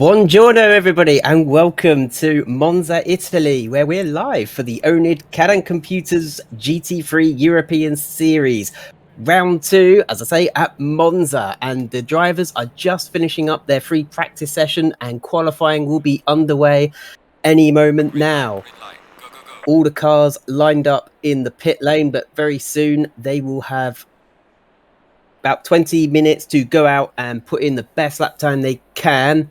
Buongiorno everybody and welcome to Monza, Italy, where we're live for the oNiD Kadan Computers GT3 European Series. Round 2, as I say, at Monza, and the drivers are just finishing up their free practice session and qualifying will be underway any moment now. All the cars lined up in the pit lane, but very soon they will have about 20 minutes to go out and put in the best lap time they can.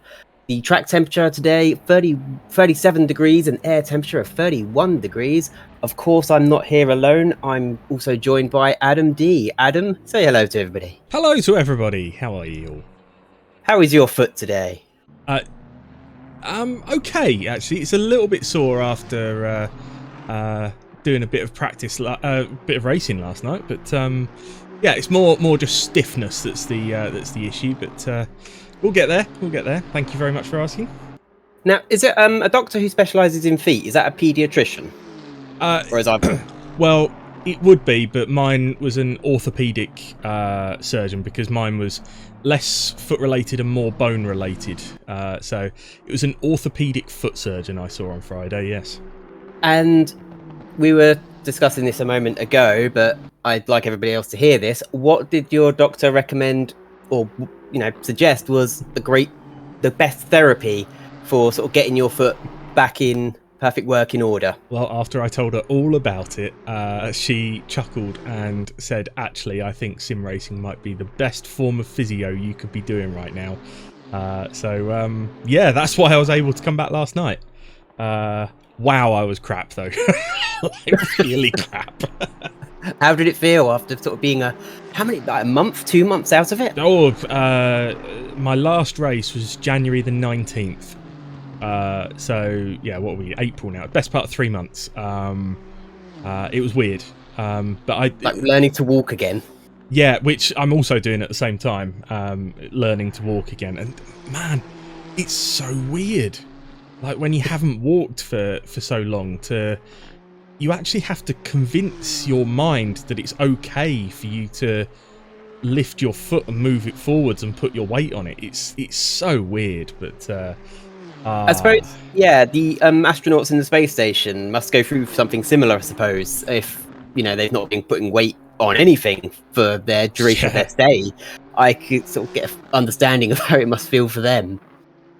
The track temperature today, 37 degrees, and air temperature of 31 degrees. Of course, I'm not here alone. I'm also joined by Adam D. Adam, say hello to everybody. Hello to everybody. How are you all? How is your foot today? Okay, actually. It's a little bit sore after doing a bit of practice, bit of racing last night. But yeah, it's more just stiffness that's the issue. But we'll get there. We'll get there. Thank you very much for asking. Now, is it a doctor who specialises in feet? Is that a paediatrician? Or is I? Well, it would be, but mine was an orthopaedic surgeon because mine was less foot related and more bone related. So it was an orthopaedic foot surgeon I saw on Friday. Yes. And we were discussing this a moment ago, but I'd like everybody else to hear this. What did your doctor recommend, or suggest was the best therapy for sort of getting your foot back in perfect working order? Well, after I told her all about it, she chuckled and said, actually, I think sim racing might be the best form of physio you could be doing right now. So yeah, that's why I was able to come back last night. Wow, I was crap though. Like, really crap. How did it feel after sort of being a month, 2 months out of it? Oh, my last race was January the 19th. So yeah, what are we? April now. Best part of 3 months. It was weird. But like learning to walk again. Yeah, which I'm also doing at the same time. Learning to walk again, and man, it's so weird. Like when you haven't walked for so long, you actually have to convince your mind that it's okay for you to lift your foot and move it forwards and put your weight on it. It's so weird, but I suppose, yeah, the astronauts in the space station must go through something similar, I suppose, if they've not been putting weight on anything for their duration of their stay. I could sort of get an understanding of how it must feel for them.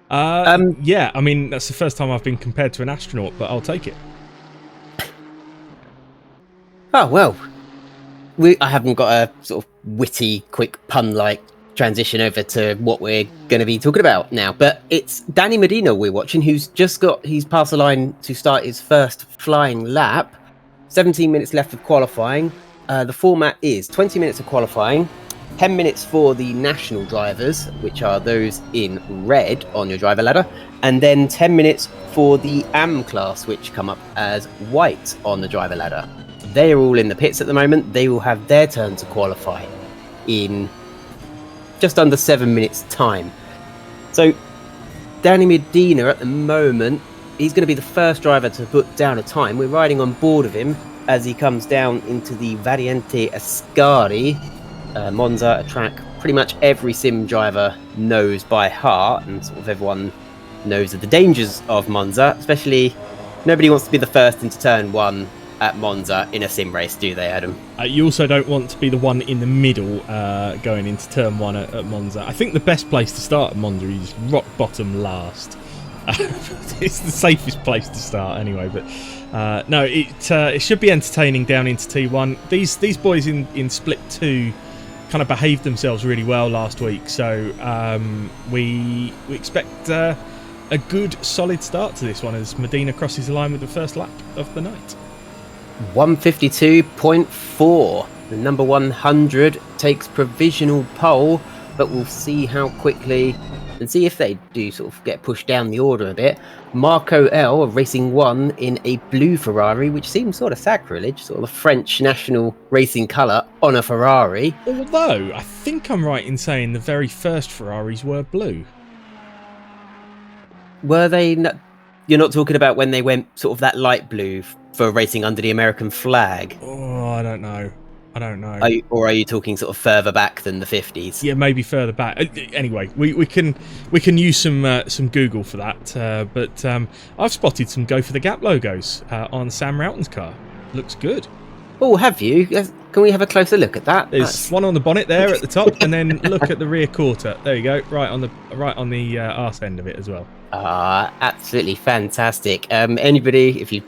Yeah, I mean, that's the first time I've been compared to an astronaut, but I'll take it. Oh, well, I haven't got a sort of witty, quick pun-like transition over to what we're going to be talking about now, but it's Danny Medina we're watching, he's passed the line to start his first flying lap. 17 minutes left of qualifying. The format is 20 minutes of qualifying, 10 minutes for the national drivers, which are those in red on your driver ladder, and then 10 minutes for the AM class, which come up as white on the driver ladder. They are all in the pits at the moment. They will have their turn to qualify in just under 7 minutes time. So Danny Medina at the moment, he's going to be the first driver to put down a time. We're riding on board of him as he comes down into the Variante Ascari. Monza, a track pretty much every sim driver knows by heart, and sort of everyone knows of the dangers of Monza, especially nobody wants to be the first into turn one at Monza in a sim race, do they, Adam? You also don't want to be the one in the middle going into turn one at Monza. I think the best place to start at Monza is rock bottom last. It's the safest place to start anyway, but no, it should be entertaining down into T1. These boys in Split 2 kind of behaved themselves really well last week, so we expect a good solid start to this one as Medina crosses the line with the first lap of the night. 152.4. The number 100 takes provisional pole, but we'll see how quickly and see if they do sort of get pushed down the order a bit. Marco L of Racing 1 in a blue Ferrari, which seems sort of sacrilege, sort of a French national racing colour on a Ferrari. Although, I think I'm right in saying the very first Ferraris were blue. Were they? You're not talking about when they went sort of that light blue for racing under the American flag? Oh, I don't know. I don't know. Or are you talking sort of further back than the 50s? Yeah, maybe further back. Anyway, we can use some Google for that. But I've spotted some Go for the Gap logos on Sam Roughton's car. Looks good. Oh, have you? Can we have a closer look at that? There's one on the bonnet there at the top, and then look at the rear quarter. There you go, right on the arse end of it as well. Absolutely fantastic. Anybody, if you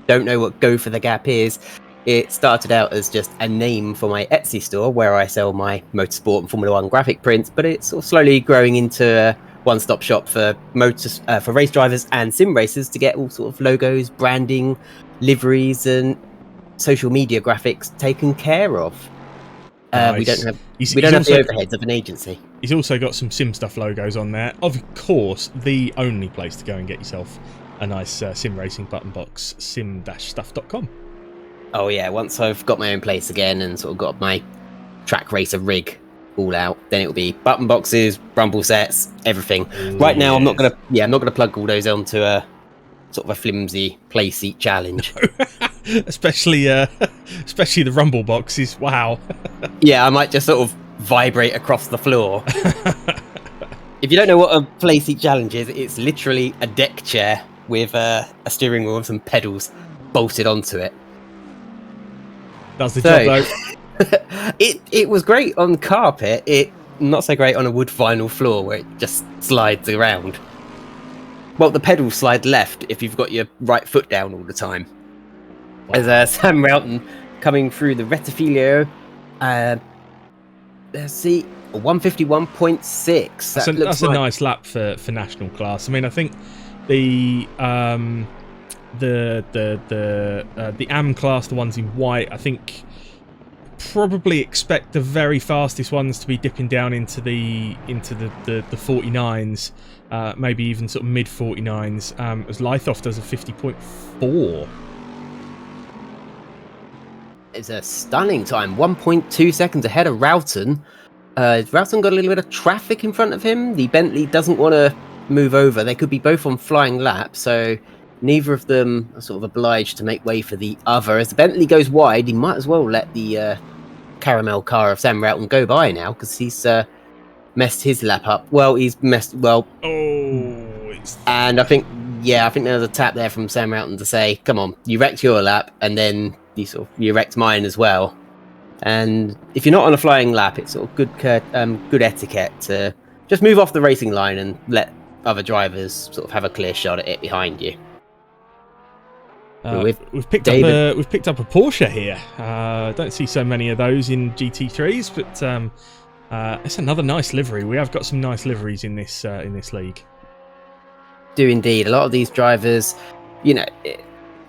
don't know what Go for the Gap is, it started out as just a name for my Etsy store where I sell my motorsport and Formula One graphic prints, but it's sort of slowly growing into a one-stop shop for for race drivers and sim racers to get all sort of logos, branding, liveries, and social media graphics taken care of. Nice. We don't have the overheads of an agency. He's also got some sim stuff logos on there. Of course, the only place to go and get yourself a nice sim racing button box, sim-stuff.com. Oh yeah, once I've got my own place again and sort of got my track racer rig all out, then it'll be button boxes, rumble sets, everything. Ooh, right now, yes. I'm not gonna plug all those onto a sort of a flimsy play seat challenge. especially the rumble boxes. Wow. Yeah, I might just sort of vibrate across the floor. If you don't know what a play seat challenge is, it's literally a deck chair with a steering wheel and some pedals bolted onto it. That's the job, though. It was great on carpet. It not so great on a wood vinyl floor where it just slides around. Well, the pedals slide left if you've got your right foot down all the time. Wow. As Sam Roughton coming through the Rettifilio, let's see, 151.6. That's a nice lap for national class. I mean, I think the AM class, the ones in white, I think probably expect the very fastest ones to be dipping down into the 49s, maybe even sort of mid 49s. As Lythoff does a 50.4. It's a stunning time, 1.2 seconds ahead of Roughton. Roughton got a little bit of traffic in front of him. The Bentley doesn't want to move over. They could be both on flying laps, so neither of them are sort of obliged to make way for the other. As the Bentley goes wide, he might as well let the caramel car of Sam Roughton go by now, because he's messed his lap up. Well, he's messed... Well... Oh, and I think there was a tap there from Sam Roughton to say, come on, you wrecked your lap, and then you wrecked mine as well. And if you're not on a flying lap, it's sort of good etiquette to just move off the racing line and let other drivers sort of have a clear shot at it behind you. We've picked up a Porsche here. Don't see so many of those in GT3s, but it's another nice livery. We have got some nice liveries in this league. Do indeed. A lot of these drivers,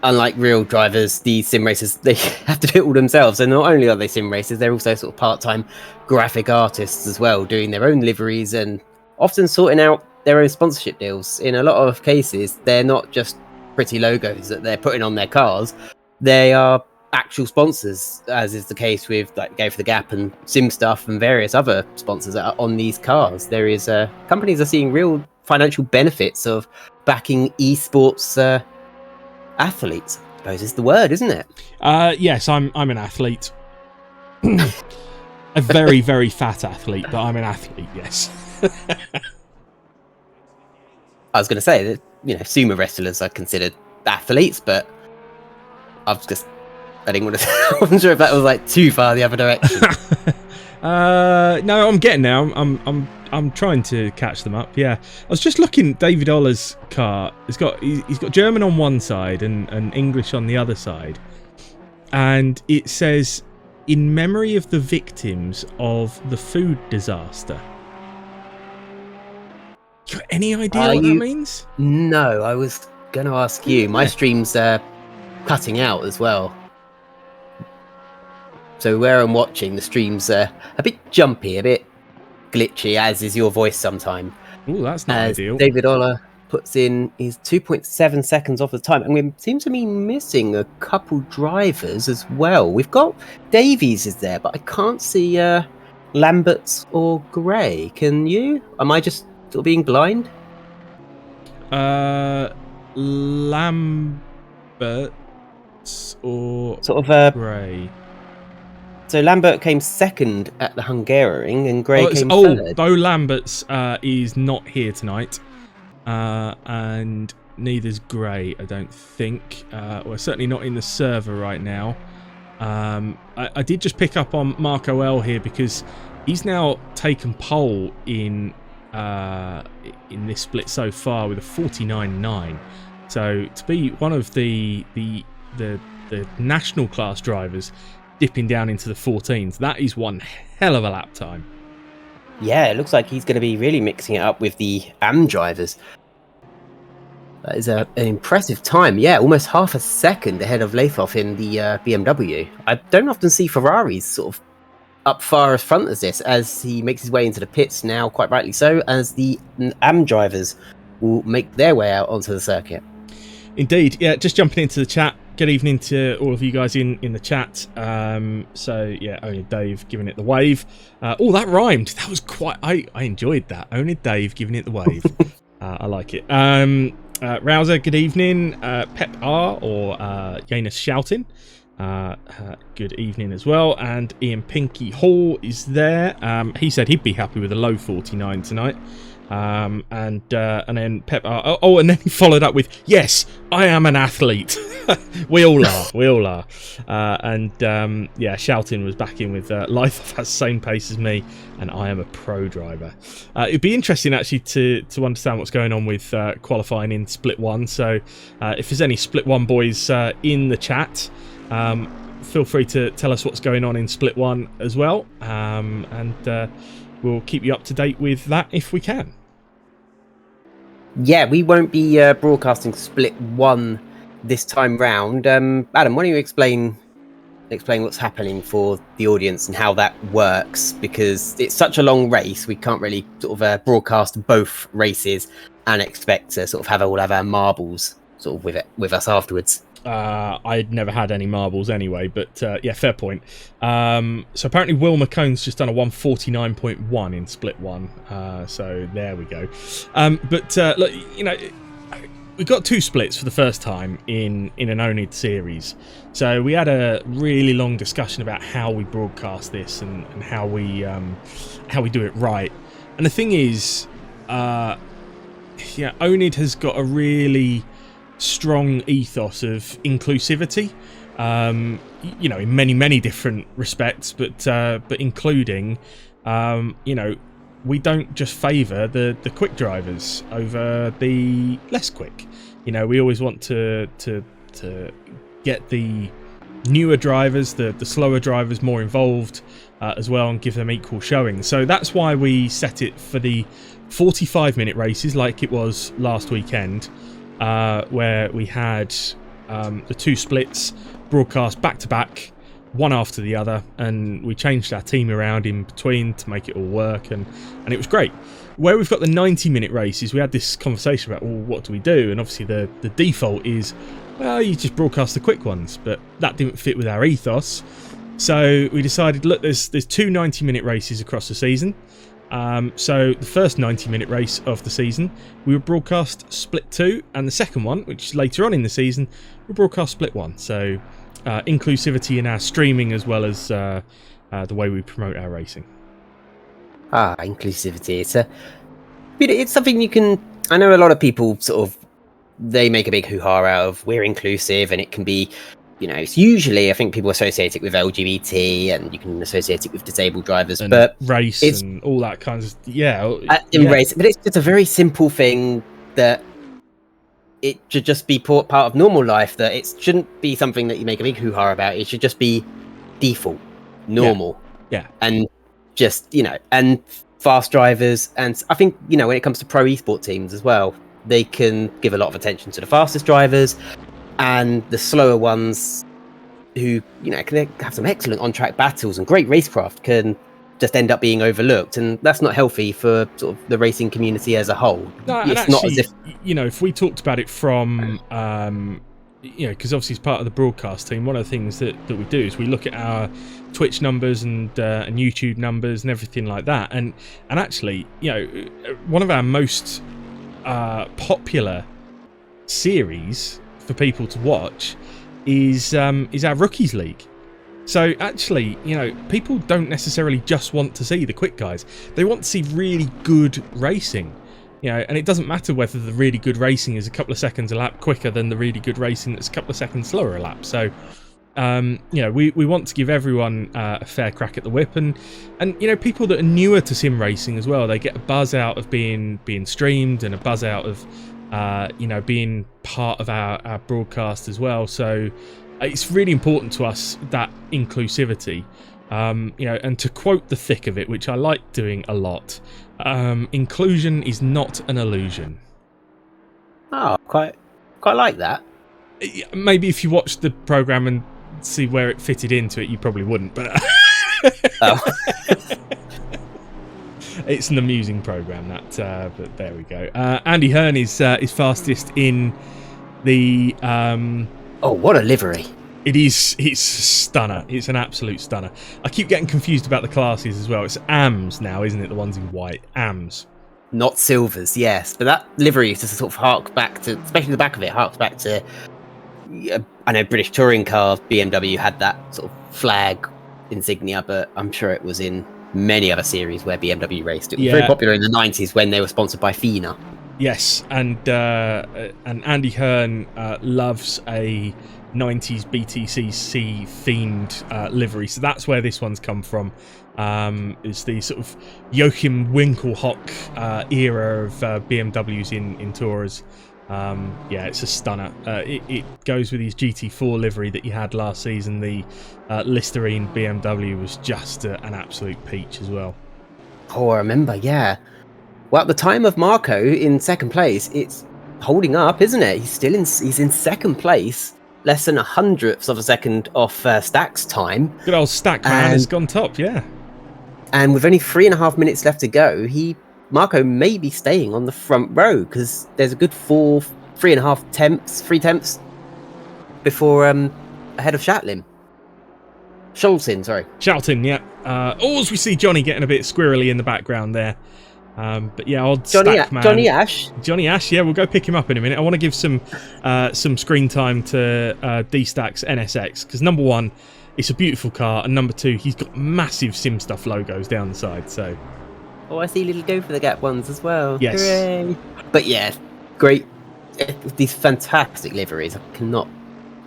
unlike real drivers, these sim racers, they have to do it all themselves. And not only are they sim racers, they're also sort of part-time graphic artists as well, doing their own liveries and often sorting out their own sponsorship deals. In a lot of cases, they're not just pretty logos that they're putting on their cars. They are actual sponsors, as is the case with like Go for the Gap and Sim Stuff and various other sponsors that are on these cars. There is companies are seeing real financial benefits of backing esports athletes, I suppose is the word, isn't it? Yes, I'm an athlete. A very, very fat athlete, but I'm an athlete, yes. I was going to say that, sumo wrestlers are considered athletes, but I didn't want to I wasn't sure if that was like too far the other direction. No, I'm getting there. I'm trying to catch them up. Yeah, I was just looking. David Oller's car. He's got German on one side and English on the other side, and it says, "In memory of the victims of the food disaster." You got any idea what that means? No, I was going to ask you. My stream's cutting out as well. So where I'm watching, the stream's a bit jumpy, a bit glitchy, as is your voice sometime. Oh, that's not ideal. David Oller puts in his 2.7 seconds off the time, and we seem to be missing a couple drivers as well. We've got Davies is there, but I can't see Lamberts or Gray. Can you? Am I just sort of being blind? Lamberts or sort of Gray. So Lambert came second at the Hungaroring, and Gray came Oh, third. Bo Lamberts is not here tonight, and neither's Gray, I don't think. We're certainly not in the server right now. I did just pick up on Marco L here because he's now taken pole in this split so far with a 49.9. So to be one of the national class drivers dipping down into the 14s, that is one hell of a lap time. Yeah, it looks like he's going to be really mixing it up with the AM drivers. That is an impressive time. Yeah, almost half a second ahead of Lathoff in the BMW. I don't often see Ferraris sort of up far as front as this, as he makes his way into the pits now, quite rightly so, as the AM drivers will make their way out onto the circuit. Indeed. Yeah, just jumping into the chat. Good evening to all of you guys in the chat. So yeah, oNiD Dave giving it the wave. Oh, that rhymed. That was quite. I enjoyed that. oNiD Dave giving it the wave. I like it. Rouser, good evening. Pep R or Janus shouting. Good evening as well. And Ian Pinky Hall is there. He said he'd be happy with a low 49 tonight. And then Pep R. Oh, and then he followed up with, yes, I am an athlete. we all are. Yeah, shouting was back in with life has the same pace as me, and I am a pro driver. It'd be interesting actually to understand what's going on with qualifying in Split 1. So if there's any Split 1 boys in the chat, feel free to tell us what's going on in Split 1 as well, and we'll keep you up to date with that if we can. Yeah, we won't be broadcasting Split 1 this time round. Adam, why don't you explain what's happening for the audience and how that works? Because it's such a long race, we can't really sort of broadcast both races and expect to sort of have all of our marbles sort of with us afterwards. I'd never had any marbles anyway, but yeah, fair point. So apparently Will McCone's just done a 149.1 in Split 1, so there we go. But look, you know, we got two splits for the first time in an oNiD series, so we had a really long discussion about how we broadcast this and how we do it right. And the thing is, yeah, oNiD has got a really strong ethos of inclusivity, you know, in many different respects, but including, you know, we don't just favour the quick drivers over the less quick. You know, we always want to get the newer drivers, the slower drivers, more involved as well, and give them equal showing. So that's why we set it for the 45-minute races, like it was last weekend, where we had the two splits broadcast back to back, one after the other, and we changed our team around in between to make it all work, and it was great. Where we've got the 90-minute races, we had this conversation about, well, what do we do? And obviously the default is, well, you just broadcast the quick ones, but that didn't fit with our ethos. So we decided, look, there's two 90-minute races across the season. So the first 90-minute race of the season, we would broadcast Split 2, and the second one, which is later on in the season, we'll broadcast Split 1. So inclusivity in our streaming as well as the way we promote our racing. Inclusivity. It's something you can... I know a lot of people sort of, they make a big hoo-ha out of we're inclusive, and it can be, you know, it's usually, I think people associate it with LGBT, and you can associate it with disabled drivers, and but race and all that kinds of, race. But it's just a very simple thing that it should just be part of normal life, that it shouldn't be something that you make a big hoo-ha about. It should just be default, normal. Yeah. And just, you know, and fast drivers, and I think, you know, when it comes to pro esport teams as well, they can give a lot of attention to the fastest drivers, and the slower ones who, you know, can have some excellent on-track battles and great racecraft can just end up being overlooked, and that's not healthy for sort of the racing community as a whole. No, it's actually, not as if, you know, if we talked about it from, you know, because obviously as part of the broadcast team, one of the things that we do is we look at our Twitch numbers and YouTube numbers and everything like that, and actually, you know, one of our most popular series for people to watch is our Rookies League. So actually, you know, people don't necessarily just want to see the quick guys. They want to see really good racing. You know, and it doesn't matter whether the really good racing is a couple of seconds a lap quicker than the really good racing that's a couple of seconds slower a lap. So, you know, we want to give everyone a fair crack at the whip, and you know, people that are newer to sim racing as well, they get a buzz out of being streamed and a buzz out of you know, being part of our broadcast as well. So it's really important to us, that inclusivity. You know, and to quote the thick of it, which I like doing a lot, inclusion is not an illusion. Oh, quite like that. Maybe if you watched the program and see where it fitted into it, you probably wouldn't, but Oh. it's an amusing program, that. But there we go. Andy Hearn is fastest in the. Oh, what a livery! It's a stunner. It's an absolute stunner. I keep getting confused about the classes as well. It's AMs now, isn't it? The ones in white. AMs. Not silvers, yes. But that livery used to sort of hark back to, especially the back of it, harks back to, I know British touring cars, BMW had that sort of flag insignia, but I'm sure it was in many other series where BMW raced. It was very popular in the 90s when they were sponsored by FINA. Yes, and Andy Hearn loves a 90s BTCC themed livery, so that's where this one's come from. It's the sort of Joachim Winkelhock era of BMWs in Tourers. Yeah, it's a stunner. It goes with his GT4 livery that he had last season. The Listerine BMW was just an absolute peach as well. Oh, I remember, yeah. Well, at the time of Marco in second place, it's holding up, isn't it? He's in second place, less than 100th of a second off Stack's time. Good old Stack, man, has gone top, yeah. And with only 3.5 minutes left to go, Marco may be staying on the front row, because there's a good 3.5 tenths before ahead of Schaltin, sorry. Schaltin, yeah. Always we see Johnny getting a bit squirrely in the background there. But yeah, old Stack, man. Johnny Ash, yeah, we'll go pick him up in a minute. I want to give some screen time to D-Stack's NSX, because number one, it's a beautiful car, and number two, he's got massive Sim Stuff logos down the side. So, oh, I see little Go for the Gap ones as well. Yes. Hooray. But yeah, great. These fantastic liveries. I cannot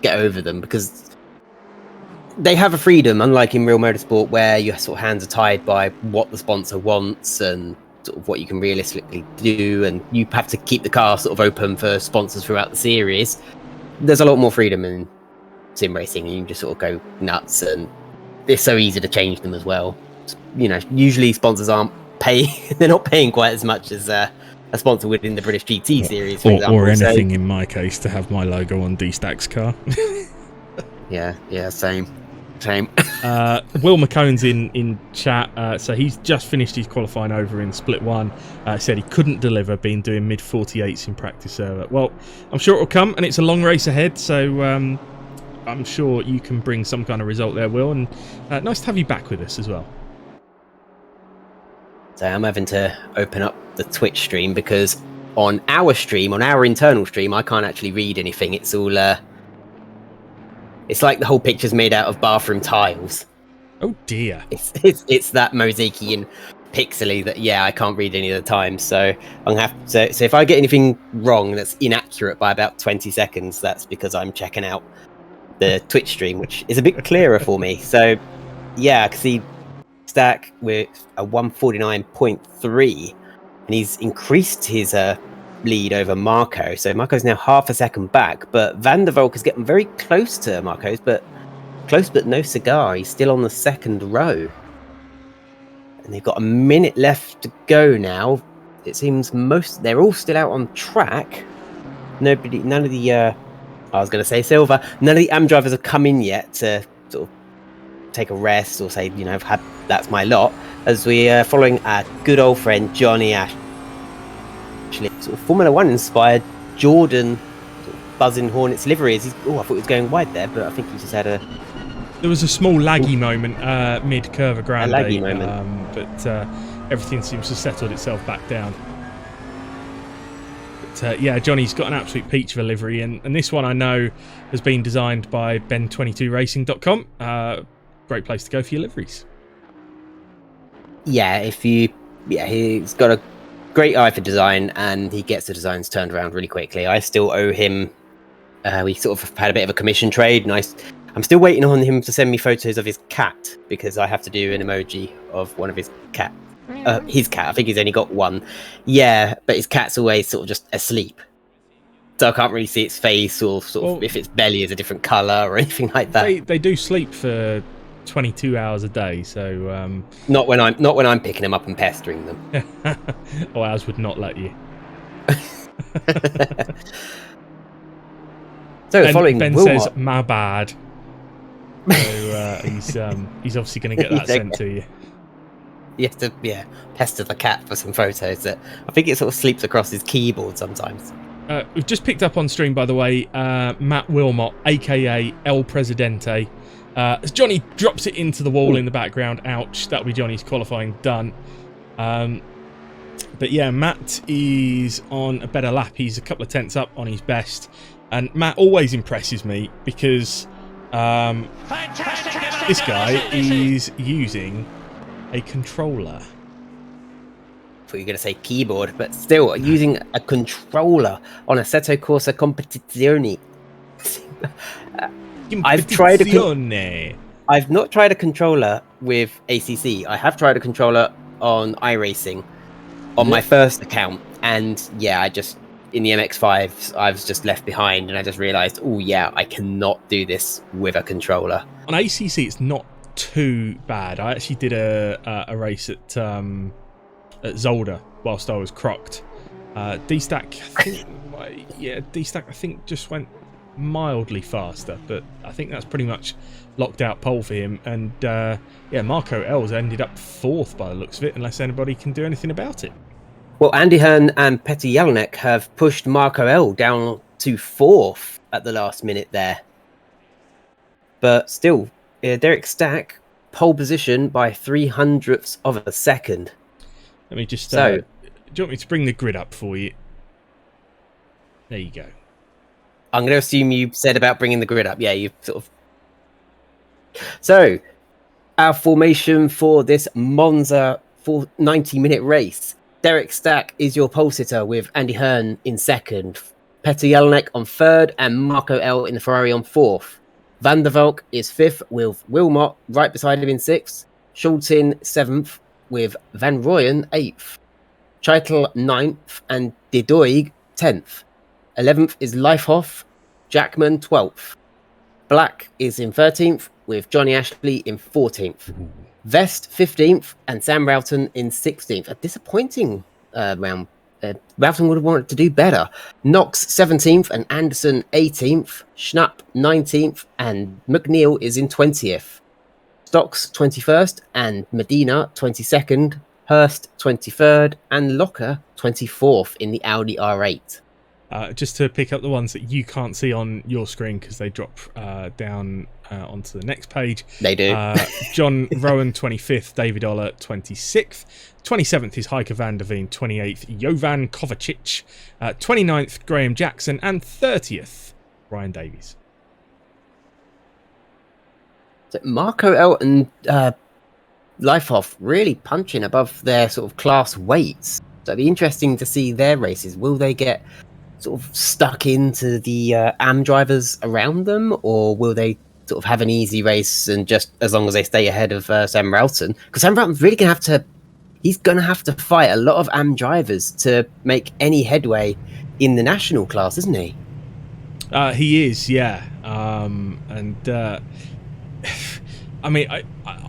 get over them, because they have a freedom, unlike in real motorsport, where your sort of hands are tied by what the sponsor wants and sort of what you can realistically do, and you have to keep the car sort of open for sponsors throughout the series. There's a lot more freedom in sim racing, and you can just sort of go nuts, and it's so easy to change them as well. You know, usually sponsors aren't paying; they're not paying quite as much as a sponsor would in the British GT series, for example. Or anything, in my case, to have my logo on D-Stack's car. yeah, same. Will McCone's in chat, so he's just finished his qualifying over in Split 1. Said he couldn't deliver, been doing mid 48s in practice server. Well, I'm sure it'll come, and it's a long race ahead, so I'm sure you can bring some kind of result there, Will, and nice to have you back with us as well. So I'm having to open up the Twitch stream, because on our internal stream, I can't actually read anything. It's all it's like the whole picture's made out of bathroom tiles. Oh dear. It's that mosaicy and pixely that, yeah, I can't read any of the time. So I'm gonna have to, so if I get anything wrong that's inaccurate by about 20 seconds, that's because I'm checking out the Twitch stream, which is a bit clearer for me. So yeah, I can see Stack with a 149.3, and he's increased his lead over Marco. So Marco's now half a second back, but Van der Valk is getting very close to Marco's, but no cigar. He's still on the second row, and they've got a minute left to go now. It seems they're all still out on track. None of the I was going to say Silver, none of the AM drivers have come in yet to sort of take a rest or say, you know, that's my lot, as we are following our good old friend Johnny Ash. Actually, sort of Formula One inspired Jordan sort of buzzing Hornets livery. I thought he was going wide there, but I think he just had there was a small laggy moment mid Curva Grande, but everything seems to have settled itself back down. But yeah, Johnny's got an absolute peach of a livery, and this one I know has been designed by Ben22racing.com. great place to go for your liveries. Yeah, he's got a great eye for design, and he gets the designs turned around really quickly. I still owe him. We sort of had a bit of a commission trade, and I'm still waiting on him to send me photos of his cat, because I have to do an emoji of one of his cat. His cat. I think he's only got one. Yeah, but his cat's always sort of just asleep, so I can't really see its face or sort of if its belly is a different color or anything like that. They do sleep for 22 hours a day, so not when I'm picking them up and pestering them. Or ours would not let you. So following Ben Wilmot, says my bad. So he's obviously going to get that sent to you. You have to pester the cat for some photos. That I think it sort of sleeps across his keyboard sometimes. We've just picked up on stream, by the way, Matt Wilmot, aka El Presidente. As Johnny drops it into the wall in the background, ouch, that'll be Johnny's qualifying done. But yeah, Matt is on a better lap. He's a couple of tenths up on his best. And Matt always impresses me because this guy is using a controller. I thought you were going to say keyboard, but still using a controller on a Assetto Corsa Competizione. I've not tried a controller with ACC. I have tried a controller on iRacing on my first account, and yeah, in the MX-5s, I was just left behind, and I just realised, oh yeah, I cannot do this with a controller. On ACC, it's not too bad. I actually did a race at Zolder whilst I was crocked. D-Stack, D-Stack, I think just went mildly faster, but I think that's pretty much locked out pole for him. And Marco Els ended up 4th by the looks of it, unless anybody can do anything about it. Well, Andy Hearn and Petr Jelinek have pushed Marco L down to 4th at the last minute there. But still, Derek Stack, pole position by 0.03 of a second. Let me just... do you want me to bring the grid up for you? There you go. I'm going to assume you said about bringing the grid up. Yeah, you sort of... So, our formation for this Monza 90-minute race. Derek Stack is your pole sitter with Andy Hearn in 2nd, Petr Jelinek on 3rd, and Marco L in the Ferrari on 4th. Van der Valk is 5th with Wilmot right beside him in 6th, Schultzin 7th with Van Rooyen 8th, Cheitel 9th, and De Doig 10th. 11th is Leifhoff, Jackman 12th. Black is in 13th with Johnny Ashley in 14th. Vest 15th and Sam Rowton in 16th. A disappointing round. Rowton would have wanted to do better. Knox 17th and Anderson 18th. Schnapp 19th and McNeil is in 20th. Stocks 21st and Medina 22nd. Hurst 23rd and Locker 24th in the Audi R8. Just to pick up the ones that you can't see on your screen because they drop down onto the next page. They do. John Rowan 25th, David Oller 26th, 27th is Heike van der Veen, 28th Jovan Kovacic, 29th Graham Jackson, and 30th Ryan Davies. So Marco L and Leifhoff really punching above their sort of class weights. So it'd be interesting to see their races. Will they get sort of stuck into the AM drivers around them, or will they sort of have an easy race and just as long as they stay ahead of Sam Rowton? Because Sam Rowton's really going to have to fight a lot of AM drivers to make any headway in the national class, isn't he? He is, yeah. I mean,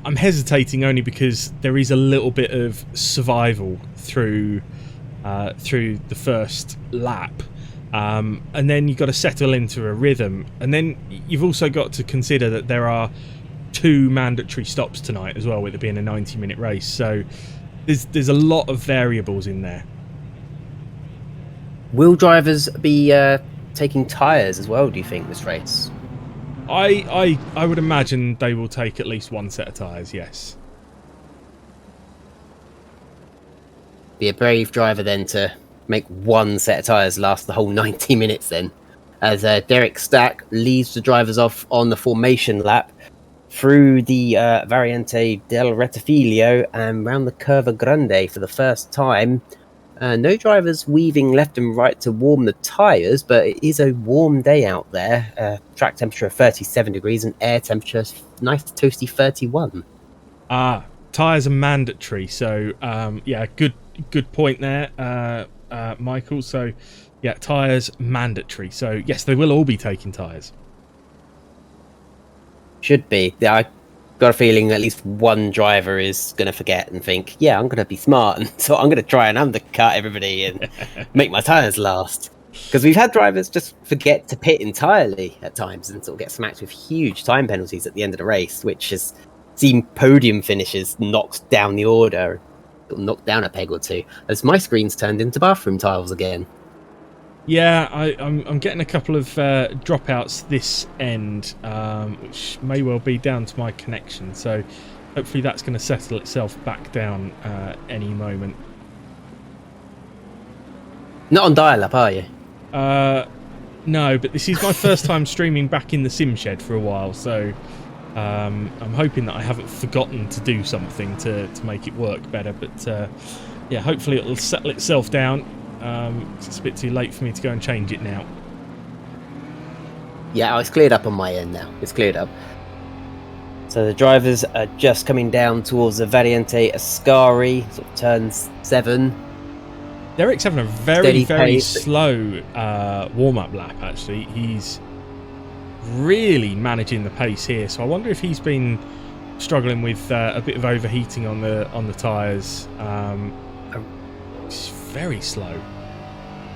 I'm hesitating only because there is a little bit of survival through the first lap. And then you've got to settle into a rhythm. And then you've also got to consider that there are 2 mandatory stops tonight as well, with it being a 90-minute race. So there's a lot of variables in there. Will drivers be taking tyres as well, do you think, this race? I would imagine they will take at least 1 set of tyres, yes. Be a brave driver then to make 1 set of tyres last the whole 90 minutes then. As Derek Stack leads the drivers off on the formation lap. through the Variante del Rettifilo and round the Curva Grande for the first time. No drivers weaving left and right to warm the tyres, but it is a warm day out there. Track temperature of 37 degrees and air temperature nice toasty 31. Tyres are mandatory, so yeah, good point there, Michael. So yeah, tyres mandatory. So yes, they will all be taking tyres. Should be. Yeah, I got a feeling at least one driver is going to forget and think, yeah, I'm going to be smart, and so I'm going to try and undercut everybody and make my tyres last. Because we've had drivers just forget to pit entirely at times and sort of get smacked with huge time penalties at the end of the race, which has seen podium finishes knocked down the order, knocked down a peg or two, as my screen's turned into bathroom tiles again. Yeah, I'm getting a couple of dropouts this end, which may well be down to my connection. So hopefully that's going to settle itself back down any moment. Not on dial-up, are you? No, but this is my first time streaming back in the sim shed for a while, so I'm hoping that I haven't forgotten to do something to make it work better. But yeah, hopefully it'll settle itself down. It's a bit too late for me to go and change it now. Yeah, it's cleared up on my end now. It's cleared up. So the drivers are just coming down towards the Variante Ascari, sort of turns 7. Derek's having a very slow warm-up lap, actually. He's really managing the pace here, so I wonder if he's been struggling with a bit of overheating on the tyres. It's very slow.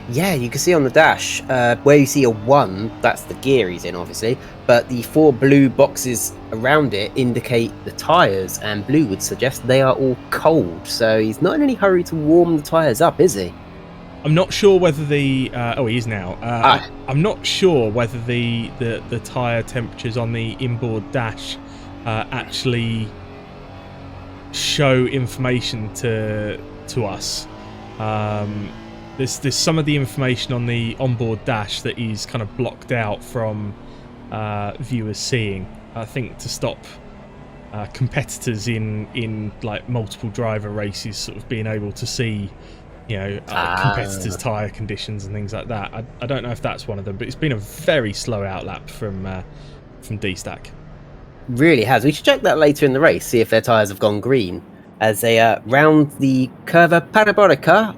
Yeah, you can see on the dash, where you see a 1, that's the gear he's in, obviously, but the 4 blue boxes around it indicate the tyres, and blue would suggest they are all cold, so he's not in any hurry to warm the tyres up, is he? I'm not sure whether the... oh, he is now. I'm not sure whether the tyre temperatures on the inboard dash actually show information to us. There's some of the information on the onboard dash that is kind of blocked out from viewers seeing. I think to stop competitors in like multiple driver races sort of being able to see, you know, competitors' tyre conditions and things like that. I don't know if that's one of them, but it's been a very slow outlap from D-Stack. Really has. We should check that later in the race, see if their tyres have gone green as they round the Curva Parabolica.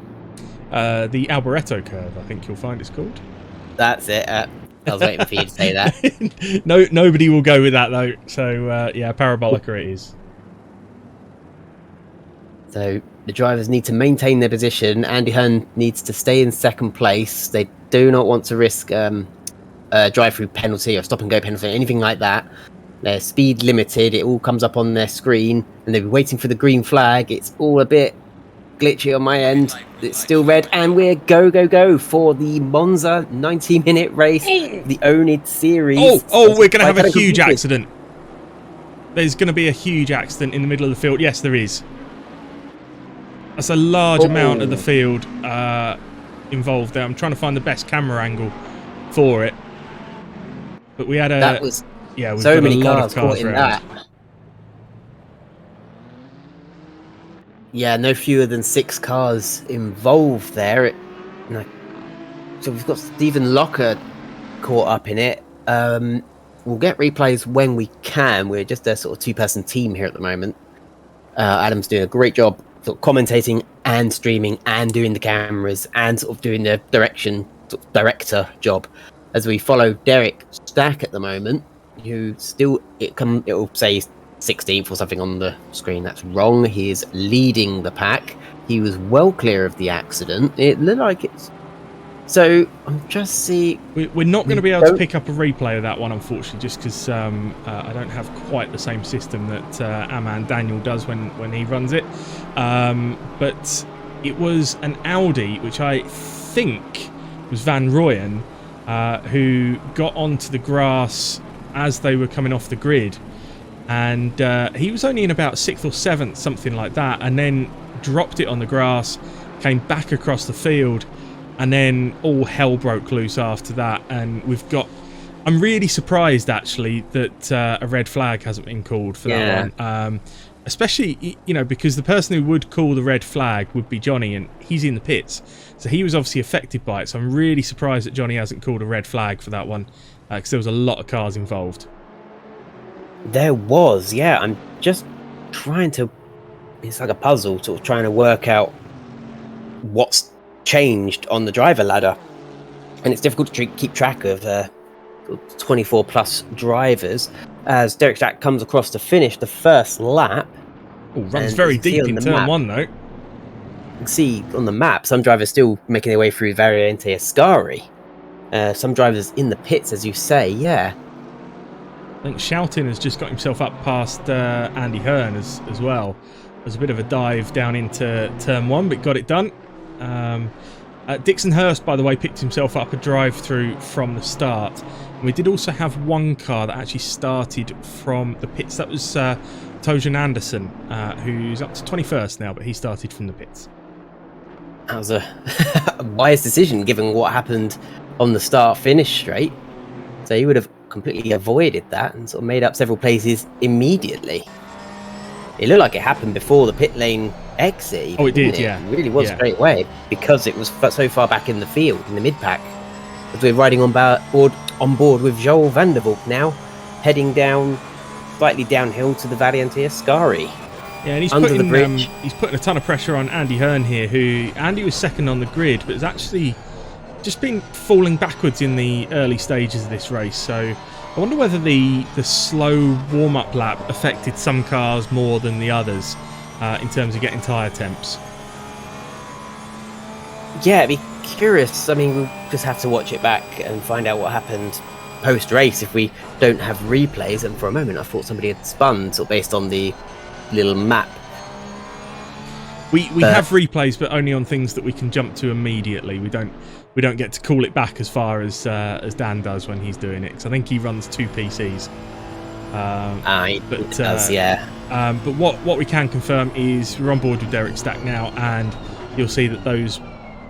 The Alboreto curve, I think you'll find it's called. That's it. I was waiting for you to say that. Nobody will go with that though. So yeah, Parabolica it is. So the drivers need to maintain their position. Andy Hearn needs to stay in second place. They do not want to risk a drive-through penalty or stop-and-go penalty, anything like that. They're speed limited. It all comes up on their screen, and they'll be waiting for the green flag. It's all a bit glitchy on my end. It's still red, and we're go for the Monza 90-minute race, the oNiD series. Oh, we're going to have a huge accident. There's going to be a huge accident in the middle of the field. Yes, there is. That's a large amount of the field involved there. I'm trying to find the best camera angle for it. But we had a... That was yeah, we've so got many a lot cars of cars caught in around. that. Yeah, no fewer than 6 cars involved there. So we've got Stephen Locker caught up in it. We'll get replays when we can. We're just a sort of 2-person team here at the moment. Adam's doing a great job sort of commentating and streaming and doing the cameras and sort of doing the director job as we follow Derek Stack at the moment, who still it'll say 16th or something on the screen. That's wrong. He is leading the pack. He was well clear of the accident. It looked like it's... So, I'm just see... We're not going to be able to pick up a replay of that one, unfortunately, just because I don't have quite the same system that Aman Daniel does when he runs it. But it was an Audi, which I think was Van Rooyen, who got onto the grass as they were coming off the grid. And he was only in about 6th or 7th, something like that, and then dropped it on the grass, came back across the field, and then all hell broke loose after that. And we've got I'm really surprised actually that a red flag hasn't been called for that one. Especially, you know, because the person who would call the red flag would be Johnny, and he's in the pits, so he was obviously affected by it. So I'm really surprised that Johnny hasn't called a red flag for that one, because there was a lot of cars involved. There was, yeah. I'm just trying to. It's like a puzzle, sort of trying to work out what's changed on the driver ladder, and it's difficult to keep track of 24 plus drivers as Derek Stack comes across to finish the first lap. Oh, runs very deep in turn one though. You can see on the map some drivers still making their way through Variante Ascari. Some drivers in the pits, as you say. Yeah, I think Shoutin has just got himself up past Andy Hearn as well. There's a bit of a dive down into turn one, but got it done. Dixon Hurst, by the way, picked himself up a drive-through from the start. And we did also have one car that actually started from the pits. That was Tojan Anderson, who's up to 21st now, but he started from the pits. That was a wise decision given what happened on the start-finish straight. So he would have completely avoided that and sort of made up several places immediately. It looked like it happened before the pit lane exit. Oh, it did, yeah. It really was straight away because it was so far back in the field, in the mid-pack. As we're riding on board with Joel Vandervoort now, heading down, slightly downhill to the Variante Ascari. Yeah, and he's putting a ton of pressure on Andy Hearn here, who Andy was second on the grid, but has actually just been falling backwards in the early stages of this race. So I wonder whether the slow warm-up lap affected some cars more than the others in terms of getting tyre temps. Yeah, it'd be curious. I mean, we'll just have to watch it back and find out what happened post-race if we don't have replays. And for a moment I thought somebody had spun sort of based on the little map. We have replays, but only on things that we can jump to immediately. We don't get to call it back as far as Dan does when he's doing it. Because I think he runs two PCs. It does, yeah. But what we can confirm is we're on board with Derek Stack now, and you'll see that those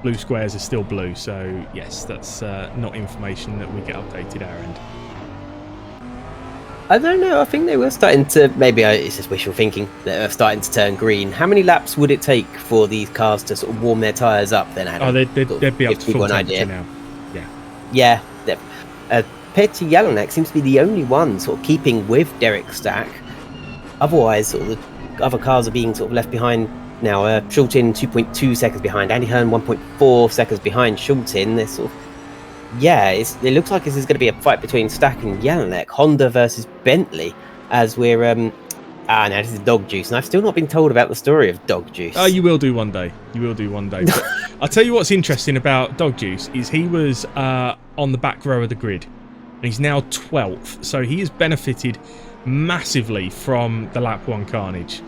blue squares are still blue. So yes, that's not information that we get updated our end. I don't know. I think they were starting to. Maybe it's just wishful thinking. They're starting to turn green. How many laps would it take for these cars to sort of warm their tyres up? Then Adam? Oh, they'd be up to full temperature now. Yeah. Petty Jelinek seems to be the only one sort of keeping with Derek Stack. Otherwise, sort of the other cars are being sort of left behind now. Shultin 2.2 seconds behind. Andy Hearn 1.4 seconds behind Shultin. They're sort of. Yeah, it looks like this is going to be a fight between Stack and Jelinek, Honda versus Bentley, as we're now this is Dog Juice, and I've still not been told about the story of Dog Juice. Oh, you will do one day. But I'll tell you what's interesting about Dog Juice is he was on the back row of the grid, and he's now 12th, so he has benefited massively from the lap one carnage.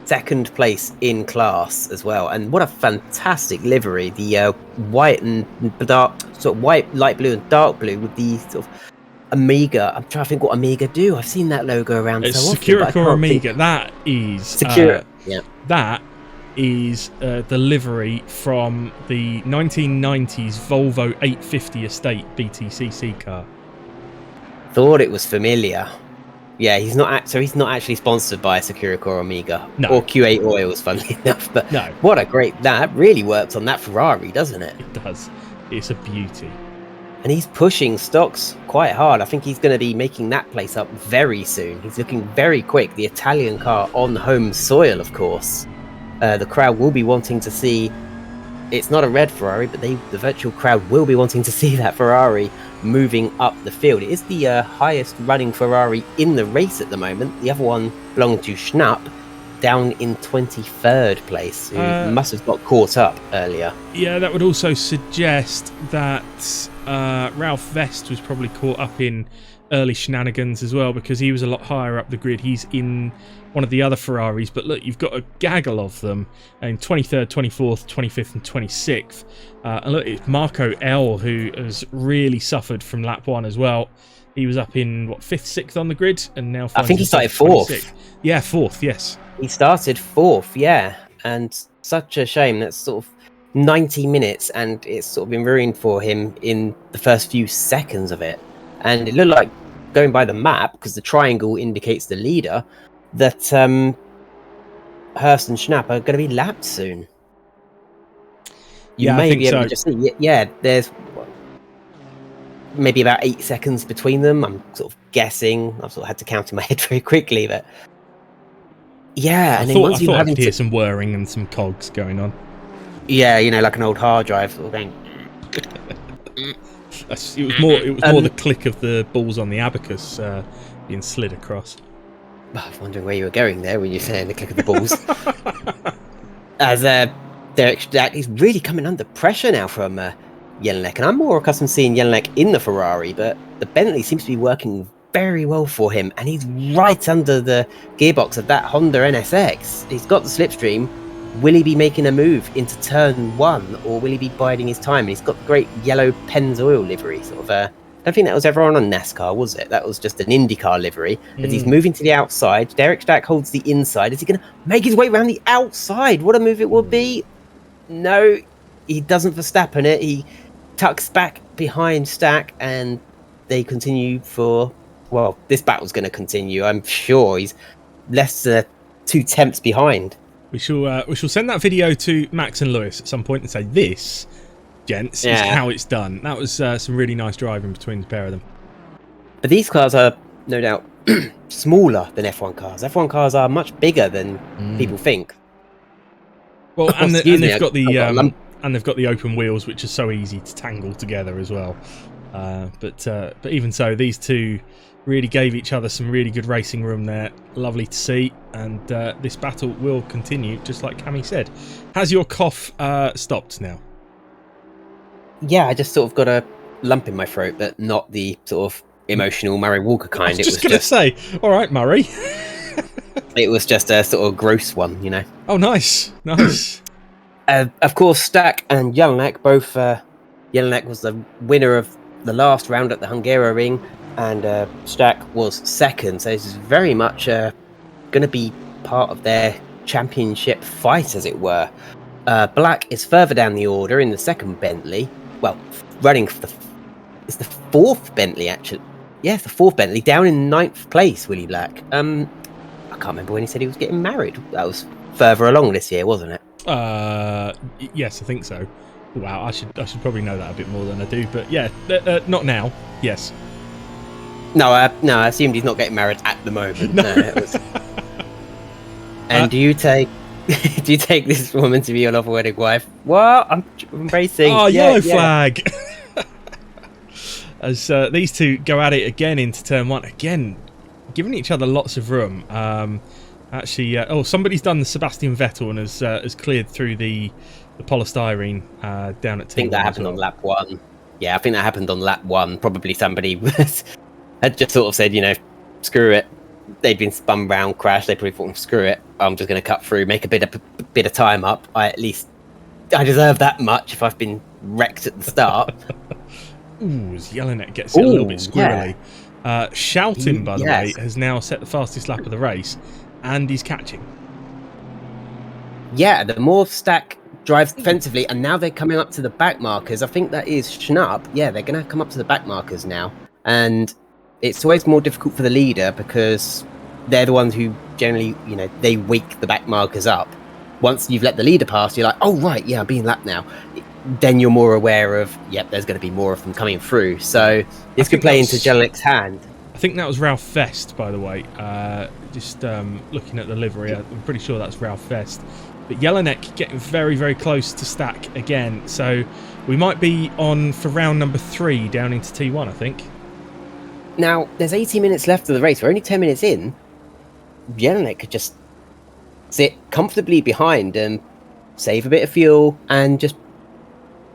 Second place in class as well, and what a fantastic livery! The white and dark, sort of white, light blue and dark blue with the sort of Amiga. I'm trying to think what Amiga do. I've seen that logo around it's so Securicore often. Amiga. That is Secure. That is the livery from the 1990s Volvo 850 Estate BTCC car. Thought it was familiar. Yeah, he's not actually sponsored by Securicore Amiga or Q8 Oils, funnily enough. But no, what a great that really works on that Ferrari, doesn't it? It does. It's a beauty. And he's pushing stocks quite hard. I think he's going to be making that place up very soon. He's looking very quick. The Italian car on home soil, of course. The crowd will be wanting to see. It's not a red Ferrari, but the virtual crowd will be wanting to see that Ferrari moving up the field. It is the highest running Ferrari in the race at the moment. The other one belonged to Schnapp, down in 23rd place, who must have got caught up earlier. Yeah, that would also suggest that Ralph Vest was probably caught up in early shenanigans as well, because he was a lot higher up the grid. He's in one of the other Ferraris, but look, you've got a gaggle of them in 23rd, 24th, 25th and 26th. And look, it's Marco L who has really suffered from lap one as well. He was up in, 5th, 6th on the grid, and now I think he started 4th. Yeah, 4th, yes. He started 4th, yeah. And such a shame. That's sort of 90 minutes, and it's sort of been ruined for him in the first few seconds of it. and it looked like, going by the map, because the triangle indicates the leader, that Hurst and Schnapp are going to be lapped soon. You Yeah, I may think be able so. to just see, yeah, there's maybe about 8 seconds between them. I'm sort of guessing. I've sort of had to count in my head very quickly, but yeah. I And then thought once you're I having could hear to, some whirring and some cogs going on. yeah, like an old hard drive sort of going. It was more the click of the balls on the abacus being slid across. I was wondering where you were going there when you're saying the click of the balls. As Derek Stack is really coming under pressure now from Jelinek, and I'm more accustomed to seeing Jelinek in the Ferrari, but the Bentley seems to be working very well for him, and he's right under the gearbox of that Honda NSX. He's got the slipstream. Will he be making a move into turn 1, or will he be biding his time? And he's got the great yellow Pennzoil livery, sort of. I don't think that was ever on NASCAR, was it? That was just an IndyCar livery. As he's moving to the outside, Derek Stack holds the inside. Is he going to make his way around the outside? What a move it would be! No, he doesn't Verstappen it. He tucks back behind Stack, and they continue for... Well, this battle's going to continue. I'm sure he's less than 2 tenths behind. We shall send that video to Max and Lewis at some point and say, this, gents, is how it's done. That was some really nice driving between the pair of them. But these cars are, no doubt, smaller than F1 cars. F1 cars are much bigger than people think. Well, and they've got the open wheels, which are so easy to tangle together as well. But even so, these two really gave each other some really good racing room there. Lovely to see, and this battle will continue, just like Cammy said. Has your cough stopped now? Yeah, I just sort of got a lump in my throat, but not the sort of emotional Murray Walker kind. I was just going to say, all right, Murray. It was just a sort of gross one, you know. Oh, nice. Of course, Stack and Jelinek both... Jelinek was the winner of the last round at the Hungaroring, and Stack was second, so this is very much going to be part of their championship fight, as it were. Black is further down the order in the second Bentley. Well, running for it's the fourth Bentley, actually. Yeah, it's the fourth Bentley, down in 9th place, Willie Black. I can't remember when he said he was getting married. That was further along this year, wasn't it? Yes, I think so. Wow, I should probably know that a bit more than I do, but yeah, not now. Yes. No, I assumed he's not getting married at the moment. No. And do you take this woman to be your lawful wedding wife? What? I'm embracing. Oh, yellow flag. As these two go at it again into turn 1, again giving each other lots of room. Actually, somebody's done the Sebastian Vettel and has cleared through the polystyrene down at T1. I think that happened on lap 1. Yeah, I think that happened on lap 1. Probably somebody had just sort of said, screw it. They'd been spun round, crashed. They probably thought, screw it. I'm just going to cut through, make a bit of time up. I deserve that much if I've been wrecked at the start. Ooh, as Jelinek gets it a little bit squirrely. Yeah. Shouting, by the way, has now set the fastest lap of the race, and he's catching. Yeah, the more Stack drives defensively, and now they're coming up to the back markers. I think that is Schnapp. Yeah, they're going to come up to the back markers now. And it's always more difficult for the leader because they're the ones who generally, they wake the back markers up. Once you've let the leader pass, you're like, oh, right, yeah, I'm being lapped now. Then you're more aware of, yep, there's going to be more of them coming through. So this could play into Jelinek's hand. I think that was Ralph Fest, by the way. Just looking at the livery, I'm pretty sure that's Ralph Fest. But Jelinek getting very, very close to Stack again. So we might be on for round number 3 down into T1, I think. Now, there's 80 minutes left of the race. We're only 10 minutes in. Jelinek could just sit comfortably behind and save a bit of fuel and just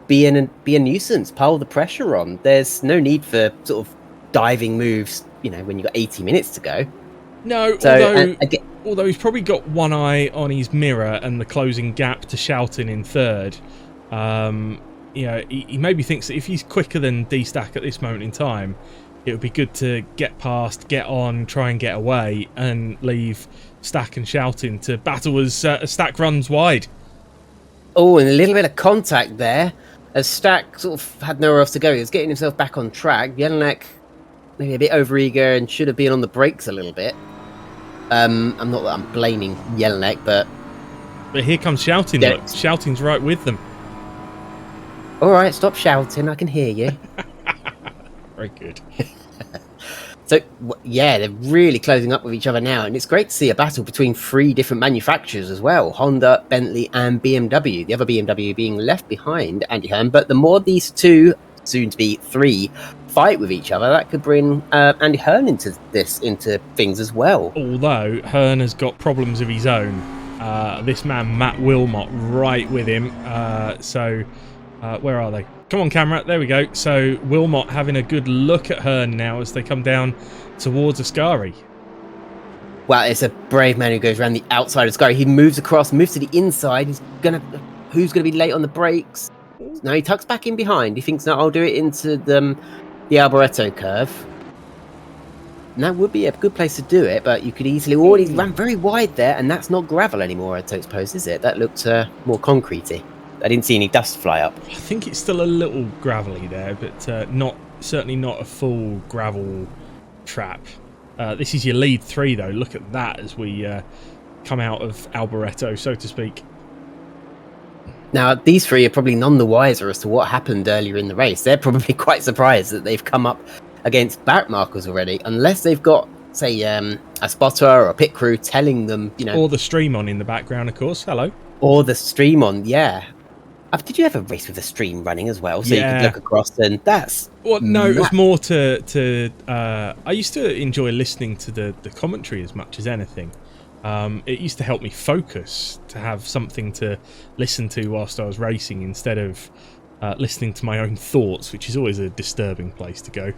be a nuisance, pile the pressure on. There's no need for sort of diving moves, when you've got 80 minutes to go. No, so, although he's probably got one eye on his mirror and the closing gap to Shouting in third. He maybe thinks that if he's quicker than D-Stack at this moment in time, it would be good to get past, get on, try and get away, and leave Stack and Shouting to battle as Stack runs wide. Oh, and a little bit of contact there, as Stack sort of had nowhere else to go. He was getting himself back on track. Jelinek maybe a bit overeager and should have been on the brakes a little bit. I'm not that I'm blaming Jelinek, but here comes Shouting. Yeah. Look, Shouting's right with them. All right, stop shouting. I can hear you. Very good. So, yeah, they're really closing up with each other now, and it's great to see a battle between 3 different manufacturers as well, Honda, Bentley, and BMW. The other BMW being left behind, Andy Hearn, but the more these 2, soon to be 3, fight with each other, that could bring Andy Hearn into things as well. Although Hearn has got problems of his own. This man, Matt Wilmot, right with him. Where are they? Come on, camera. There we go. So Wilmot having a good look at Hearn now as they come down towards Ascari. Well, it's a brave man who goes around the outside of Ascari. He moves across, moves to the inside. Who's gonna be late on the brakes? No, he tucks back in behind. He thinks, no, I'll do it into the Alboreto curve. And that would be a good place to do it, but you could easily already run very wide there, and that's not gravel anymore, I suppose, is it? That looked more concretey. I didn't see any dust fly up. I think it's still a little gravelly there, but certainly not a full gravel trap. This is your lead 3, though. Look at that as we come out of Alboreto, so to speak. Now, these 3 are probably none the wiser as to what happened earlier in the race. They're probably quite surprised that they've come up against back markers already, unless they've got, say, a spotter or a pit crew telling them, Or the stream on in the background, of course. Hello. Or the stream on, yeah. Did you ever race with the stream running as well? So you could look across, and that's... Well, no, it was more to I used to enjoy listening to the commentary as much as anything. It used to help me focus, to have something to listen to whilst I was racing instead of listening to my own thoughts, which is always a disturbing place to go.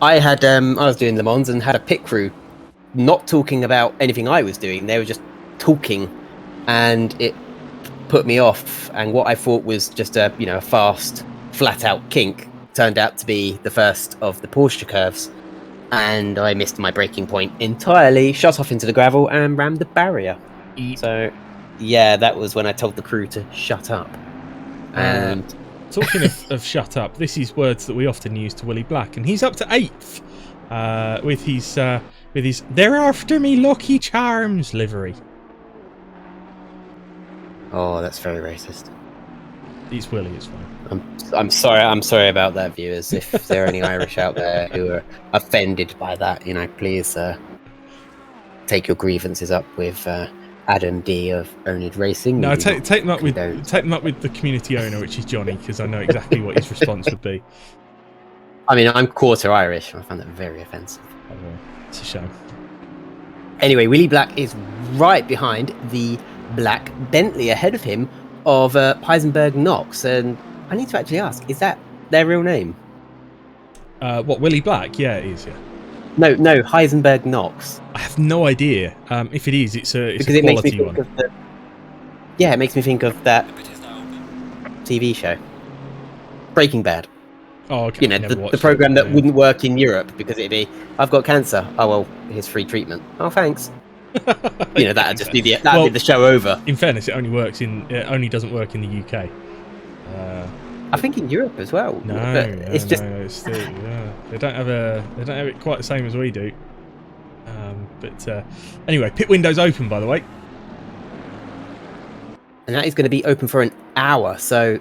I was doing Le Mans and had a pit crew not talking about anything I was doing. They were just talking, and it put me off. And what I thought was just a fast, flat out kink turned out to be the first of the Porsche curves, and I missed my braking point entirely, shot off into the gravel, and rammed the barrier. So, yeah, that was when I told the crew to shut up. And talking of shut up, this is words that we often use to Willie Black, and he's up to 8th with his "They're after me, Lucky Charms" livery. Oh, that's very racist. It's Willie, it's fine. I'm sorry about that, viewers. If there are any Irish out there who are offended by that, please take your grievances up with Adam D of oNiD Racing. No, take them up with the community owner, which is Johnny, because I know exactly what his response would be. I mean, I'm quarter Irish. I found that very offensive. Oh, well, it's a shame. Anyway, Willie Black is right behind the black Bentley, ahead of him of Heisenberg Knox, and I need to actually ask, is that their real name? What, Willie Black? Yeah, it is, yeah. No, Heisenberg Knox. I have no idea. If it is, it's a because quality one. It makes me think of that TV show, Breaking Bad. Oh, okay. The program that wouldn't work in Europe because it'd be, I've got cancer. Oh, well, here's free treatment. Oh, thanks. That'd just be be the show over. In fairness, it only doesn't work in the UK. I think in Europe as well. No, it's just it's still, they don't have it quite the same as we do. Anyway, pit window's open, by the way, and that is going to be open for an hour. So,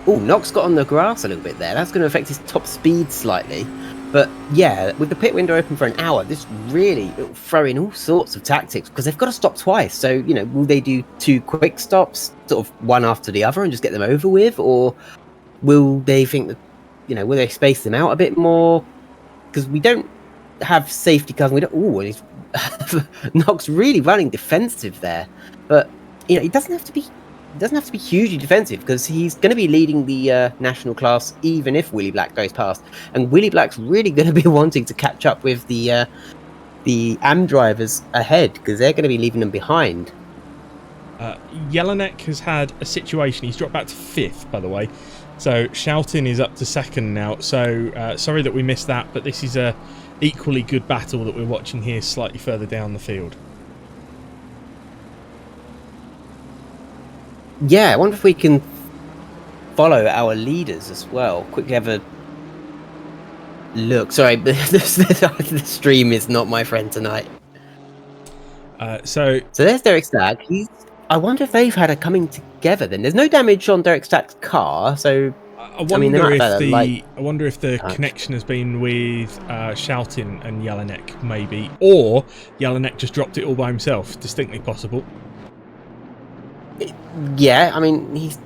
Knox got on the grass a little bit there. That's going to affect his top speed slightly. But yeah, with the pit window open for an hour, this really will throw in all sorts of tactics because they've got to stop twice. So, will they do 2 quick stops, sort of one after the other and just get them over with? Or will they think that, will they space them out a bit more? Because we don't have safety cars. He's Knox really running defensive there. But, it doesn't have to be hugely defensive because he's going to be leading the national class even if Willie Black goes past, and Willie Black's really going to be wanting to catch up with the AM drivers ahead because they're going to be leaving them behind. Jelinek has had a situation. He's dropped back to 5th, by the way. So Shoutin is up to 2nd now. So sorry that we missed that, but this is a equally good battle that we're watching here slightly further down the field. Yeah, I wonder if we can follow our leaders as well. Quickly have a look. Sorry, but the stream is not my friend tonight. So there's Derek Stack. I wonder if they've had a coming together. Then there's no damage on Derek Stack's car, so I wonder if the connection has been with Shouting and Jelinek, maybe, or Jelinek just dropped it all by himself. Distinctly possible. Yeah, I mean, he's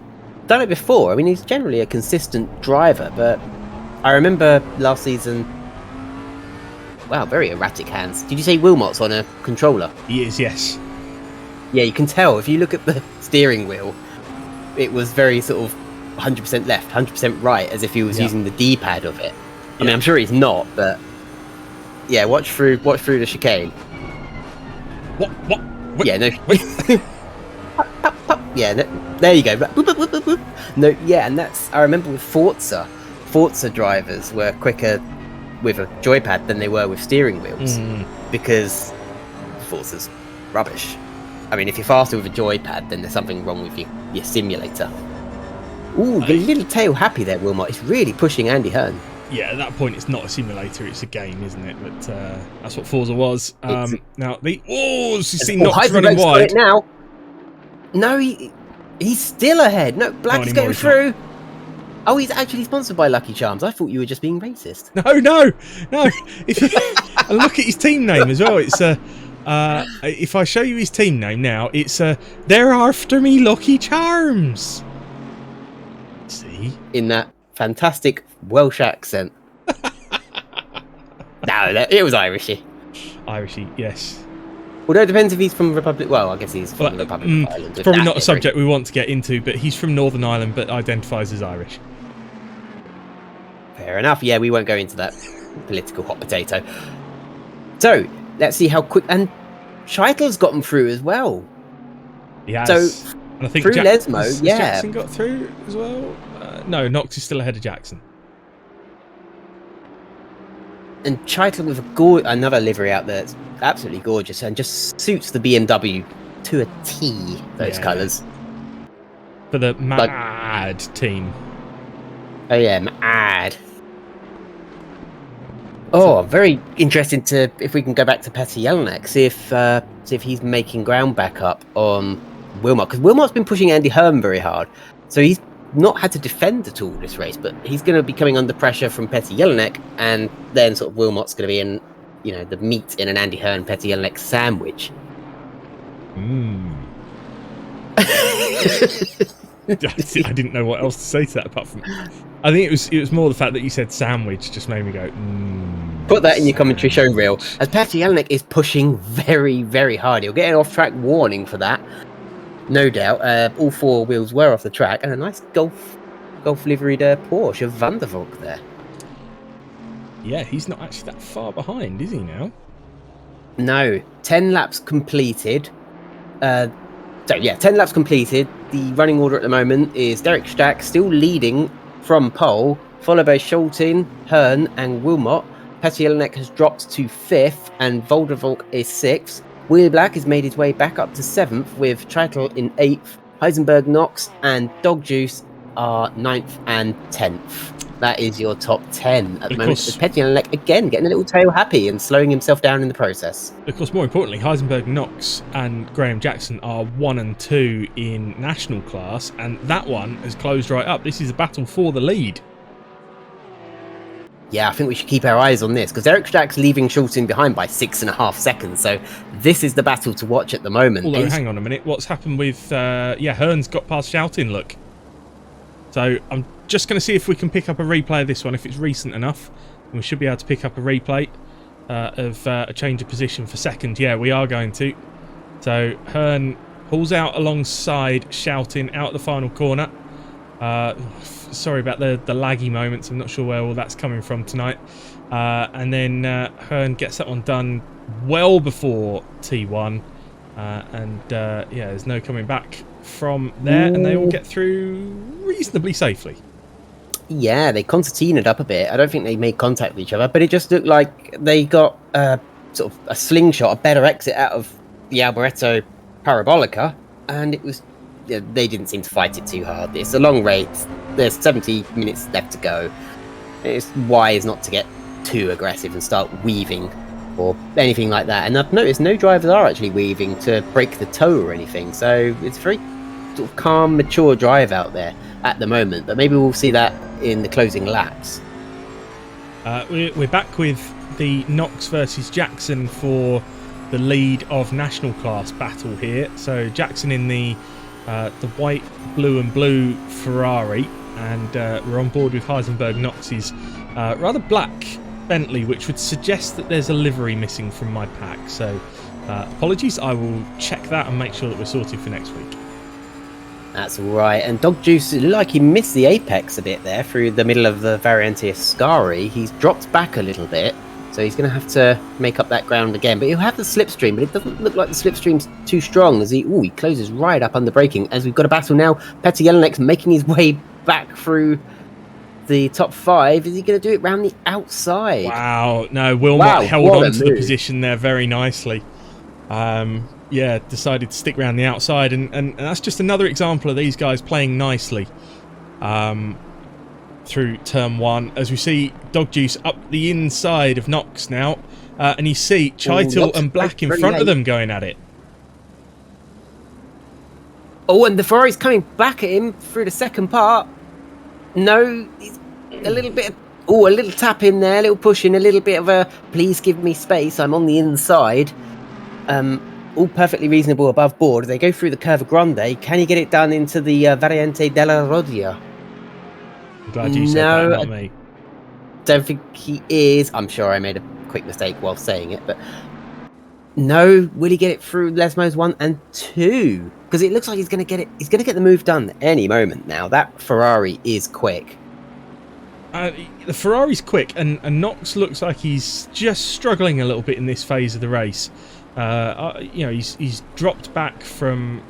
done it before. I mean, he's generally a consistent driver, but I remember last season. Wow, very erratic hands. Did you say Wilmot's on a controller? He is, yes. Yeah, you can tell if you look at the steering wheel. It was very sort of 100% left, 100% right, as if he was using the D-pad of it. I mean, I'm sure he's not, but yeah, watch through the chicane. What? Yeah, no. Yeah, no, there you go. Boop, boop, boop, boop, boop. No, yeah, and that's. I remember with Forza drivers were quicker with a joypad than they were with steering wheels because Forza's rubbish. I mean, if you're faster with a joypad, then there's something wrong with your simulator. Ooh, the little tail happy there, Wilmot. It's really pushing Andy Hearn. Yeah, at that point, it's not a simulator; it's a game, isn't it? But that's what Forza was. Now Knox running wide now. No, he's still ahead. No, Black is going through. Oh, he's actually sponsored by Lucky Charms. I thought you were just being racist. No. If you and look at his team name as well, it's if I show you his team name now, it's they're after me Lucky Charms. See? In that fantastic Welsh accent. No, it was Irishy. Irishy, yes. Although it depends if he's from Republic. Well, I guess he's from the Republic of Ireland. It's probably not a subject we want to get into, but he's from Northern Ireland, but identifies as Irish. Fair enough. Yeah, we won't go into that political hot potato. So let's see how quick. And Scheitel's gotten through as well. He has. So and I think through Lesmo, has Jackson got through as well. No, Knox is still ahead of Jackson. And Scheitel with another livery out there that's absolutely gorgeous and just suits the BMW to a T, those colours. For the mad team. Oh yeah, mad. Oh, very interesting if we can go back to Petr Jelinek, see if he's making ground back up on Wilmot. Because Wilmot's been pushing Andy Hearn very hard. So he's not had to defend at all this race, but he's going to be coming under pressure from Petr Jelinek, and then sort of Wilmot's going to be in, the meat in an Andy Hearn Petr Jelinek sandwich. I didn't know what else to say to that apart from. I think it was more the fact that you said sandwich just made me go. Put that in your commentary show reel. As Petr Jelinek is pushing very, very hard. He'll get an off-track warning for that. No doubt. All four wheels were off the track, and a nice golf liveried Porsche of Van der Valk there. Yeah, he's not actually that far behind, is he now? No. 10 laps completed. 10 laps completed. The running order at the moment is Derek Stack still leading from pole, followed by Schulten, Hearn, and Wilmot. Petr Jelinek has dropped to 5th, and Van der Valk is 6th. Willie Black has made his way back up to 7th, with Scheitel in 8th. Heisenberg, Knox, and Dog Juice are 9th and 10th. That is your top 10 at the moment. Petr Jelinek again getting a little tail happy and slowing himself down in the process. Of course, more importantly, Heisenberg, Knox, and Graham Jackson are 1 and 2 in national class, and that one has closed right up. This is a battle for the lead. Yeah, I think we should keep our eyes on this, because Eric Stack's leaving Schulten behind by 6.5 seconds, so this is the battle to watch at the moment. Although, hang on a minute, what's happened with... Hearn's got past Schulten, look. So, I'm just going to see if we can pick up a replay of this one, if it's recent enough. And we should be able to pick up a replay of a change of position for second. Yeah, we are going to. So, Hearn pulls out alongside Schulten out the final corner. Sorry about the laggy moments. I'm not sure where all that's coming from tonight. And then Hearn gets that one done well before T1. There's no coming back from there. And they all get through reasonably safely. Yeah, they concertinaed up a bit. I don't think they made contact with each other, but it just looked like they got sort of a slingshot, a better exit out of the Alboreto Parabolica. And it was they didn't seem to fight it too hard. It's a long race. There's 70 minutes left to go. It's wise not to get too aggressive and start weaving or anything like that. And I've noticed no drivers are actually weaving to break the toe or anything. So it's very sort of calm, mature drive out there at the moment. But maybe we'll see that in the closing laps. We're back with the Knox versus Jackson for the lead of national class battle here. So Jackson in the white, blue and blue Ferrari, and we're on board with Heisenberg Knox's rather black Bentley, which would suggest that there's a livery missing from my pack. So apologies, I will check that and make sure that we're sorted for next week. That's all right. And Dog Juice, it looked like he missed the apex a bit there through the middle of the Variante Ascari. He's dropped back a little bit, so he's going to have to make up that ground again. But he'll have the slipstream, but it doesn't look like the slipstream's too strong as he closes right up under braking. As we've got a battle now, Petr Jelinek making his way back through the top 5. Is he going to do it round the outside? Wow, no, Wilmot held on to the position there very nicely. Yeah, decided to stick around the outside, and that's just another example of these guys playing nicely through turn 1. As we see Dog Juice up the inside of Knox now, and you see Chaitil and Black in front of them going at it. Oh, and the Ferrari's coming back at him through the second part. No, he's a little bit. A little tap in there, a little push in, a little bit of a please give me space. I'm on the inside. All perfectly reasonable above board. They go through the Curva Grande. Can he get it done into the Variante della Rodia? I'm glad you said that, not me. Don't think he is. I'm sure I made a quick mistake while saying it, but no. Will he get it through Lesmos 1 and 2? Because it looks like he's going to get it. He's going to get the move done any moment now. That Ferrari is quick. The Ferrari's quick, and Knox looks like he's just struggling a little bit in this phase of the race. He's dropped back from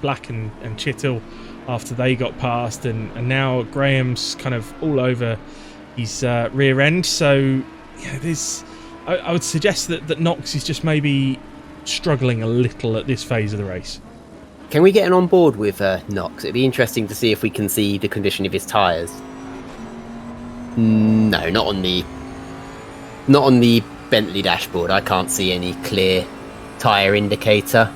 Black and Chaitil after they got past, and now Graham's kind of all over his rear end. So I would suggest that Knox is just maybe struggling a little at this phase of the race. Can we get an on board with Knox? It'd be interesting to see if we can see the condition of his tyres. No, not on the Bentley dashboard. I can't see any clear tyre indicator.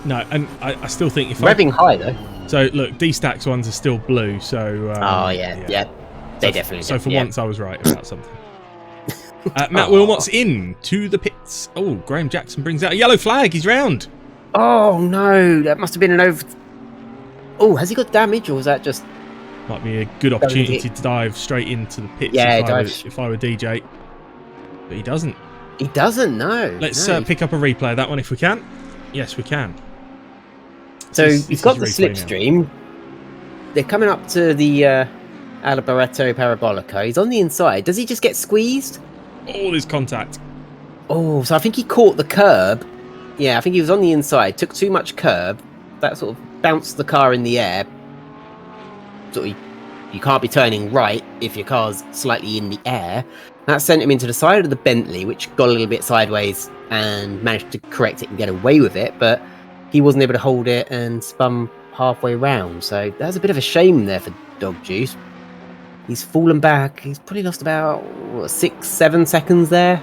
No, and I still think if revving high though. So look, D-Stack's ones are still blue. So they definitely. So for once, I was right about something. Matt Wilmot's in to the pits. Oh, Graham Jackson brings out a yellow flag. He's round. Oh no, that must have been an over. Oh, has he got damage, or was that just? Might be a good opportunity to dive straight into the pits if I were DJ. But he doesn't. He doesn't, no. Let's pick up a replay of that one if we can. Yes, we can. So he's got the slipstream. They're coming up to the Alboreto Parabolica. He's on the inside. Does he just get squeezed? Oh, there's contact. Oh, so I think he caught the curb. Yeah, I think he was on the inside. Took too much curb. That sort of bounced the car in the air. Sort of, you can't be turning right if your car's slightly in the air. That sent him into the side of the Bentley, which got a little bit sideways and managed to correct it and get away with it, but he wasn't able to hold it and spun halfway round. So that's a bit of a shame there for Dog Juice. He's fallen back. He's probably lost about 6-7 seconds there.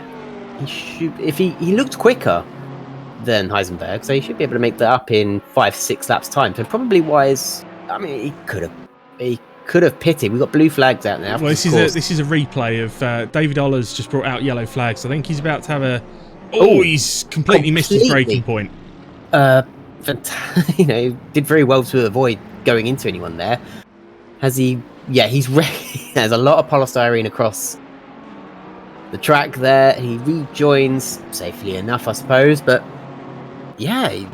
He should, if he looked quicker than Heisenberg, so he should be able to make that up in 5-6 laps time. So probably wise. I mean, he could have pitted. We've got blue flags out now. Well, this is a replay of David Oller's just brought out yellow flags. I think he's about to have a. Oh, he's completely missed his braking point. Did very well to avoid going into anyone there. Has he? Yeah, he's there's a lot of polystyrene across the track there. He rejoins safely enough, I suppose, but yeah, he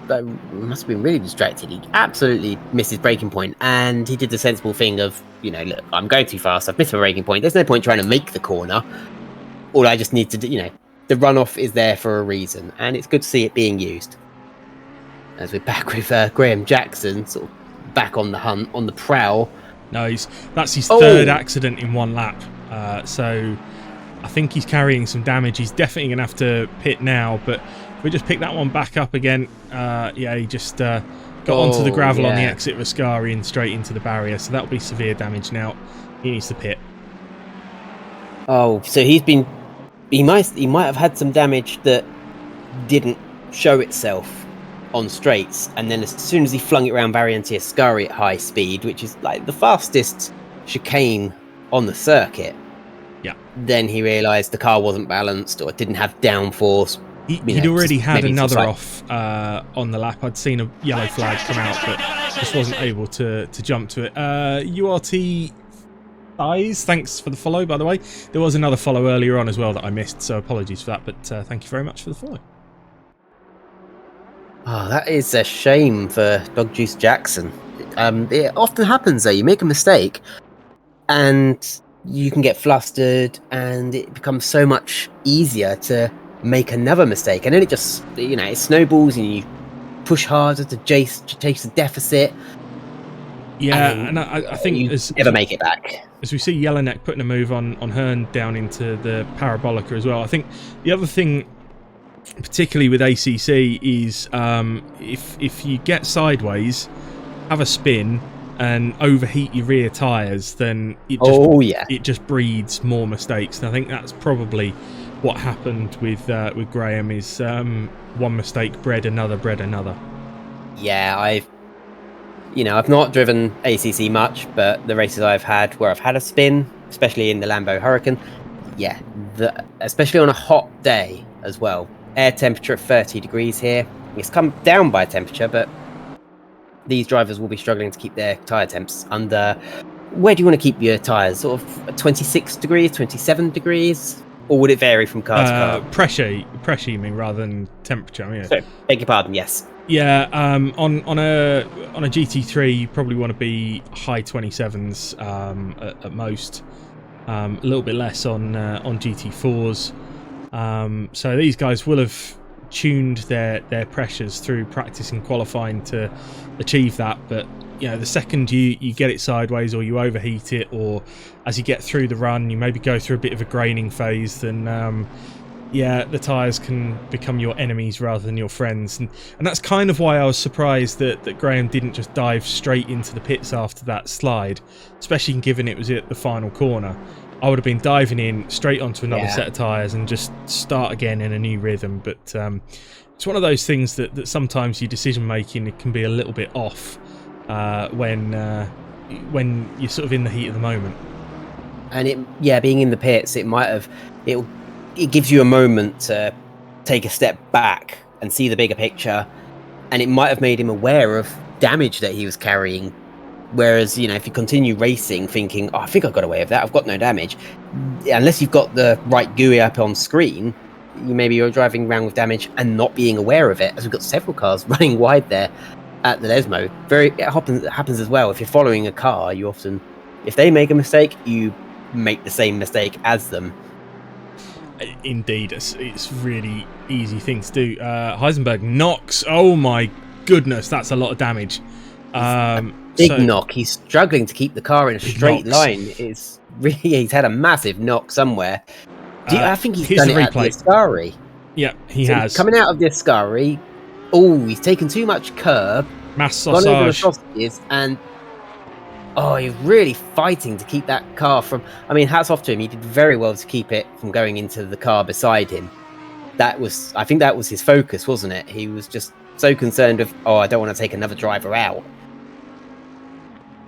must have been really distracted. He absolutely missed his braking point, and he did the sensible thing of, look, I'm going too fast. I've missed my braking point. There's no point trying to make the corner. All I just need to do, the runoff is there for a reason, and it's good to see it being used. As we're back with Graham Jackson, sort of back on the hunt, on the prowl. No, that's his third accident in one lap. So I think he's carrying some damage. He's definitely going to have to pit now, but if we just pick that one back up again, he just got onto the gravel on the yeah. exit of Ascari and straight into the barrier, so that'll be severe damage now. He needs to pit. Oh, so he might have had some damage that didn't show itself on straights, and then as soon as he flung it around Variante Ascari at high speed, which is like the fastest chicane on the circuit, yeah, then he realised the car wasn't balanced or didn't have downforce. He'd already had another off on the lap. I'd seen a yellow flag come out, but just wasn't able to jump to it. URT Eyes, thanks for the follow, by the way. There was another follow earlier on as well that I missed, so apologies for that, but thank you very much for the follow. Oh, that is a shame for Dog Juice Jackson. It often happens though, you make a mistake and you can get flustered and it becomes so much easier to make another mistake, and then it just, it snowballs and you push harder to chase the deficit. Yeah, and I think you never make it back. As we see Yellowneck putting a move on Hearn down into the Parabolica as well. I think the other thing, particularly with ACC, is if you get sideways, have a spin, and overheat your rear tyres, then it just breeds more mistakes. And I think that's probably what happened with Graham. Is one mistake bred another. Yeah, I've not driven ACC much, but the races I've had where I've had a spin, especially in the Lambo Hurricane, especially on a hot day as well. Air temperature of 30 degrees here. It's come down by temperature, but these drivers will be struggling to keep their tyre temps under. Where do you want to keep your tyres? Sort of 26 degrees, 27 degrees? Or would it vary from car to car? Pressure you mean, rather than temperature? Yeah. So, beg your pardon, yes. Yeah, on a GT3, you probably want to be high 27s at most. A little bit less on GT4s. So these guys will have tuned their pressures through practice and qualifying to achieve that. But the second you get it sideways, or you overheat it, or as you get through the run, you maybe go through a bit of a graining phase, then the tyres can become your enemies rather than your friends. And that's kind of why I was surprised that Graham didn't just dive straight into the pits after that slide, especially given it was at the final corner. I would have been diving in straight onto another set of tyres and just start again in a new rhythm. But it's one of those things that sometimes your decision making can be a little bit off when you're sort of in the heat of the moment. And being in the pits, it gives you a moment to take a step back and see the bigger picture, and it might have made him aware of damage that he was carrying. Whereas, if you continue racing thinking, I think I got away with that, I've got no damage, unless you've got the right GUI up on screen, you're driving around with damage and not being aware of it, as we've got several cars running wide there at the Lesmo. It happens as well. If you're following a car, you often, if they make a mistake, you make the same mistake as them. Indeed, it's really easy thing to do. Heisenberg knocks. Oh my goodness, that's a lot of damage. Big knock. He's struggling to keep the car in a straight line. He's had a massive knock somewhere. I think he's done it at the Ascari. Yeah, he has. Coming out of the Ascari, he's taken too much curb. Mass sausage. Gone over the sausages, and he's really fighting to keep that car from... I mean, hats off to him. He did very well to keep it from going into the car beside him. I think that was his focus, wasn't it? He was just so concerned with, I don't want to take another driver out.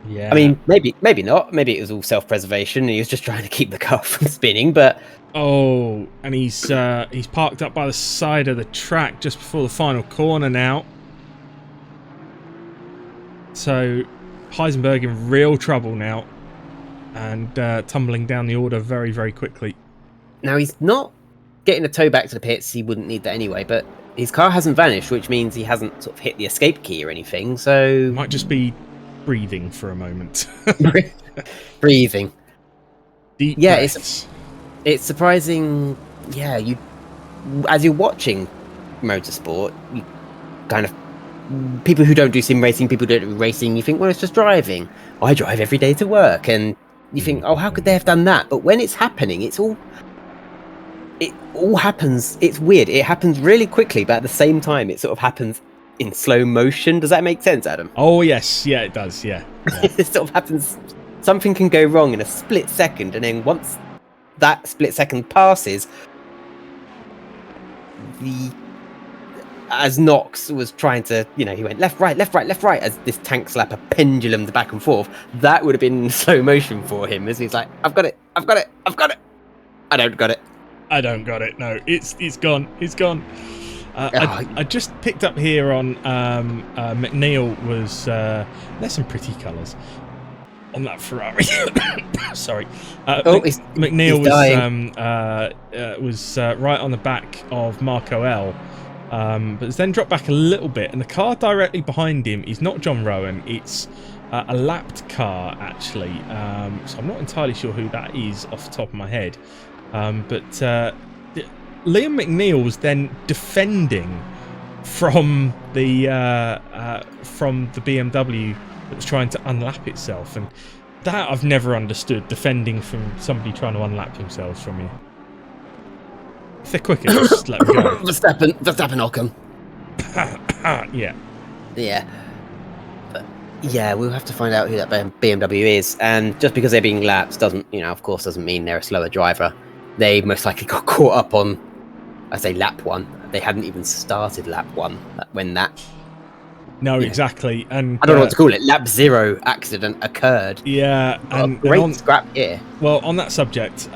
Yeah. I mean, maybe not. Maybe it was all self-preservation and he was just trying to keep the car from spinning, but... and he's parked up by the side of the track just before the final corner now. So Heisenberg in real trouble now, and tumbling down the order very, very quickly. Now, he's not getting a tow back to the pits. He wouldn't need that anyway, but his car hasn't vanished, which means he hasn't sort of hit the escape key or anything, so... Might just be breathing for a moment. Breathing. Deep breaths. It's surprising. Yeah, as you're watching motorsport, you kind of... People who don't do sim racing, people who don't do racing, you think, well, it's just driving. I drive every day to work, and you think, how could they have done that? But when it's happening, it all happens. It's weird. It happens really quickly, but at the same time, it sort of happens in slow motion. Does that make sense, Adam? Oh yes, yeah, it does. Yeah. It sort of happens. Something can go wrong in a split second, and then once that split second passes, as Knox was trying to, he went left, right, left, right, left, right, as this tank slapper pendulum back and forth. That would have been slow motion for him, as he's like, I've got it, I've got it, I've got it. I don't got it. I don't got it. No, it's gone. It's gone. I just picked up here on McNeil was there's some pretty colours on that Ferrari. Sorry, McNeil was right on the back of Marco L, but has then dropped back a little bit, and the car directly behind him is not John Rowan. It's a lapped car actually, so I'm not entirely sure who that is off the top of my head, but. Liam McNeil was then defending from the BMW that was trying to unlap itself, and that I've never understood, defending from somebody trying to unlap themselves from you. If they're quicker, just let me go. Verstappen, Ocon. Yeah. But yeah, we'll have to find out who that BMW is, and just because they're being lapped doesn't mean they're a slower driver. They most likely got caught up on, I say lap one. They hadn't even started lap one when that. No, exactly. And I don't know what to call it. Lap 0 accident occurred. Yeah, and great scrap here. Well, on that subject,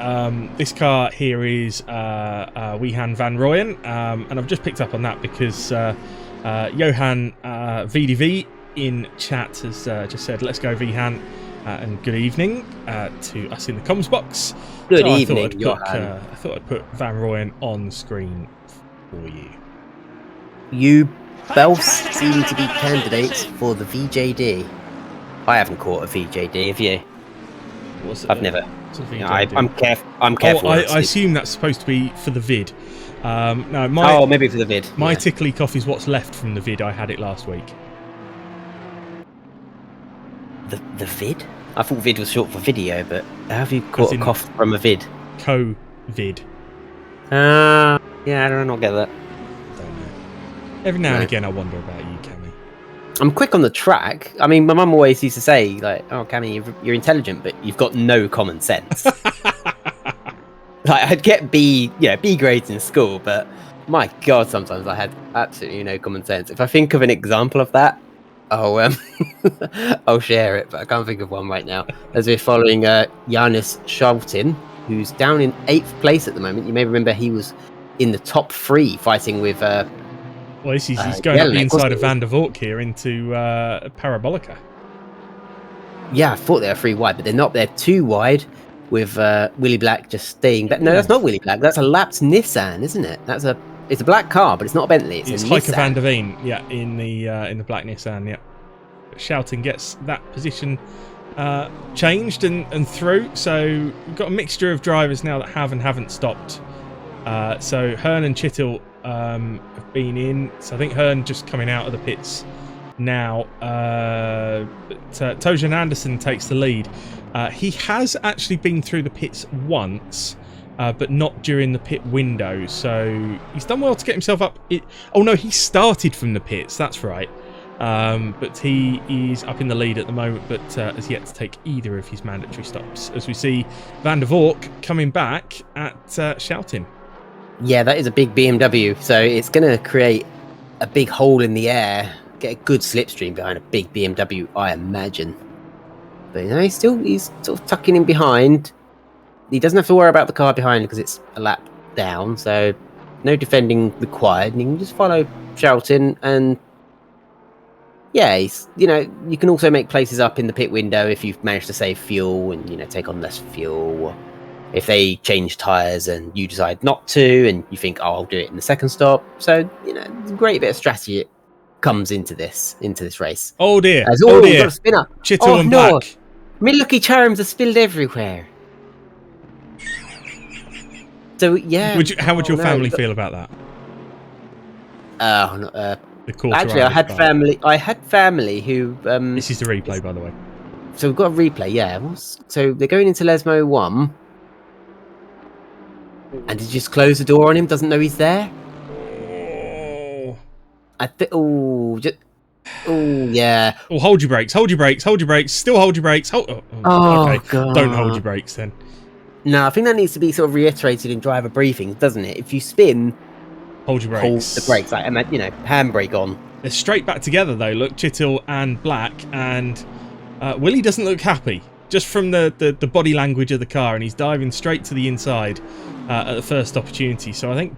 this car here is Wihan Van Rooyen, and I've just picked up on that because Johan VDV in chat has just said, "Let's go, Wihan." And good evening to us in the comms box. Good evening, Johan. I thought I'd put Van Rooyen on screen for you. You both seem to be candidates for the VJD. I haven't caught a VJD, have you? I've never. I'm careful. I assume that's supposed to be for the vid. No, maybe for the vid. My tickly cough is what's left from the vid. I had it last week. The vid? I thought vid was short for video, but how have you caught a cough from a vid? Co-vid. Yeah, I don't get that. Don't know. Every now and again I wonder about you, Cammy. I'm quick on the track. I mean, my mum always used to say, like, "Oh, Cammy, you're intelligent, but you've got no common sense." Like, I'd get B grades in school, but my God, sometimes I had absolutely no common sense. If I think of an example of that, I'll share it, but I can't think of one right now. As we're following Janis Schaltin, who's down in 8th place at the moment. You may remember he was in the top 3 fighting with. He's going up the inside of Van der Vork here into Parabolica. Yeah, I thought they were 3 wide, but they're not. They're 2 wide with Willie Black just staying back. No, that's not Willie Black. That's a lapped Nissan, isn't it? It's a black car, but it's not a Bentley. It's Heike van der Veen, in the black Nissan, yeah. Shouting gets that position changed and through. So we've got a mixture of drivers now that have and haven't stopped. So Hearn and Chittle have been in. So I think Hearn just coming out of the pits now. Tojan Anderson takes the lead. He has actually been through the pits once. But not during the pit window, so he's done well to get himself up. Oh no, he started from the pits, that's right. But he is up in the lead at the moment, but has yet to take either of his mandatory stops. As we see Van der Vork coming back at Schaltin. Yeah, that is a big BMW, so it's going to create a big hole in the air, get a good slipstream behind a big BMW, I imagine. But he's sort of tucking in behind. He doesn't have to worry about the car behind because it's a lap down, so no defending required. And you can just follow Schaltin, and yeah, you can also make places up in the pit window if you've managed to save fuel and take on less fuel. If they change tyres and you decide not to, and you think, I'll do it in the second stop. So a great bit of strategy comes into this race. Oh dear! Dear! Got a spinner. Chittle and Black. My lucky charms are spilled everywhere. So yeah, how would your family feel about that? Actually, I had family. I had family who. This is the replay, by the way. So we've got a replay. Yeah. So they're going into Lesmo 1, and did you just close the door on him? Doesn't know he's there. I think. Oh, yeah. Oh, hold your brakes, hold your brakes, hold your brakes. Still hold your brakes. Okay, God. don't hold your brakes then. No, I think that needs to be sort of reiterated in driver briefings, doesn't it? If you spin, Hold your hold brakes. the brakes, like, handbrake on. They're straight back together though. Look, Chittil and Black, and Willie doesn't look happy. Just from the body language of the car, and he's diving straight to the inside at the first opportunity. So I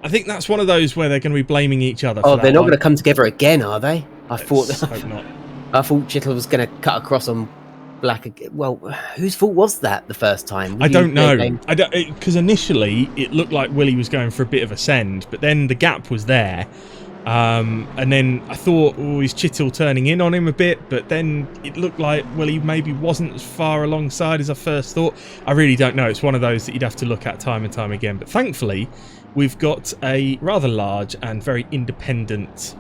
think that's one of those where they're going to be blaming each other. Oh, for they're that not one. going to come together again, are they? Hope not. I thought Chittle was going to cut across on Black again. Well, whose fault was that the first time? I don't know. Because initially it looked like Willie was going for a bit of a send, but then the gap was there. And then I thought, oh, is Chittle turning in on him a bit? But then it looked like Willie maybe wasn't as far alongside as I first thought. I really don't know. It's one of those that you'd have to look at time and time again. But thankfully, we've got a rather large and very independent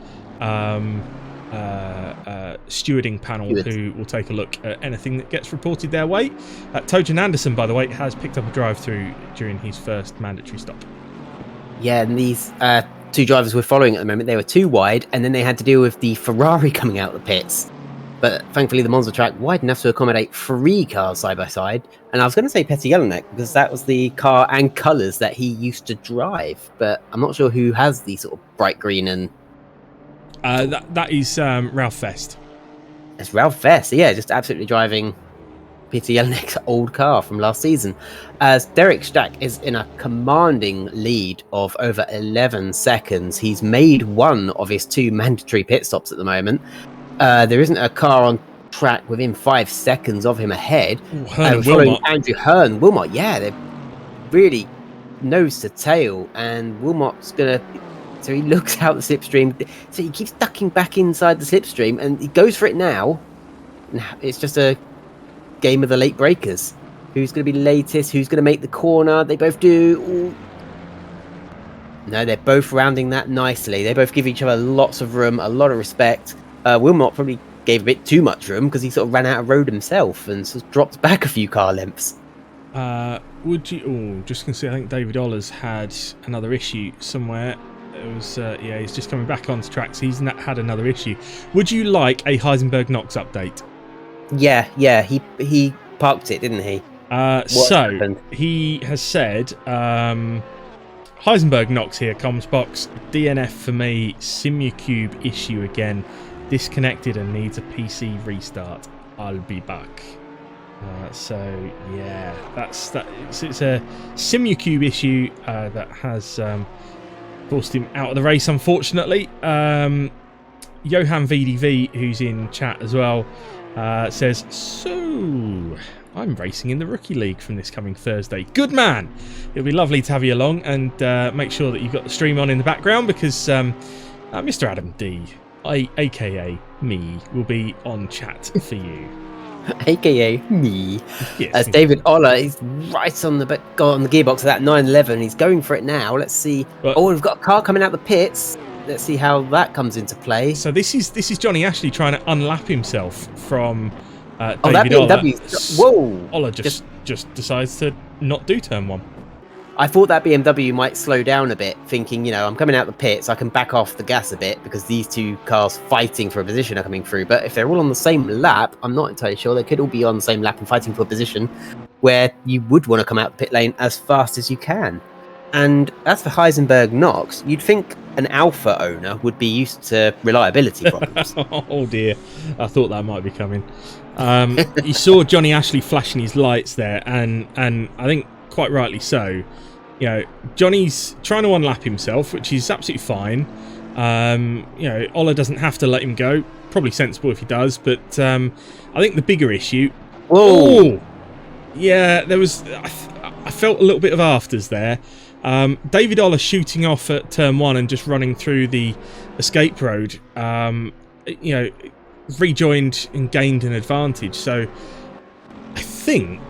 stewarding panel who will take a look at anything that gets reported their way. Tojan Anderson, by the way, has picked up a drive-through during his first mandatory stop. Yeah, and these two drivers we're following at the moment, they were too wide, and then they had to deal with the Ferrari coming out of the pits. But thankfully, the Monza track wide enough to accommodate 3 cars side by side. And I was going to say Petty Jelinek because that was the car and colours that he used to drive. But I'm not sure who has the sort of bright green and... That is Ralph Fest. It's Ralph Fest, yeah, just absolutely driving Peter Jelinek's old car from last season. As Derek Stack is in a commanding lead of over 11 seconds. He's made one of his 2 mandatory pit stops at the moment. There isn't a car on track within 5 seconds of him ahead. Following Andrew Hearn, Wilmot, yeah, they're really nose to tail, and Wilmot's gonna... So he looks out the slipstream. So he keeps ducking back inside the slipstream, and he goes for it now. It's just a game of the late breakers. Who's going to be latest? Who's going to make the corner? They both do. Ooh. No, they're both rounding that nicely. They both give each other lots of room, a lot of respect. Wilmot probably gave a bit too much room because he sort of ran out of road himself and sort of dropped back a few car lengths. Would you? Oh, just going to see. I think David Oller's had another issue somewhere. It was, yeah, he's just coming back onto tracks. He's had another issue. Would you like a Heisenberg Knox update? Yeah, he parked it, didn't he? So happened? He has said, Heisenberg Knox here, comms box, DNF for me, Simucube issue again, disconnected and needs a PC restart. I'll be back. So yeah, it's a Simucube issue that has forced him out of the race, unfortunately. Johan VDV, who's in chat as well, says, so I'm racing in the Rookie League from this coming Thursday. Good man! It'll be lovely to have you along, and make sure that you've got the stream on in the background, because Mr. Adam D, aka me, will be on chat for you. AKA me. Yes, as David Oller is right on the gearbox of that 911. He's going for it now. Let's see. We've got a car coming out the pits. Let's see how that comes into play. So this is Johnny Ashley trying to unlap himself from David that BMW. Whoa! Oller just decides to not do turn 1. I thought that BMW might slow down a bit, thinking, I'm coming out the pit, so I can back off the gas a bit because these 2 cars fighting for a position are coming through. But if they're all on the same lap, I'm not entirely sure. They could all be on the same lap and fighting for a position where you would want to come out the pit lane as fast as you can. And as for Heisenberg Knox, you'd think an Alpha owner would be used to reliability problems. Oh dear, I thought that might be coming. You saw Johnny Ashley flashing his lights there, and I think quite rightly so. Johnny's trying to unlap himself, which is absolutely fine. Oller doesn't have to let him go. Probably sensible if he does, but I think the bigger issue... Whoa! Oh! Yeah, there was... I felt a little bit of afters there. David Oller shooting off at turn 1 and just running through the escape road, rejoined and gained an advantage. So I think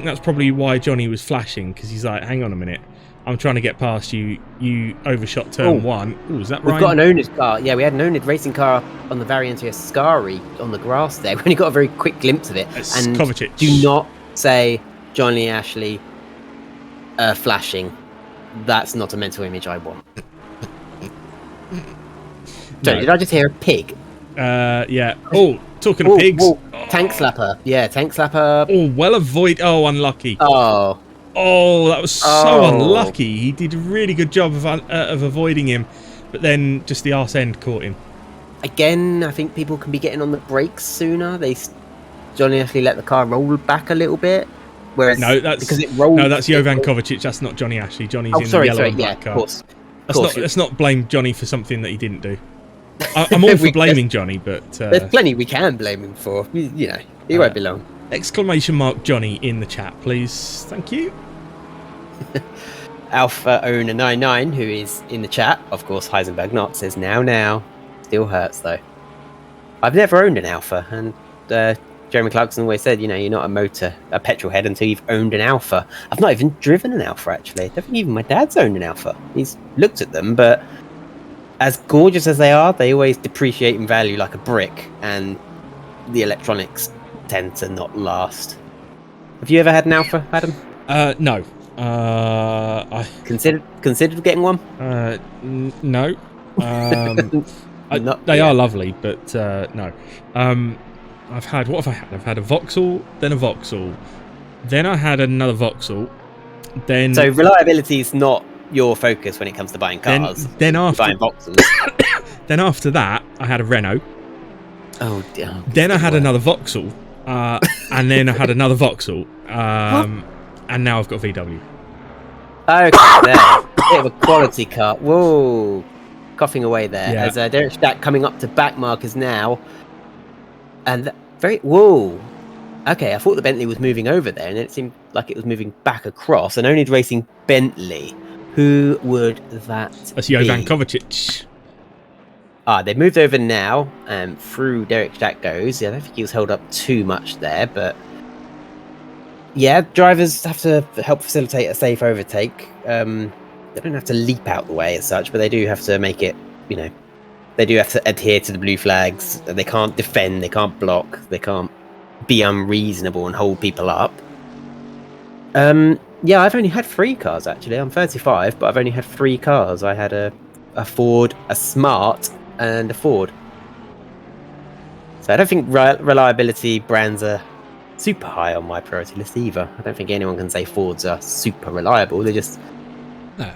that's probably why Johnny was flashing, because he's like, hang on a minute, I'm trying to get past you. You overshot turn 1. Oh, is that right? We've got an owned car. Yeah, we had an owned racing car on the Variante Ascari on the grass there. We only got a very quick glimpse of it. And Kovacic. Do not say Johnny Ashley flashing. That's not a mental image I want. Sorry, No. did I just hear a pig? Yeah. Oh, talking of pigs. Tank slapper. Yeah, tank slapper. Oh, well avoid. Oh, unlucky. Oh. Oh, that was so Oh. unlucky. He did a really good job of avoiding him, but then just the arse end caught him. Again, I think people can be getting on the brakes sooner. Johnny actually let the car roll back a little bit. Whereas because it rolled. No, that's Jovan Kovacic. That's not Johnny Ashley. Johnny's in the yellow and black car. Of course. Let's not blame Johnny for something that he didn't do. I'm all for blaming Johnny, but there's plenty we can blame him for. You know, he won't be long. Exclamation mark Johnny in the chat, please. Thank you. Alpha Owner 99, who is in the chat, of course, Heisenberg not, says now. Still hurts though. I've never owned an Alpha, and Jeremy Clarkson always said, you know, you're not a petrol head until you've owned an Alpha. I've not even driven an Alpha actually. I don't think even my dad's owned an Alpha. He's looked at them, but as gorgeous as they are, they always depreciate in value like a brick, and the electronics tend to not last. Have you ever had an Alpha, Adam? No. I considered getting one? No. They are lovely, but no. I've had, what have I had? I've had a Vauxhall, then a Vauxhall, then I had another Vauxhall, then... So reliability is not your focus when it comes to buying cars. Then after buying Vauxhalls. Then after that, I had a Renault. Oh dear. Then I had another Vauxhall, and then I had another Vauxhall, and now I've got a VW. Okay, there. Bit of a quality car. Whoa. Coughing away there. Yeah. As Derek Stack coming up to back markers now. And whoa. Okay, I thought the Bentley was moving over there, and it seemed like it was moving back across. And only racing Bentley. Who would that That's Jovan be? Kovacic. They've moved over now, and through Derek Stack goes. Yeah, I don't think he was held up too much there, but yeah, drivers have to help facilitate a safe overtake. They don't have to leap out the way as such, but they do have to make it, you know, they do have to adhere to the blue flags. They can't defend, they can't block, they can't be unreasonable and hold people up. Yeah, I've only had 3 cars actually. I'm 35, but I've only had 3 cars. I had a Ford, a Smart, and a Ford. So I don't think reliability brands are super high on my priority list either. I don't think anyone can say Fords are super reliable. They're just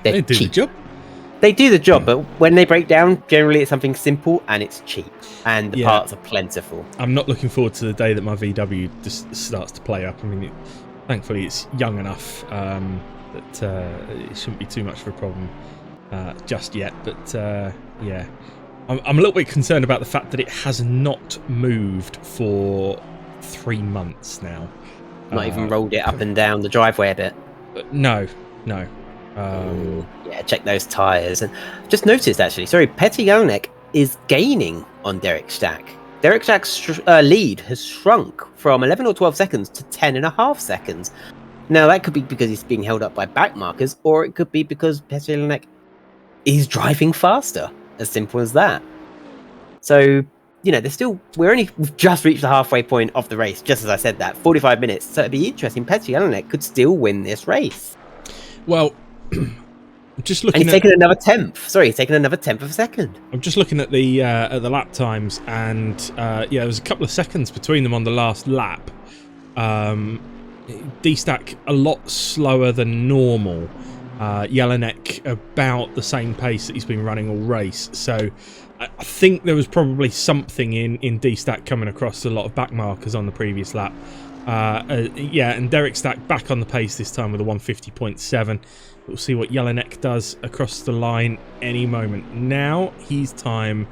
They do cheap. the job. They do the job, but when they break down, generally it's something simple and it's cheap, and the parts are plentiful. I'm not looking forward to the day that my VW just starts to play up. I mean, thankfully it's young enough that it shouldn't be too much of a problem just yet. But yeah, I'm a little bit concerned about the fact that it has not moved for 3 months now. Not even rolled it up and down the driveway a bit. No. Yeah, check those tyres. And just noticed actually, sorry, Petr Jelinek is gaining on Derek Stack. Derek Stack's lead has shrunk from 11 or 12 seconds to 10.5 seconds. Now that could be because he's being held up by back markers, or it could be because Petr Jelinek is driving faster. As simple as that. So, you know, we've just reached the halfway point of the race, just as I said that, 45 minutes. So it'd be interesting. Petr Jelinek could still win this race. Well, just looking and he's taken another tenth. Sorry, he's taken another tenth of a second. I'm just looking at the lap times, and yeah, there was a couple of seconds between them on the last lap. D-Stack a lot slower than normal. Jelinek about the same pace that he's been running all race. So I think there was probably something in D-Stack coming across a lot of back markers on the previous lap. Yeah, and Derek Stack back on the pace this time with a 150.7. We'll see what Jelinek does across the line any moment. Now his time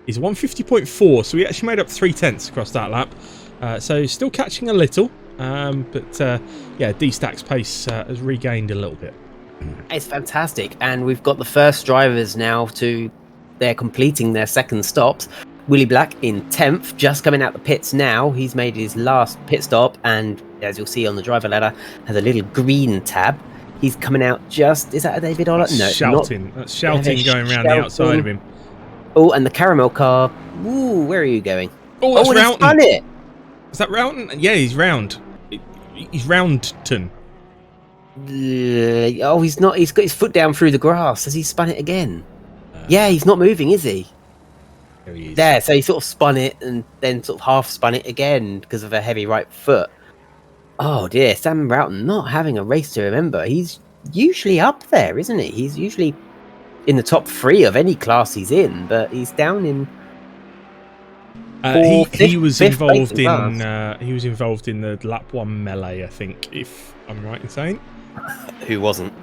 is 150.4, so he actually made up 0.3 across that lap. So still catching a little, but yeah, D-Stack's pace has regained a little bit. It's fantastic, and we've got the first drivers now they're completing their second stops. Willie Black in 10th, just coming out the pits now. He's made his last pit stop, and as you'll see on the driver ladder, has a little green tab. He's coming out just... Is that a David Oller? No, shouting. That's shouting going around the outside of him. Oh, and the caramel car. Ooh, where are you going? Oh, that's Rounton. He's spun it. Is that Rounton? Yeah, he's round. He's Roundton. Oh, he's not. He's got his foot down through the grass. Has he spun it again? Yeah, he's not moving, is he? There he is. There, so he sort of spun it and then sort of half spun it again because of a heavy right foot. Oh dear, Sam Broughton not having a race to remember. He's usually up there, isn't he? He's usually in the top 3 of any class he's in, but he's down in. He was involved in class. he was involved in the lap 1 melee, I think, if I'm right in saying. Who wasn't?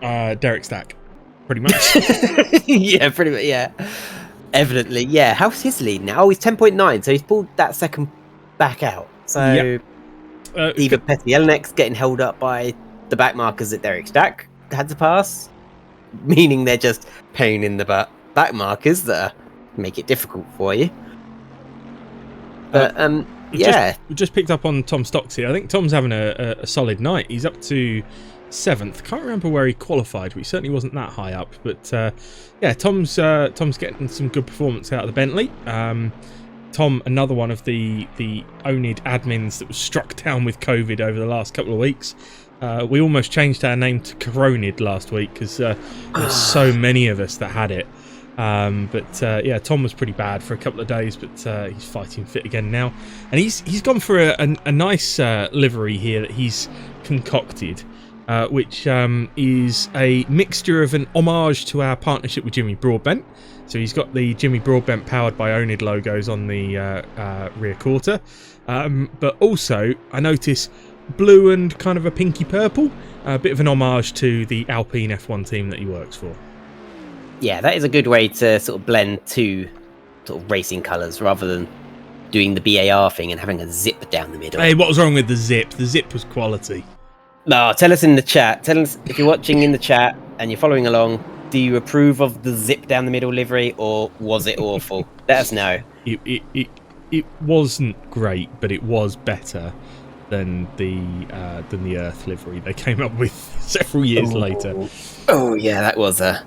Derek Stack, pretty much. Yeah, pretty much. Yeah, evidently. Yeah, how's his lead now? Oh, he's 10.9, so he's pulled that second back out. So Yep. either Petty Jelinek's getting held up by the back markers that Derek Stack had to pass, meaning they're just pain in the butt back markers that make it difficult for you. But we just picked up on Tom Stocks here. I think Tom's having a solid night. He's up to 7th. Can't remember where he qualified, but he certainly wasn't that high up. But yeah, Tom's getting some good performance out of the Bentley. Tom, another one of the oNiD admins that was struck down with COVID over the last couple of weeks. We almost changed our name to coronid last week because there's so many of us that had it. Yeah, Tom was pretty bad for a couple of days, but he's fighting fit again now, and he's gone for a nice livery here that he's concocted, which is a mixture of an homage to our partnership with Jimmy Broadbent. So he's got the Jimmy Broadbent powered by oNiD logos on the rear quarter, but also I notice blue and kind of a pinky purple, a bit of an homage to the Alpine F1 team that he works for. Yeah, that is a good way to sort of blend two sort of racing colours rather than doing the BAR thing and having a zip down the middle. Hey, what was wrong with the zip? The zip was quality. No, tell us in the chat. Tell us if you're watching in the chat and you're following along. Do you approve of the zip down the middle livery, or was it awful? Let us know. It wasn't great, but it was better than the Earth livery they came up with several years later. Oh yeah, that was a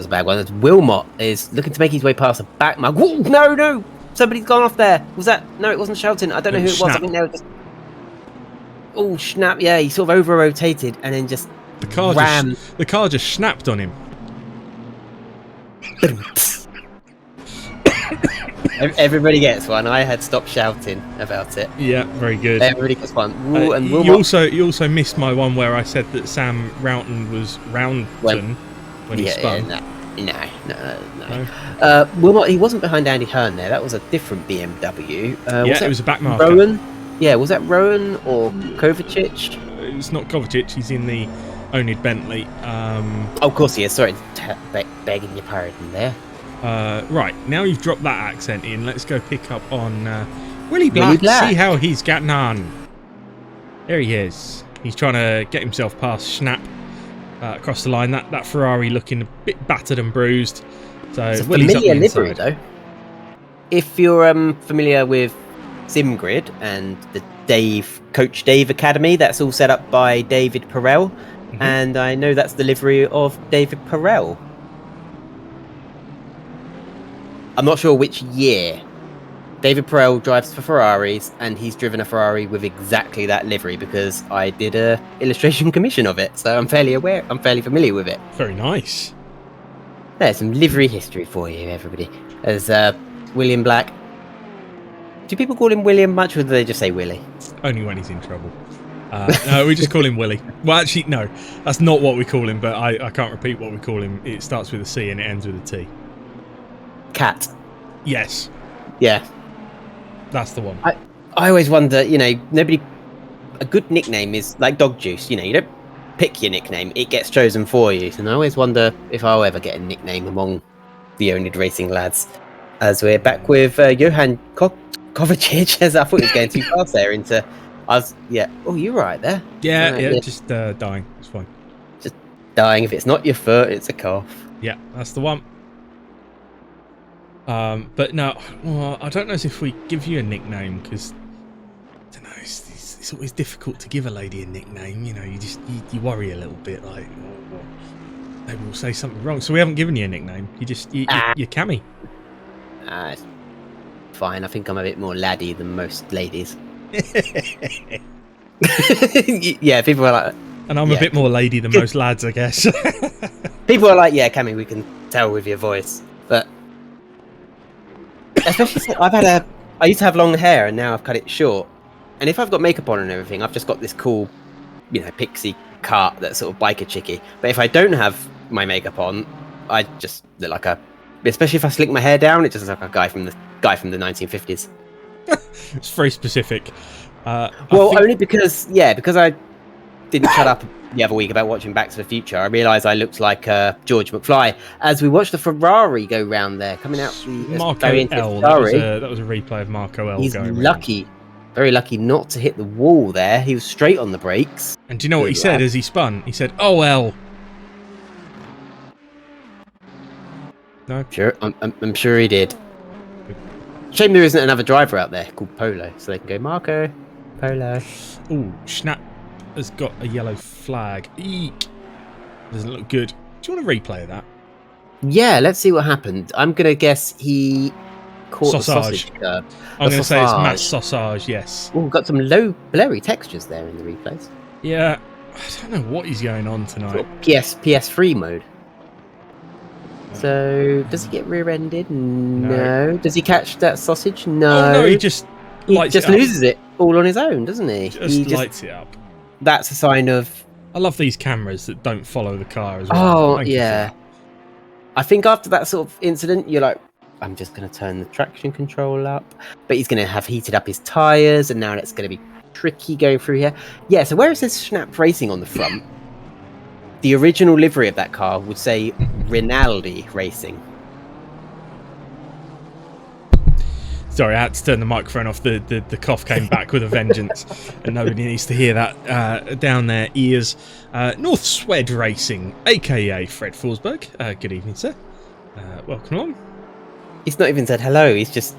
bad one. Wilmot is looking to make his way past a back mark. Whoa, no! Somebody's gone off there. Was that? No, it wasn't Shelton. I don't know who it was. I think they were just. Oh snap! Yeah, he sort of over-rotated and then just ran. The car just snapped on him. Everybody gets one. I had stopped shouting about it. Yeah, very good. Everybody gets one. Ooh, and you also missed my one where I said that Sam Roughton was Roundton when he spun. No. Wilmot, he wasn't behind Andy Hearn there. That was a different BMW. It was a back marker. Rowan? Yeah, was that Rowan or Kovacic? It's not Kovacic. He's in the oNiD Bentley. Oh, of course he is. Sorry, begging your pardon there. Right, now you've dropped that accent in, let's go pick up on Willie Black. See how he's getting on. There he is. He's trying to get himself past Schnapp across the line. That Ferrari looking a bit battered and bruised. So it's a Willie's familiar up the livery, inside. though. If you're familiar with SimGrid and the Coach Dave Academy, that's all set up by David Perel. Mm-hmm. And I know that's the livery of David Perel. I'm not sure which year. David Perel drives for Ferraris, and he's driven a Ferrari with exactly that livery because I did a illustration commission of it, so I'm fairly familiar with it. Very nice. There's some livery history for you, everybody. There's William Black. Do people call him William much, or do they just say Willie? Only when he's in trouble. No, we just call him Willie. Well, actually, no, that's not what we call him, but I can't repeat what we call him. It starts with a C and it ends with a T. Cat. Yes. Yeah. That's the one. I always wonder, a good nickname is like dog juice, you don't pick your nickname, it gets chosen for you. And I always wonder if I'll ever get a nickname among the oNiD racing lads. As we're back with Johan Kovacic, as I thought he was going too fast there into... Oh, you're right there. Yeah, just dying. It's fine. Just dying. If it's not your foot, it's a cough. Yeah, that's the one. But no, well, I don't know if we give you a nickname because I don't know. It's always difficult to give a lady a nickname. You worry a little bit, like maybe we'll say something wrong. So we haven't given you a nickname. You're Cammy. It's fine. I think I'm a bit more laddie than most ladies. Yeah, people are like, and I'm a bit more lady than most lads, I guess. People are like, yeah, Cammy, we can tell with your voice, but. especially since I used to have long hair and now I've cut it short. And if I've got makeup on and everything, I've just got this cool, pixie cut that's sort of biker chicky. But if I don't have my makeup on, I just look like especially if I slick my hair down, it just looks like a guy from the 1950s. It's very specific. Only because I didn't shut up the other week about watching Back to the Future. I realised I looked like George McFly as we watched the Ferrari go round there, coming out the Marco L. That was a replay of Marco L. He's going lucky, very lucky not to hit the wall there. He was straight on the brakes. And do you know what he said as he spun? He said, "Oh L." No, sure, I'm sure he did. Shame there isn't another driver out there called Polo, so they can go Marco, Polo. Ooh, Schnapp has got a yellow flag. Eek. Doesn't look good. Do you want a replay of that? Yeah, let's see what happened. I'm gonna guess he caught the sausage curb. I'm gonna say it's mass sausage. Yes. Oh, got some low blurry textures there in the replays. Yeah, I don't know what is going on tonight. Sort of PS3 mode. So, does he get rear-ended? No. Does he catch that sausage? No. Oh, no, he just loses it all on his own, doesn't he? He just lights it up. That's a sign of... I love these cameras that don't follow the car as well. Oh, yeah. I think after that sort of incident, you're like, I'm just going to turn the traction control up. But he's going to have heated up his tyres, and now it's going to be tricky going through here. Yeah, so where it says Schnapp Racing on the front, the original livery of that car would say Rinaldi Racing. Sorry, I had to turn the microphone off. The cough came back with a vengeance, and nobody needs to hear that down their ears. North Swed Racing, aka Fred Forsberg. Good evening, sir. Welcome along. He's not even said hello. He's just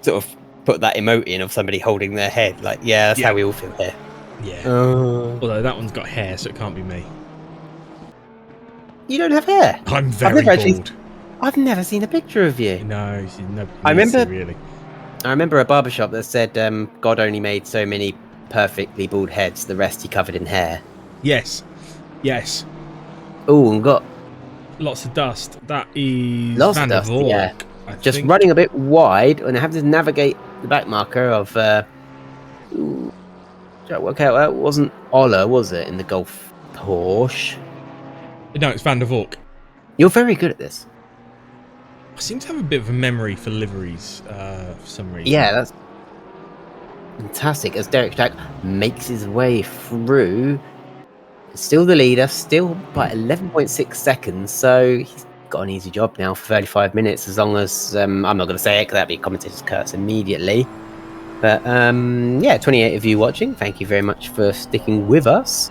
sort of put that emote in of somebody holding their head. Like, yeah, that's how we all feel here. Yeah. Although that one's got hair, so it can't be me. You don't have hair. I'm very bald. I've never seen a picture of you. No, I remember. Really. I remember a barbershop that said God only made so many perfectly bald heads. The rest he covered in hair. Yes. Yes. Oh, and got lots of dust. That is lots Van of dust. Vork, Yeah. I Just think. running a bit wide, and I have to navigate the back marker of. Work out that wasn't Ola, was it, in the Golf Porsche? No, it's Van der Vork. You're very good at this. I seem to have a bit of a memory for liveries for some reason. Yeah, that's fantastic. As Derek Stack makes his way through, still the leader, still by 11.6 seconds. So he's got an easy job now for 35 minutes. As long as I'm not going to say it because that'd be a commentator's curse immediately. But yeah, 28 of you watching. Thank you very much for sticking with us.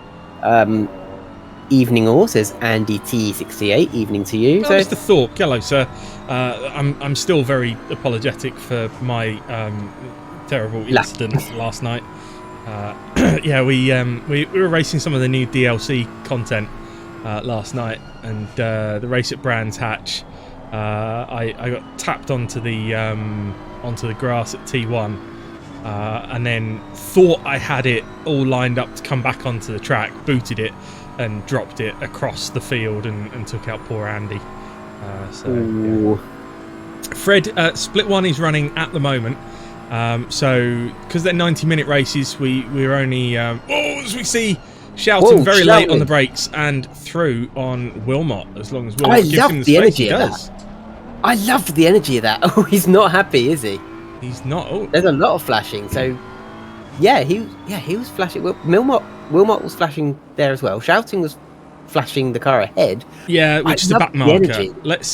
Evening all, says Andy T68. Evening to you. Oh, Mr. Thorpe, hello, sir. I'm still very apologetic for my terrible incident last night. Yeah, we were racing some of the new DLC content last night, and the race at Brands Hatch. I got tapped onto the grass at T1, and then thought I had it all lined up to come back onto the track, booted it, and dropped it across the field and took out poor Andy. Yeah. Fred, Split 1 is running at the moment. So, because they're 90-minute races, we're only... as we see, shouting very late on the brakes and through on Wilmot, as long as Wilmot gives him the space he does. I love the energy of that. Oh, he's not happy, is he? He's not. Oh. There's a lot of flashing, so... Yeah, he was flashing. Wilmot was flashing there as well. Shouting was flashing the car ahead. Yeah, which is the back marker. Let's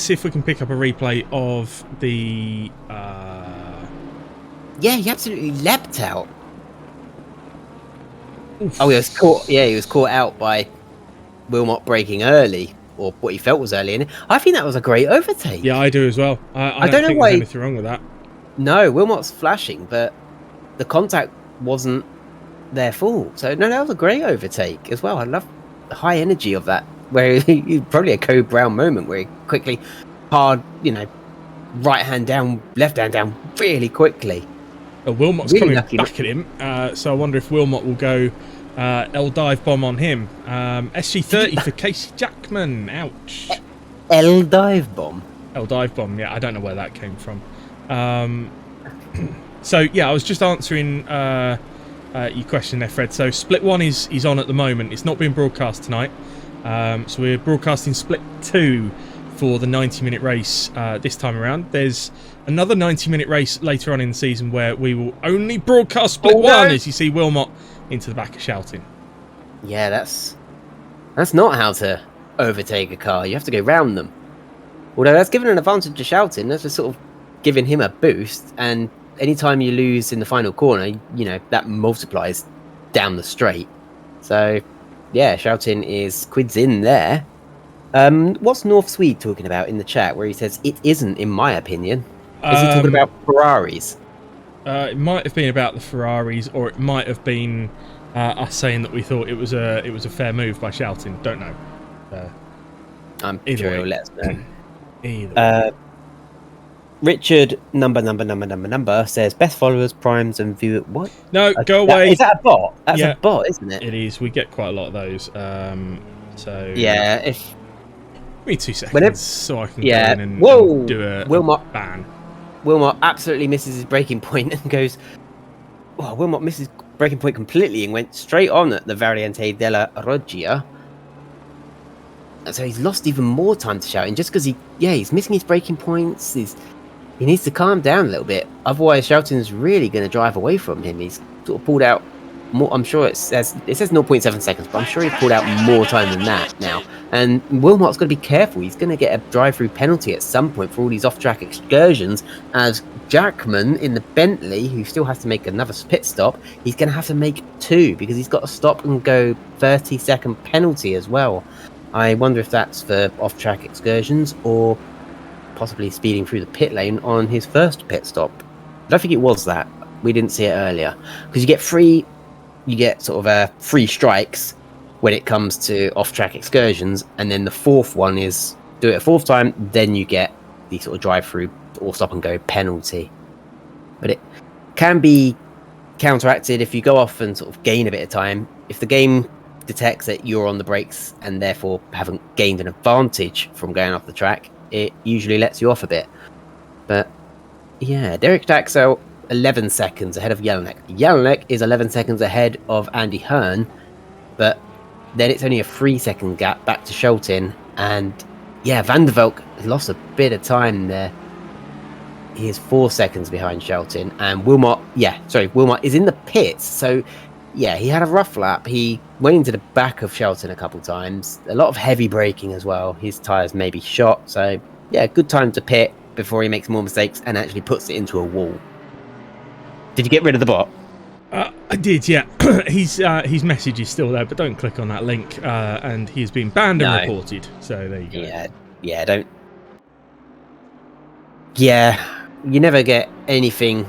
see if we can pick up a replay of the. Yeah, he absolutely leapt out. Oof. Oh, he was caught. Yeah, he was caught out by Wilmot braking early, or what he felt was early. And I think that was a great overtake. Yeah, I do as well. I don't think there's anything wrong with that. No, Wilmot's flashing, but the contact wasn't their fault. So no, that was a great overtake as well. I love the high energy of that, where he probably a Code Brown moment where he quickly hard, right hand down, left hand down really quickly. Wilmot's really coming back at him, so I wonder if Wilmot will go L dive bomb on him. SG30 for Casey Jackman. Ouch. L dive bomb. El dive bomb. Yeah, I don't know where that came from. So yeah, I was just answering your question there, Fred. So split 1 is on at the moment. It's not being broadcast tonight. So we're broadcasting split 2 for the 90-minute race this time around. There's another 90-minute race later on in the season where we will only broadcast split 1 as you see Wilmot into the back of Shouting. Yeah, that's not how to overtake a car. You have to go round them. Although that's given an advantage to Shouting. That's just sort of giving him a boost. And anytime you lose in the final corner, you know, that multiplies down the straight. So, yeah, Shouting is quids in there. What's North Swede talking about in the chat where he says, it isn't, in my opinion? Is he talking about Ferraris? It might have been about the Ferraris, or it might have been us saying that we thought it was a fair move by Shouting. Don't know. I'm sure he'll let us know. Either Richard number says best followers, primes, and view. What? No, go away. Is that a bot? That's a bot, isn't it? It is. We get quite a lot of those. So yeah, if give me 2 seconds so I can go in and do a ban. Wilmot absolutely misses his braking point and goes. Well, Wilmot misses braking point completely and went straight on at the Variante della Roggia. So he's lost even more time to Shouting just because he's missing his braking points. He needs to calm down a little bit. Otherwise, Shouting's really going to drive away from him. He's sort of pulled out more. I'm sure it says 0.7 seconds, but I'm sure he's pulled out more time than that now. And Wilmot's got to be careful. He's going to get a drive-through penalty at some point for all these off-track excursions. As Jackman in the Bentley, who still has to make another pit stop, he's going to have to make 2 because he's got to stop and go 30-second penalty as well. I wonder if that's for off-track excursions or possibly speeding through the pit lane on his first pit stop. I don't think it was that. We didn't see it earlier. Because you get sort of free strikes when it comes to off-track excursions, and then the fourth one is do it a fourth time, then you get the sort of drive-through or stop-and-go penalty. But it can be counteracted if you go off and sort of gain a bit of time. If the game detects that you're on the brakes and therefore haven't gained an advantage from going off the track, it usually lets you off a bit. But yeah, Derek Daxel 11 seconds ahead of Jelinek. Jelinek is 11 seconds ahead of Andy Hearn, but then it's only a 3-second gap back to Shouting. And yeah, Van der Velk has lost a bit of time there. He is 4 seconds behind Shouting, and Wilmot is in the pits. So yeah, he had a rough lap. He went into the back of Shouting a couple times. A lot of heavy braking as well. His tyres may be shot. So, yeah, good time to pit before he makes more mistakes and actually puts it into a wall. Did you get rid of the bot? I did, yeah. His message is still there, but don't click on that link. And he has been banned and reported. So, there you go. Yeah, don't... Yeah, you never get anything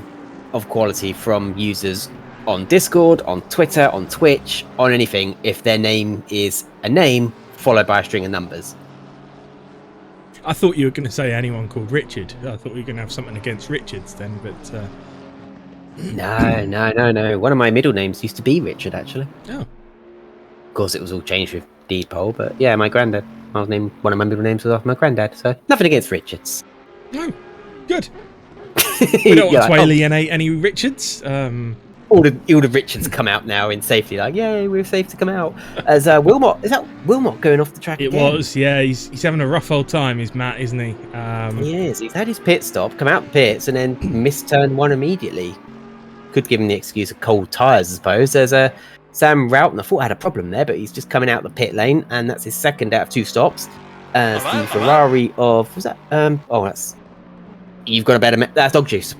of quality from users on Discord, on Twitter, on Twitch, on anything, if their name is a name followed by a string of numbers. I thought you were going to say anyone called Richard. I thought you were going to have something against Richards then, but... No. One of my middle names used to be Richard, actually. Oh. Of course, it was all changed with deed poll, but yeah, my granddad. One of my middle names was after my granddad, so nothing against Richards. No, good. We don't want to alienate any Richards. All the Richards come out now in safety, like, yay, we're safe to come out. As Wilmot, is that Wilmot going off the track again? It was, yeah. He's having a rough old time, is Matt, isn't he? He is. He's had his pit stop, come out the pits, and then missed turn 1 immediately. Could give him the excuse of cold tyres, I suppose. There's Sam Roughton, I thought had a problem there, but he's just coming out the pit lane, and that's his second out of 2 stops. The Ferrari of... Was that... that's... You've got a better... That's Dog Juice.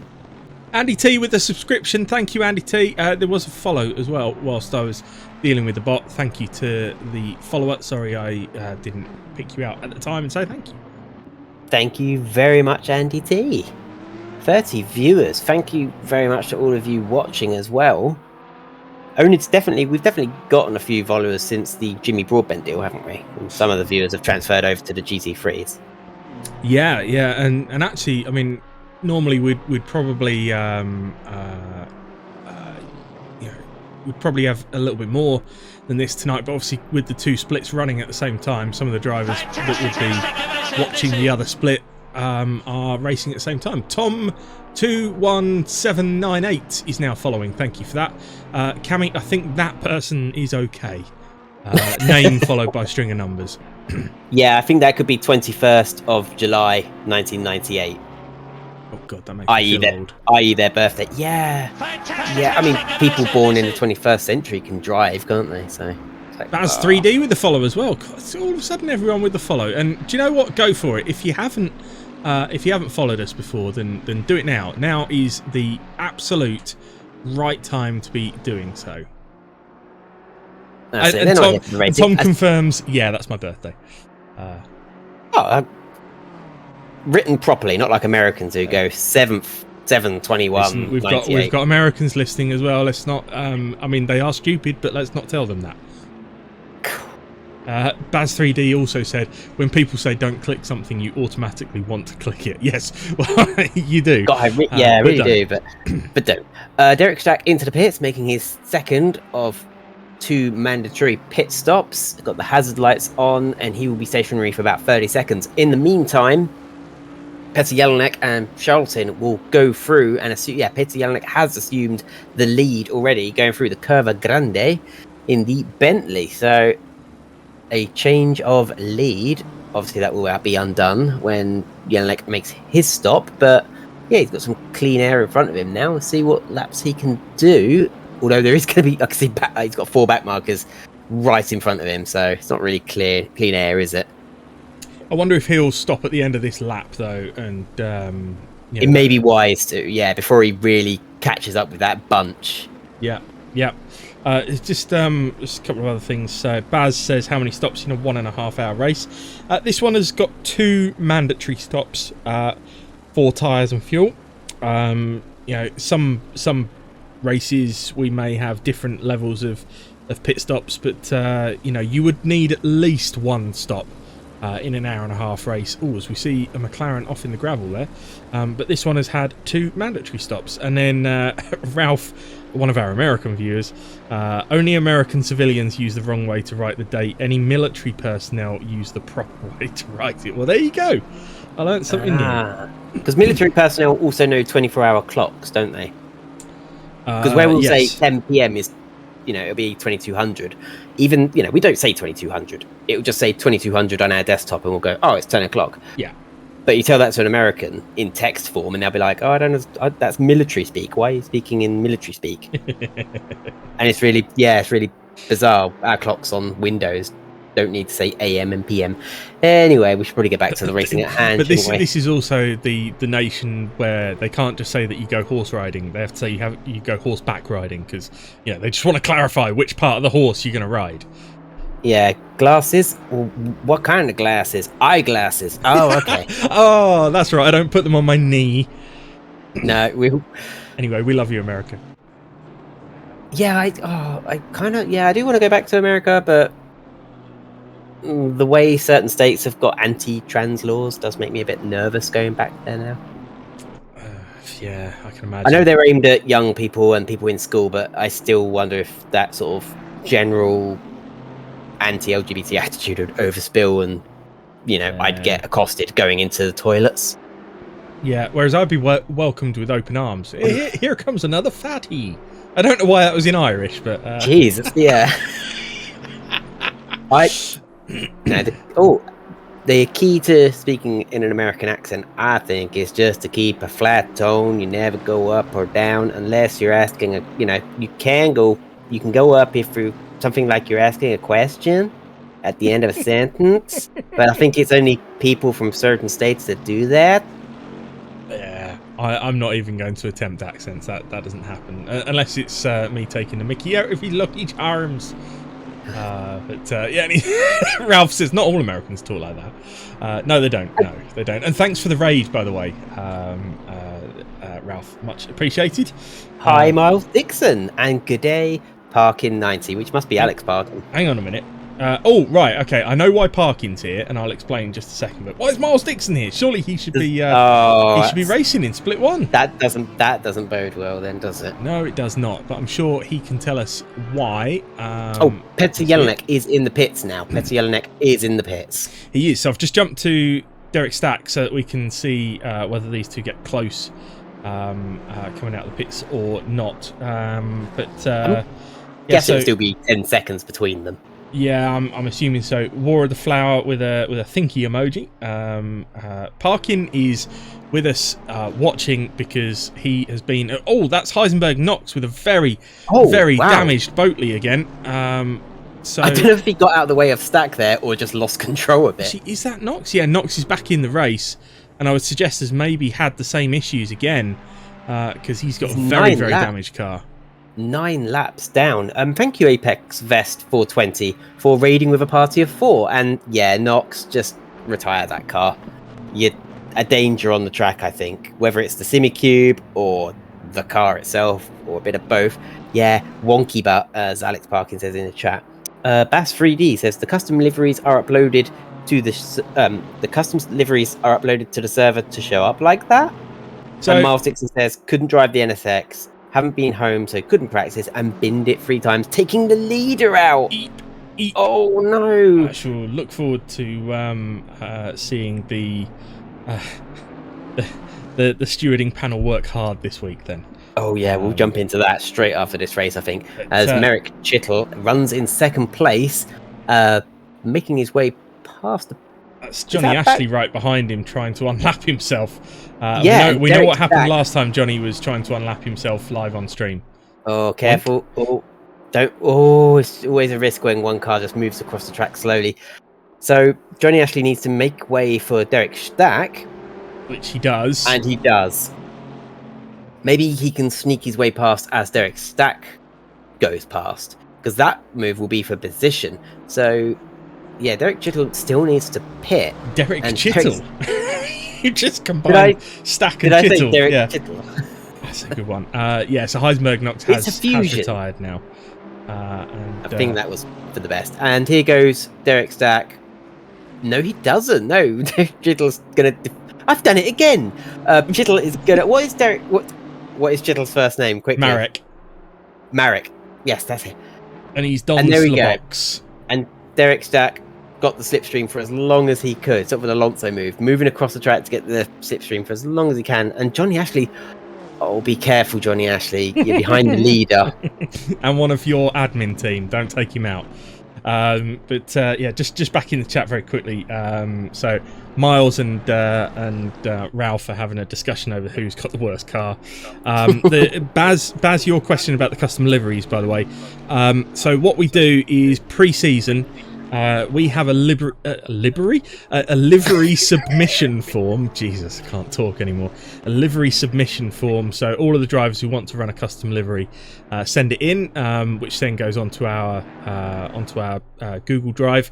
Andy T with the subscription. Thank you, Andy T. There was a follow as well whilst I was dealing with the bot. Thank you to the follower. Sorry I didn't pick you out at the time and say thank you. Thank you very much, Andy T. 30 viewers. Thank you very much to all of you watching as well. We've definitely gotten a few followers since the Jimmy Broadbent deal, haven't we? And some of the viewers have transferred over to the GT3s. Yeah, and actually, I mean, normally we'd probably we'd probably have a little bit more than this tonight, but obviously with the 2 splits running at the same time, some of the drivers that would be watching the other split are racing at the same time. Tom 21798 is now following. Thank you for that. Cammy, I think that person is okay. Name followed by string of numbers. Yeah, I think that could be 21st of July 1998. Oh god, that makes me feel old. I.e. their birthday. Yeah. Yeah, I mean, people born in the 21st century can drive, can't they? So like, That's 3D with the follow as well. God, all of a sudden everyone with the follow. And do you know what? Go for it. If you haven't followed us before, then do it now. Now is the absolute right time to be doing so. And Tom confirms, yeah, that's my birthday. Written properly, not like Americans who go 7/21. We've got Americans listening as well. Let's not. I mean, they are stupid, but let's not tell them that. Baz3D also said, when people say don't click something, you automatically want to click it. Yes, well, you do. God, I really do, but don't. Derek Stack into the pits, making his second of 2 mandatory pit stops. Got the hazard lights on, and he will be stationary for about 30 seconds. In the meantime, Petter Jelinek and Charlton will go through and assume. Yeah, Petter Jelinek has assumed the lead already, going through the Curva Grande in the Bentley. So a change of lead. Obviously, that will be undone when Jelinek makes his stop. But yeah, he's got some clean air in front of him now. We'll see what laps he can do. Although there is going to be, I can see he's got 4 back markers right in front of him, so it's not really clean air, is it? I wonder if he'll stop at the end of this lap though, and it may be wise to, before he really catches up with that bunch. Yeah. It's just a couple of other things. So Baz says, how many stops in a 1.5 hour race? This one has got 2 mandatory stops, 4 tyres and fuel. Some races we may have different levels of pit stops, but you would need at least 1 stop in an 1.5 hour race. As we see a McLaren off in the gravel there, but this one has had 2 mandatory stops. And then Ralph, one of our American viewers, only American civilians use the wrong way to write the date. Any military personnel use the proper way to write it. Well, there you go. I learned something new. Because military personnel also know 24-hour clocks, don't they? Because where we'll say 10 p.m. is, it'll be 2200. Even, we don't say 2200. It will just say 2200 on our desktop, and we'll go, oh, it's 10 o'clock. Yeah. But you tell that to an American in text form, and they'll be like, oh, I don't know, that's military speak. Why are you speaking in military speak? And it's really bizarre. Our clocks on Windows don't need to say AM and PM. Anyway, we should probably get back to the racing at hand. But this is also the nation where they can't just say that you go horse riding. They have to say you go horseback riding, because they just want to clarify which part of the horse you're going to ride. Yeah, glasses. What kind of glasses? Eyeglasses. Oh, okay. Oh, that's right. I don't put them on my knee. No, Anyway, we love you, America. Yeah, I do want to go back to America, but the way certain states have got anti-trans laws does make me a bit nervous going back there now. Yeah, I can imagine. I know they're aimed at young people and people in school, but I still wonder if that sort of general anti-LGBT attitude would overspill, and I'd get accosted going into the toilets. Yeah, whereas I'd be welcomed with open arms. Here comes another fatty. I don't know why that was in Irish, but Jesus, yeah. The key to speaking in an American accent, I think, is just to keep a flat tone. You never go up or down unless you're asking you can go up if you something like you're asking a question at the end of a sentence. But I think it's only people from certain states that do that. Yeah, I'm not even going to attempt accents. That doesn't happen unless it's me taking the mickey out of his Lucky Charms. Ralph says not all Americans talk like that. No, they don't. No, they don't. And thanks for the raid, by the way, Ralph. Much appreciated. Hi, Miles Dixon, and good day, Parkin 90, which must be Alex Parkin. Hang on a minute. Right, okay. I know why Parkin's here, and I'll explain in just a second. But why is Miles Dixon here? Surely he should be. He should be racing in Split 1. That doesn't bode well, then, does it? No, it does not. But I'm sure he can tell us why. Petter Jelinek is in the pits now. Petter Jelinek is in the pits. He is. So I've just jumped to Derek Stack so that we can see whether these two get close coming out of the pits or not. Guess it'll still be 10 seconds between them. Yeah, I'm assuming so. War of the Flower with a thinky emoji. Parkin is with us watching because he has been. Oh, that's Heisenberg Knox with a very damaged Boatley again. So I don't know if he got out of the way of Stack there or just lost control a bit. Actually, is that Knox? Yeah, Knox is back in the race, and I would suggest has maybe had the same issues again because he's got a very damaged car. 9 laps down. Thank you, Apex Vest 420, for raiding with a party of 4. And yeah, Knox, just retire that car. You're a danger on the track, I think. Whether it's the Simicube or the car itself or a bit of both. Yeah, wonky butt, as Alex Parkin says in the chat. Bass3D says the custom liveries are uploaded to the customs liveries are uploaded to the server to show up like that. So, and Miles Dixon says couldn't drive the NSX. Haven't been home, so couldn't practice, and binned it 3 times, taking the leader out. Eep. Oh no! I shall look forward to seeing the stewarding panel work hard this week. Then. Oh yeah, we'll jump into that straight after this race, I think. As Merrick Chittle runs in 2nd place, making his way past the. That's Johnny Ashley right behind him, trying to unlap himself. We know what happened last time Johnny was trying to unlap himself live on stream. Oh, careful. Oh, don't. Oh, it's always a risk when one car just moves across the track slowly. So Johnny Ashley needs to make way for Derek Stack. Which he does. And he does. Maybe he can sneak his way past as Derek Stack goes past. Because that move will be for position. So, yeah, Derek Chittle still needs to pit. Derek Chittle? You just combined Stack and Chittle. Did I say Derek Chittle? That's a good one. Yeah, so Heisenberg Knox has retired now. I think that was for the best. And here goes Derek Stack. No, he doesn't. No, Chittle's gonna. I've done it again. Chittle is gonna. What is Derek? What is Chittle's first name? Quickly. Marek. Yes, that's it. And he's Don's the box. And Derek Stack got the slipstream for as long as he could, sort of an Alonso move, moving across the track to get the slipstream for as long as he can. And Johnny Ashley, oh, be careful, Johnny Ashley. You're behind the leader. And one of your admin team. Don't take him out. Yeah, just back in the chat very quickly. So Miles and Ralph are having a discussion over who's got the worst car. Baz, your question about the custom liveries, by the way. So what we do is pre-season. We have a livery submission form. Jesus, I can't talk anymore. A livery submission form. So all of the drivers who want to run a custom livery send it in, which then goes onto our Google Drive.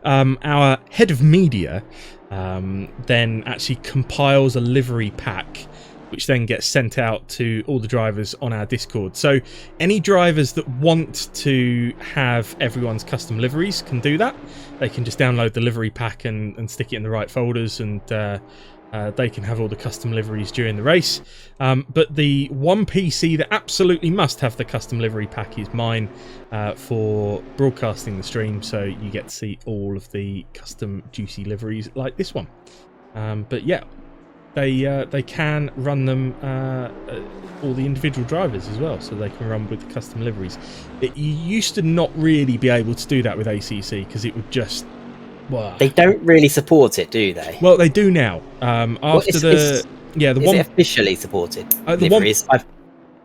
Our head of media then actually compiles a livery pack, which then gets sent out to all the drivers on our Discord. So any drivers that want to have everyone's custom liveries can do that. They can just download the livery pack and stick it in the right folders, and they can have all the custom liveries during the race. But the one PC that absolutely must have the custom livery pack is mine for broadcasting the stream, so you get to see all of the custom juicy liveries like this one. But yeah, they can run them all the individual drivers as well, so they can run with the custom liveries. You used to not really be able to do that with ACC because it would just they don't really support it, do they? Well, they do now. Is it officially supported? The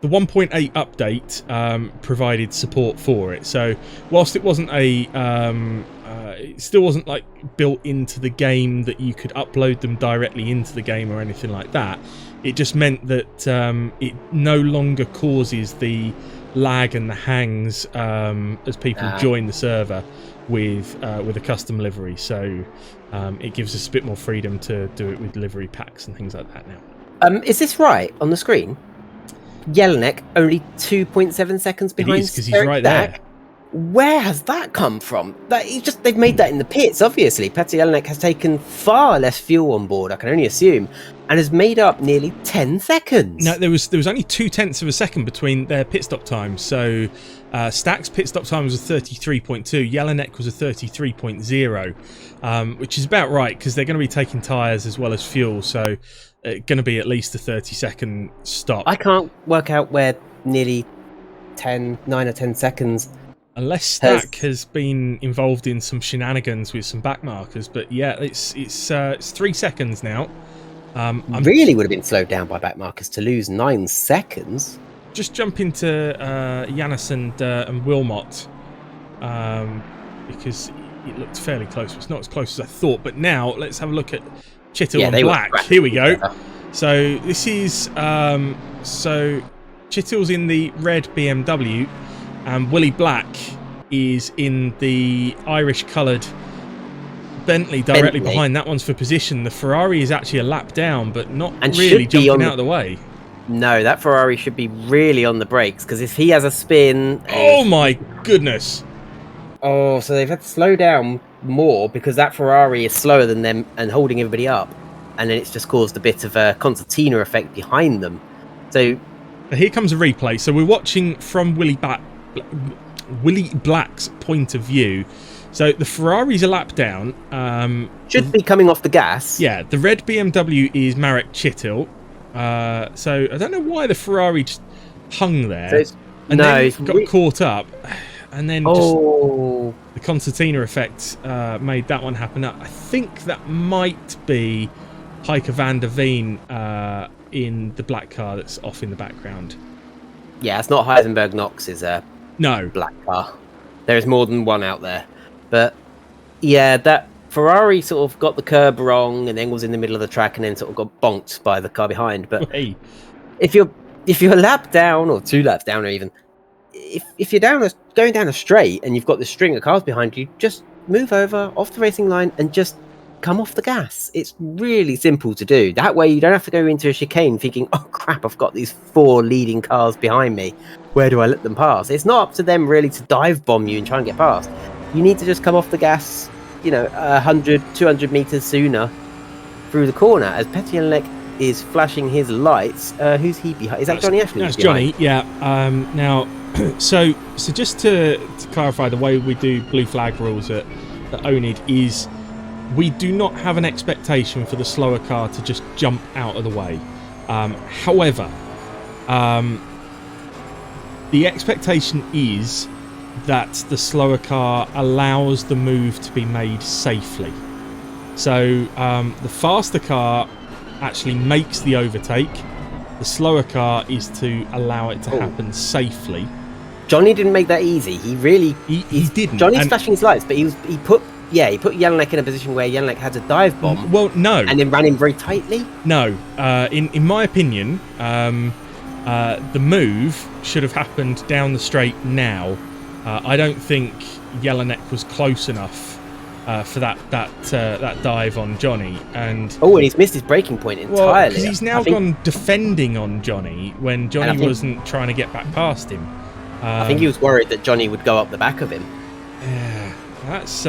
1.8 update provided support for it. So whilst it wasn't it still wasn't like built into the game that you could upload them directly into the game or anything like that. It just meant that it no longer causes the lag and the hangs as people join the server with a custom livery. So it gives us a bit more freedom to do it with livery packs and things like that now. Is this right on the screen? Jelinek only 2.7 seconds behind. It is, because he's right there. Where has that come from? They've made that in the pits, obviously. Petr Jelinek has taken far less fuel on board, I can only assume, and has made up nearly 10 seconds. No, there was only 0.2 of a second between their pit stop times. So Stack's pit stop time was a 33.2, Jelinek was a 33.0, which is about right because they're going to be taking tyres as well as fuel, so it's going to be at least a 30-second stop. I can't work out where nearly 9 or 10 seconds... Unless Stack has been involved in some shenanigans with some back markers, but yeah, it's 3 seconds now. Really would have been slowed down by back markers to lose 9 seconds. Just jump into Yanis and Wilmot because it looked fairly close. It's not as close as I thought, but now let's have a look at Chittle and Black. Here we go. So this is so Chittle's in the red BMW. And Willie Black is in the Irish-coloured Bentley directly behind. That one's for position. The Ferrari is actually a lap down, but not really jumping out of the way. No, that Ferrari should be really on the brakes, because if he has a spin... Oh my goodness! Oh, so they've had to slow down more, because that Ferrari is slower than them and holding everybody up. And then it's just caused a bit of a concertina effect behind them. So... Here comes a replay. So we're watching from Willie Black's point of view. So the Ferrari's a lap down. Should be coming off the gas. Yeah, the red BMW is Marek Chittil. So I don't know why the Ferrari just hung there. So then got caught up. And then just the concertina effect made that one happen. I think that might be Heike van der Veen in the black car that's off in the background. Yeah, it's not Heisenberg Knox's no black car. There is more than one out there. But yeah, that Ferrari sort of got the curb wrong and then was in the middle of the track and then sort of got bonked by the car behind. But hey, if you're a lap down or 2 laps down, or even if you're going down a straight and you've got this string of cars behind you, just move over off the racing line and just come off the gas. It's really simple to do. That way you don't have to go into a chicane thinking, oh crap, I've got these 4 leading cars behind me. Where do I let them pass? It's not up to them really to dive bomb you and try and get past. You need to just come off the gas, 100, 200 meters sooner through the corner. As Petr Jelinek is flashing his lights, who's he behind? Is that Johnny Ashley? That's Johnny, yeah. Now, so just to clarify, the way we do blue flag rules at oNiD is we do not have an expectation for the slower car to just jump out of the way. However, the expectation is that the slower car allows the move to be made safely. So the faster car actually makes the overtake. The slower car is to allow it to happen safely. Johnny didn't make that easy. He didn't. Johnny's flashing his lights, but he put Jelinek in a position where Jelinek had to dive bomb. Well, no, and then ran him very tightly. No, in my opinion, the move should have happened down the straight now. I don't think Jelinek was close enough for that dive on Johnny, and he's missed his braking point entirely. Because he's now gone defending on Johnny when Johnny wasn't trying to get back past him. I think he was worried that Johnny would go up the back of him. Yeah, that's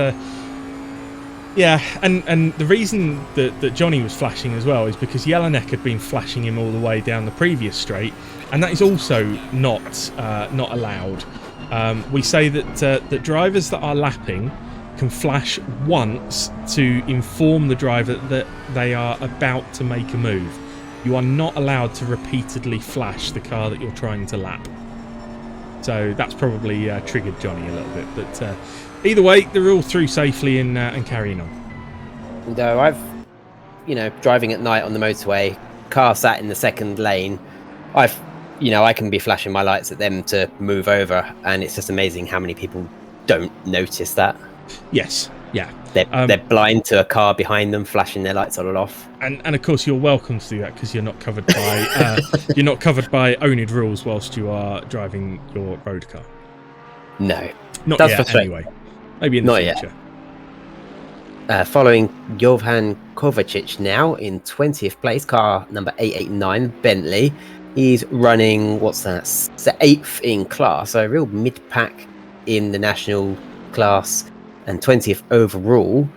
and the reason that Johnny was flashing as well is because Jelinek had been flashing him all the way down the previous straight, and that is also not allowed. We say that drivers that are lapping can flash once to inform the driver that they are about to make a move. You are not allowed to repeatedly flash the car that you're trying to lap. So that's probably triggered Johnny a little bit. But either way, they're all through safely and carrying on. Though I've, driving at night on the motorway, car sat in the second lane, I can be flashing my lights at them to move over, and it's just amazing how many people don't notice that. Yes, yeah. They're blind to a car behind them flashing their lights on and off. And of course you're welcome to do that because you're not covered by oNiD rules whilst you are driving your road car. No, not yet. Anyway, maybe in the future. Yet. Following Jovan Kovacic now in 20th place, car number 889 Bentley. He's running, what's that? 8th in class, so a real mid-pack in the national class and 20th overall.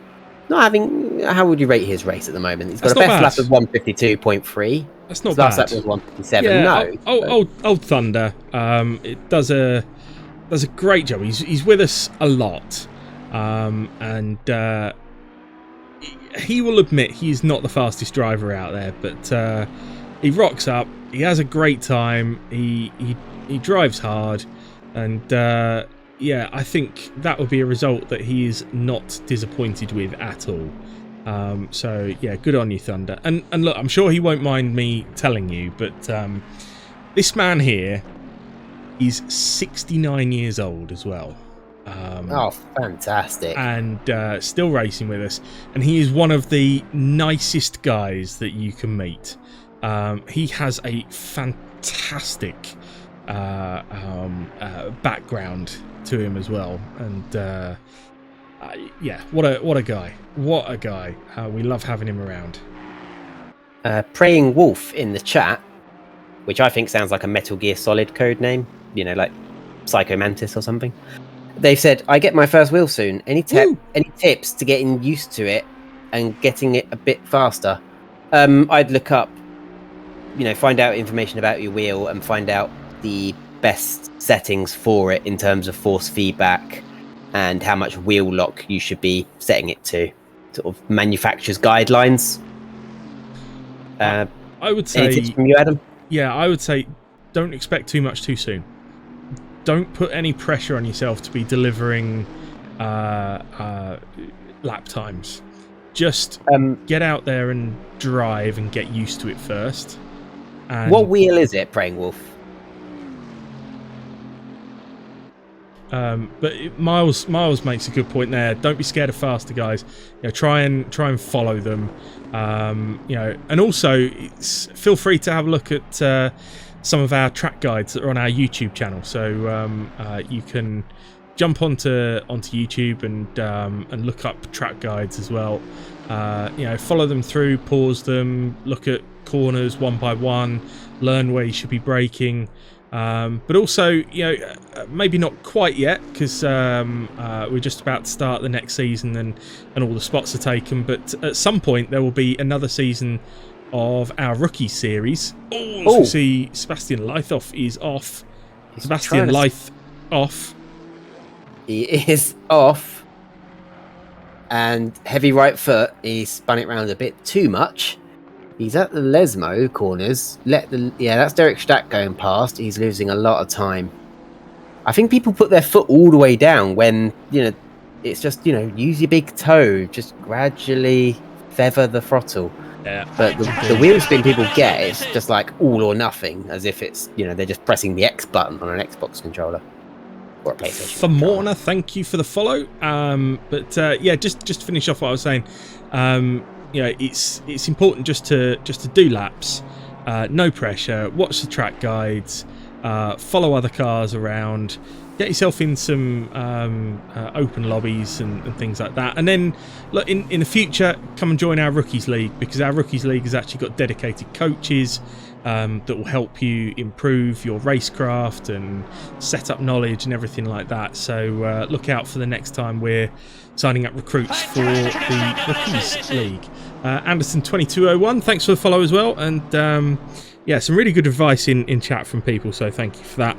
Not having. How would you rate his race at the moment? He's got That's a not best bad. lap of 152.3. That's not His last bad. lap was 157. Yeah, No, old Thunder. It does a great job. He's with us a lot, and he will admit he's not the fastest driver out there, but he rocks up. He has a great time. He drives hard, and yeah, I think that would be a result that he is not disappointed with at all. So yeah, good on you, Thunder. And look, I'm sure he won't mind me telling you, but this man here is 69 years old as well. oh, fantastic! And still racing with us, and he is one of the nicest guys that you can meet. He has a fantastic background to him as well, and yeah, what a guy! What a guy! We love having him around. Praying Wolf in the chat, which I think sounds like a Metal Gear Solid code name. You know, like Psycho Mantis or something. They've said, I get my first wheel soon. Any tips to getting used to it and getting it a bit faster? I'd look up, you know, find out information about your wheel and find out the best settings for it in terms of force feedback and how much wheel lock you should be setting it to. Sort of manufacturer's guidelines. I would say, any tips from you, Adam? Yeah, I would say don't expect too much too soon. Don't put any pressure on yourself to be delivering lap times. Just get out there and drive and get used to it first. And what wheel is it, Praying Wolf? But Miles makes a good point there. Don't be scared of faster guys. You know, try and follow them. You know, and also feel free to have a look at some of our track guides that are on our YouTube channel. So you can jump onto YouTube and look up track guides as well. You know, follow them through, pause them, look at corners one by one, learn where you should be braking. But also, you know, maybe not quite yet because we're just about to start the next season and all the spots are taken. But at some point there will be another season of our rookie series. Oh, see, Sebastian Leithoff is off. Sebastian Leith off. He is off. And heavy right foot, he spun it round a bit too much. He's at the Lesmo corners. That's Derek Stack going past. He's losing a lot of time. I think people put their foot all the way down when, you know, it's just, you know, use your big toe. Just gradually feather the throttle. Yeah. But the wheel spin people get, it's just like all or nothing, as if it's, you know, they're just pressing the X button on an Xbox controller or a PlayStation. Famorna, thank you for the follow. But yeah, just to finish off what I was saying, you know, it's important just to do laps, no pressure, watch the track guides, follow other cars around, get yourself in some open lobbies and things like that, and then look in the future, come and join our Rookies League, because our Rookies League has actually got dedicated coaches that will help you improve your racecraft and setup knowledge and everything like that. So look out for the next time we're signing up recruits for the Rookies League. Anderson 2201, thanks for the follow as well, and yeah, some really good advice in chat from people, so thank you for that.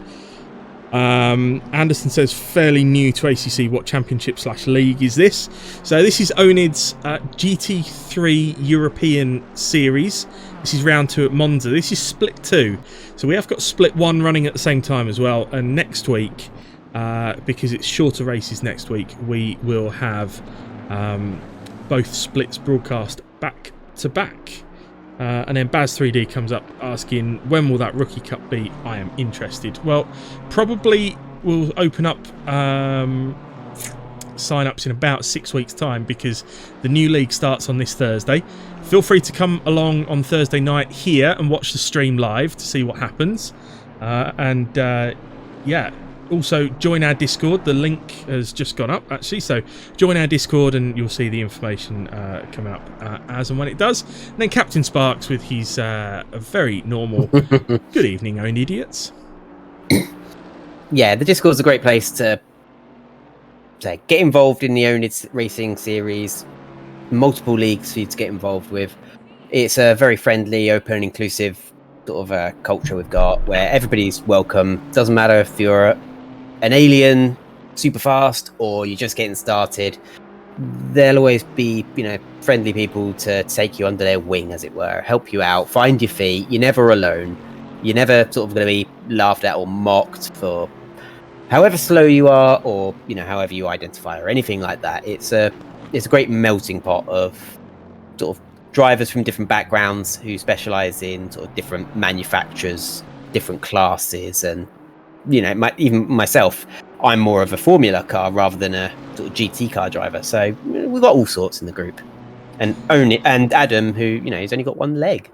Anderson says, fairly new to ACC, what championship/league is this? So this is oNiD's GT3 European Series. This is round 2 at Monza. This is split 2, so we have got split 1 running at the same time as well, and next week, because it's shorter races next week, we will have both splits broadcast back to back. And then Baz3D comes up asking, when will that Rookie Cup be? I am interested. Well, probably we'll open up sign-ups in about 6 weeks' time, because the new league starts on this Thursday. Feel free to come along on Thursday night here and watch the stream live to see what happens. Yeah, also join our Discord. The link has just gone up, actually, so join our Discord and you'll see the information coming up as and when it does. And then Captain Sparks with his very normal good evening, own idiots. Yeah, the Discord's a great place to say, get involved in the oNiD racing series. Multiple leagues for you to get involved with. It's a very friendly, open, inclusive sort of culture we've got where everybody's welcome. Doesn't matter if you're an alien, super fast, or you're just getting started. There'll always be, friendly people to take you under their wing, as it were, help you out, find your feet. You're never alone. You're never sort of going to be laughed at or mocked for however slow you are, or however you identify, or anything like that. It's a great melting pot of sort of drivers from different backgrounds who specialize in sort of different manufacturers, different classes, and even myself, I'm more of a formula car rather than a sort of GT car driver. So we've got all sorts in the group, and Adam, who he's only got one leg.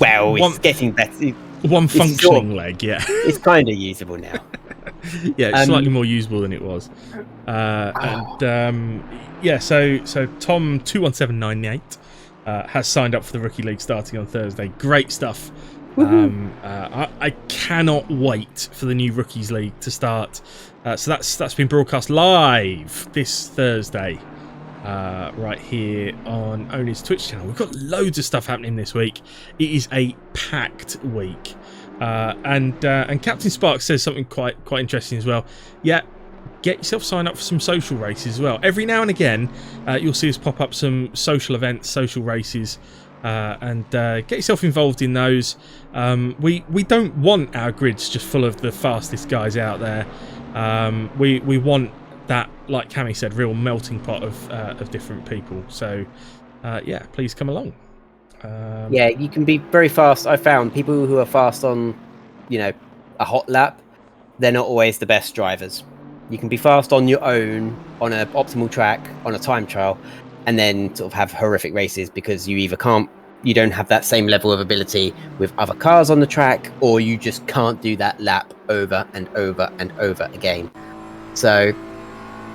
Well, it's getting better. One functioning leg, yeah. It's kind of usable now. Yeah, it's slightly more usable than it was. So Tom 21798 has signed up for the Rookie League starting on Thursday. Great stuff. I cannot wait for the new Rookies League to start. So that's been broadcast live this Thursday, right here on oNiD's Twitch channel. We've got loads of stuff happening this week. It is a packed week, and Captain Spark says something quite interesting as well. Yeah, get yourself signed up for some social races as well. Every now and again, you'll see us pop up some social events, social races. And get yourself involved in those. We don't want our grids just full of the fastest guys out there. We want that, like Cammy said, real melting pot of different people. So yeah, please come along. Yeah, you can be very fast. I found people who are fast on, a hot lap, they're not always the best drivers. You can be fast on your own, on an optimal track, on a time trial, and then sort of have horrific races because you either you don't have that same level of ability with other cars on the track, or you just can't do that lap over and over and over again. So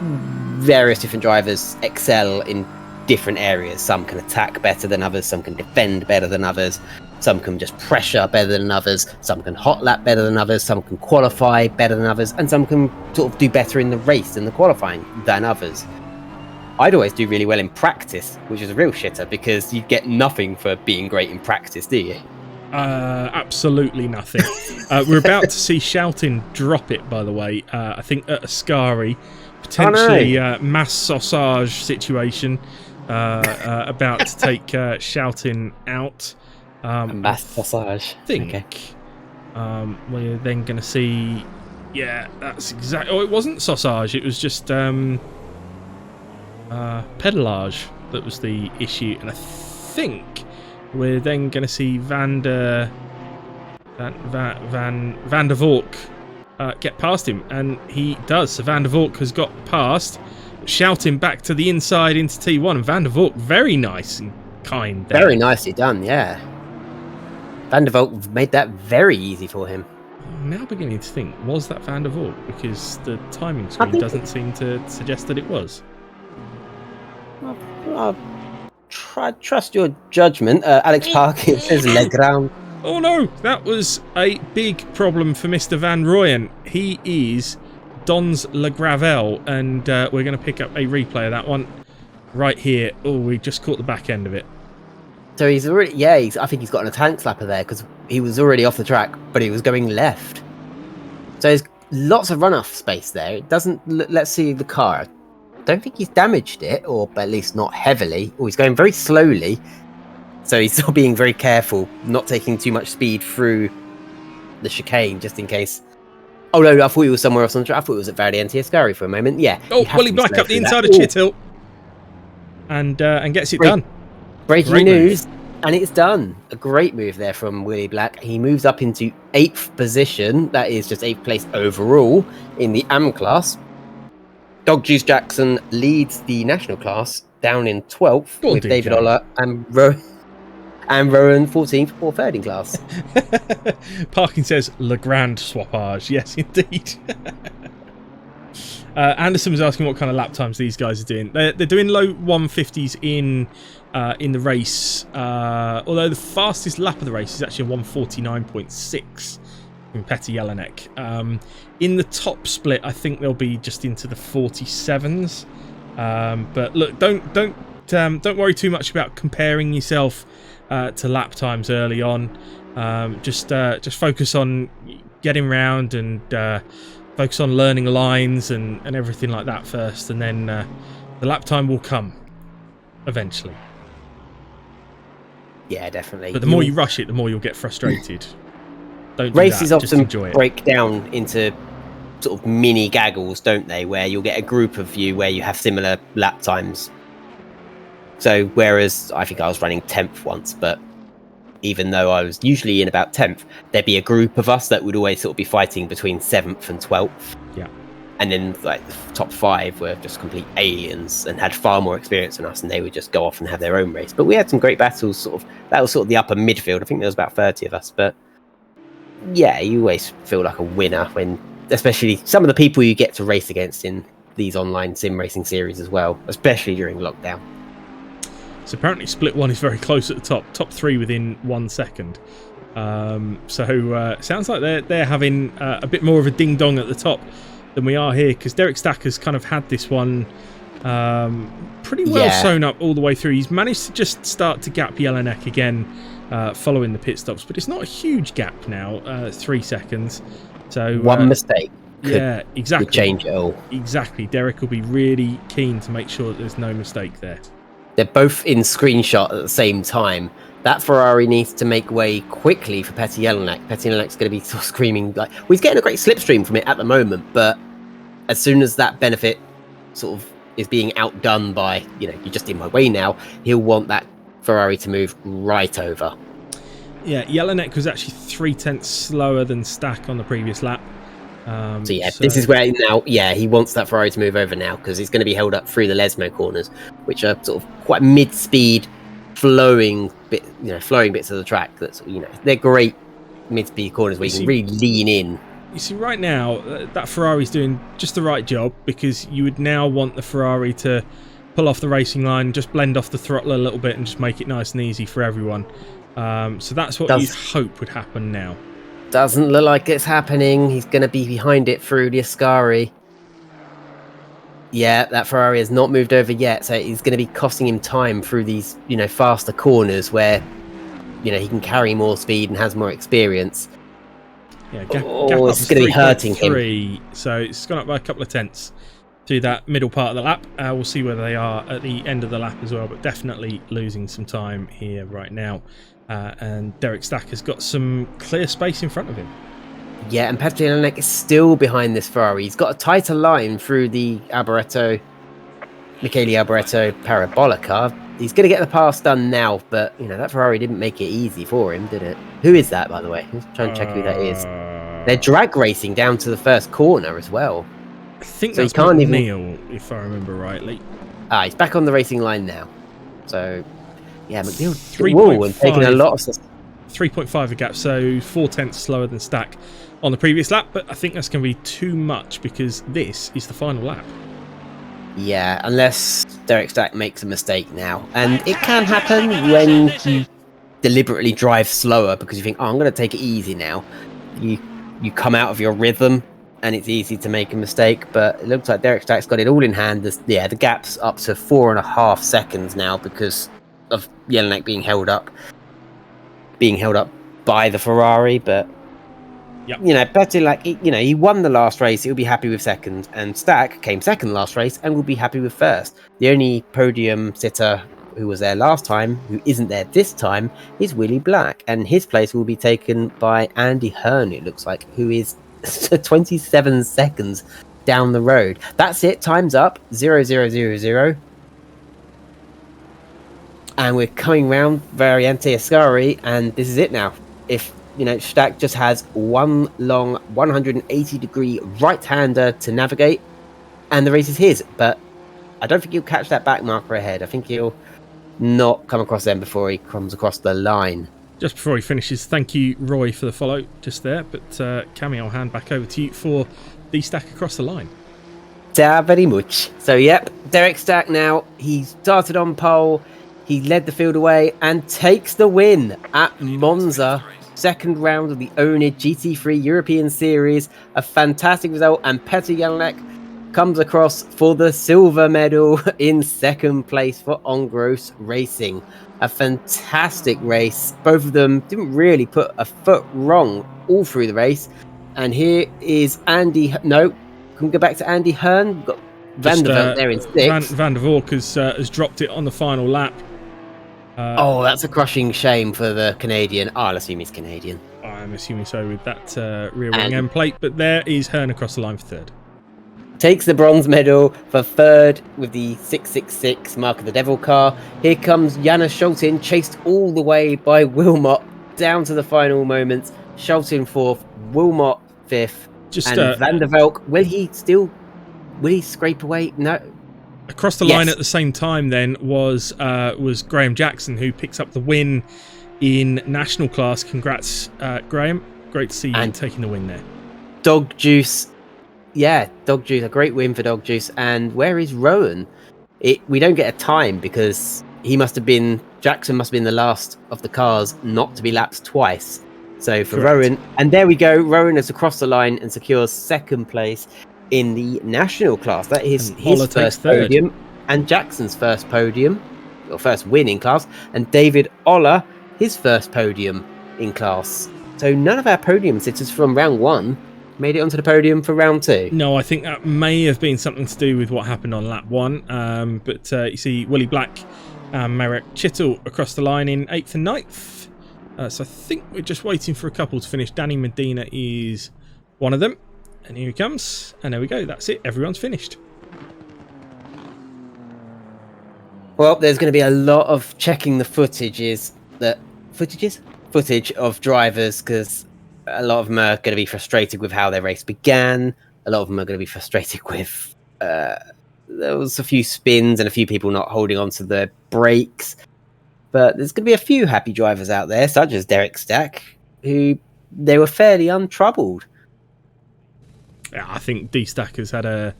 various different drivers excel in different areas. Some can attack better than others, some can defend better than others, some can just pressure better than others, some can hot lap better than others, some can qualify better than others, and some can sort of do better in the race and the qualifying than others. I'd always do really well in practice, which is a real shitter because you get nothing for being great in practice, do you? Absolutely nothing. We're about to see Shouting drop it, by the way. I think at Ascari, potentially mass sausage situation about to take Shouting out. Mass sausage. I think we're then going to see. Yeah, that's exactly. Oh, it wasn't sausage. It was just. Pedalage that was the issue, and I think we're then going to see Van der Valk get past him, and he does. So Van der Valk has got past, Shouting back to the inside into T1, and Van der Valk very nice and kind there. Very nicely done, yeah. Van der Valk made that very easy for him. I'm now beginning to think, was that Van der Valk? Because the timing screen doesn't seem to suggest that it was. Trust your judgment. Alex Parkin says Legrand. Oh no, that was a big problem for Mr. Van Rooyen. He is Don's Le Gravel, and we're going to pick up a replay of that one right here. Oh, we just caught the back end of it. So he's already, I think he's got a tank slapper there because he was already off the track, but he was going left. So there's lots of runoff space there. It doesn't. Let's see the car. Don't think he's damaged it, or at least not heavily. Or he's going very slowly, so he's still being very careful, not taking too much speed through the chicane, just in case. Oh no, I thought he was somewhere else on the track. I thought it was at Variante Ascari for a moment. Yeah. Oh, well, he back up the inside of Chittill and gets it done. Breaking news, and it's done. A great move there from Willie Black. He moves up into 8th position. That is just 8th place overall in the AM class. Dog Juice Jackson leads the national class down in 12th with David Oller and Rowan 14th or 3rd in class. Parkin says Le Grand Swappage. Yes, indeed. Anderson was asking what kind of lap times these guys are doing. They're doing low 150s in the race, although the fastest lap of the race is actually 149.6. from Petr Jelinek. In the top split, I think they'll be just into the 47s. But look, don't worry too much about comparing yourself to lap times early on. Just focus on getting round and focus on learning lines and everything like that first, and then the lap time will come eventually. Yeah, definitely. But the more you rush it, the more you'll get frustrated. Don't do races that, just often enjoy it. break down into sort of mini gaggles, don't they? Where you'll get a group of you where you have similar lap times. So whereas I think I was running 10th once, but even though I was usually in about 10th, there'd be a group of us that would always sort of be fighting between 7th and 12th. Yeah. And then like the top 5 were just complete aliens and had far more experience than us, and they would just go off and have their own race. But we had some great battles. Sort of that was sort of the upper midfield. I think there was about 30 of us. But yeah, you always feel like a winner when, especially some of the people you get to race against in these online sim racing series as well, especially during lockdown. So apparently split 1 is very close at the top. Top 3 within 1 second. So sounds like they're having a bit more of a ding dong at the top than we are here, because Derek Stacker's kind of had this one pretty well sewn up all the way through. He's managed to just start to gap Jelinek again following the pit stops, but it's not a huge gap now, 3 seconds. So one mistake could change it all. Exactly. Derek will be really keen to make sure that there's no mistake there. They're both in screenshot at the same time. That Ferrari needs to make way quickly for Petr Jelinek. Petr Jelinek's going to be sort of screaming like, well, he's getting a great slipstream from it at the moment, but as soon as that benefit sort of is being outdone by, you're just in my way now, he'll want that Ferrari to move right over. Yeah, Jelinek was actually 0.3 slower than Stack on the previous lap. This is where now, he wants that Ferrari to move over now, because he's going to be held up through the Lesmo corners, which are sort of quite mid-speed, flowing bits of the track. That's they're great mid-speed corners where you can really lean in. You see, right now that Ferrari's doing just the right job, because you would now want the Ferrari to pull off the racing line, just blend off the throttle a little bit, and just make it nice and easy for everyone. So that's what you'd hope would happen now. Doesn't look like it's happening. He's going to be behind it through the Ascari. Yeah, that Ferrari has not moved over yet, so he's going to be costing him time through these, faster corners where, he can carry more speed and has more experience. Yeah, gap it's going to be hurting him. So it's gone up by a couple of tenths to that middle part of the lap. We'll see where they are at the end of the lap as well, but definitely losing some time here right now. And Derek Stack has got some clear space in front of him. Yeah, and Petr Jelinek is still behind this Ferrari. He's got a tighter line through the Michele Alboreto Parabolica. He's going to get the pass done now, but that Ferrari didn't make it easy for him, did it? Who is that, by the way? Let's try and check who that is. They're drag racing down to the first corner as well. I think so that's McNeil, if I remember rightly. He's back on the racing line now. So, yeah, McNeil 3.5 taking a lot of 3.5 a gap, so 0.4 slower than Stack on the previous lap, but I think that's going to be too much, because this is the final lap. Yeah, unless Derek Stack makes a mistake now. And it can happen when you deliberately drive slower because you think, I'm going to take it easy now. You come out of your rhythm and it's easy to make a mistake, but it looks like Derek Stack's got it all in hand. The gap's up to 4.5 seconds now because of Jelinek being held up by the Ferrari, but better he won the last race, he'll be happy with second, and Stack came second last race and will be happy with first. The only podium sitter who was there last time, who isn't there this time, is Willie Black, and his place will be taken by Andy Hearn, it looks like, who is 27 seconds down the road. That's it, time's up, 0-0-0-0. And we're coming round Variante Ascari, and this is it now. If Stack just has one long 180-degree right-hander to navigate, and the race is his. But I don't think he'll catch that back marker ahead. I think he'll not come across them before he comes across the line. Just before he finishes, thank you, Roy, for the follow just there. But Cammy, I'll hand back over to you for the Stack across the line. Very much. So, yep, Derek Stack now. He started on pole. He led the field away and takes the win at Monza. second round of the oNiD GT3 European Series. A fantastic result, and Petr Jelinek comes across for the silver medal in second place for OnGross Racing. A fantastic race. Both of them didn't really put a foot wrong all through the race. And here is Andy. No, can we go back to Andy Hearn? We've got Van der Velde there in sixth. Van der Valk has dropped it on the final lap. Oh, that's a crushing shame for the Canadian. I'll assume he's Canadian. I'm assuming so with that rear wing end plate. But there is Hearn across the line for third. Takes the bronze medal for third with the 666 Mark of the Devil car. Here comes Janus Scholtin, chased all the way by Wilmot down to the final moments. Scholtin fourth, Wilmot fifth, and Van der Velk. Will he scrape away? No. Across the line at the same time then was Graham Jackson, who picks up the win in national class. Congrats, Graham. Great to see you taking the win there. Dog Juice. Yeah, Dog Juice, a great win for Dog Juice. And where is Rowan? We don't get a time because Jackson must have been the last of the cars not to be lapped twice. So for Rowan, and there we go, Rowan is across the line and secures second place in the national class. That is his first podium and Jackson's first podium, or first win in class, and David Oller, his first podium in class. So none of our podium sitters from round one made it onto the podium for round two. No, I think that may have been something to do with what happened on lap one. But you see Willie Black and Marek Chittle across the line in 8th and 9th. So I think we're just waiting for a couple to finish. Danny Medina is one of them. And here he comes. And there we go. That's it. Everyone's finished. Well, there's going to be a lot of checking the footage of drivers, because a lot of them are going to be frustrated with how their race began. A lot of them are going to be frustrated with there was a few spins and a few people not holding on to the brakes. But there's going to be a few happy drivers out there, such as Derek Stack, who they were fairly untroubled. Yeah, I think D Stack has had a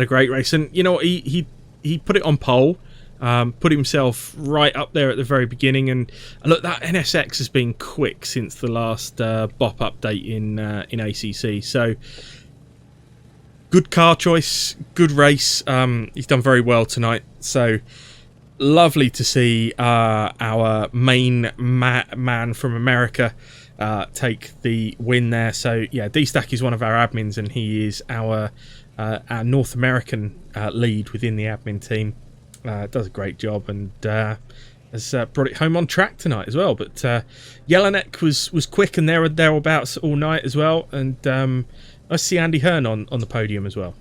great race, and you know what, he put it on pole, put himself right up there at the very beginning, and look, that NSX has been quick since the last BOP update in ACC. So good car choice, good race. He's done very well tonight. So lovely to see our main man from America take the win there. So yeah, D-Stack is one of our admins, and he is our North American lead within the admin team. Does a great job, and has brought it home on track tonight as well. But Jelinek was quick and thereabouts all night as well. And I see Andy Hearn on the podium as well.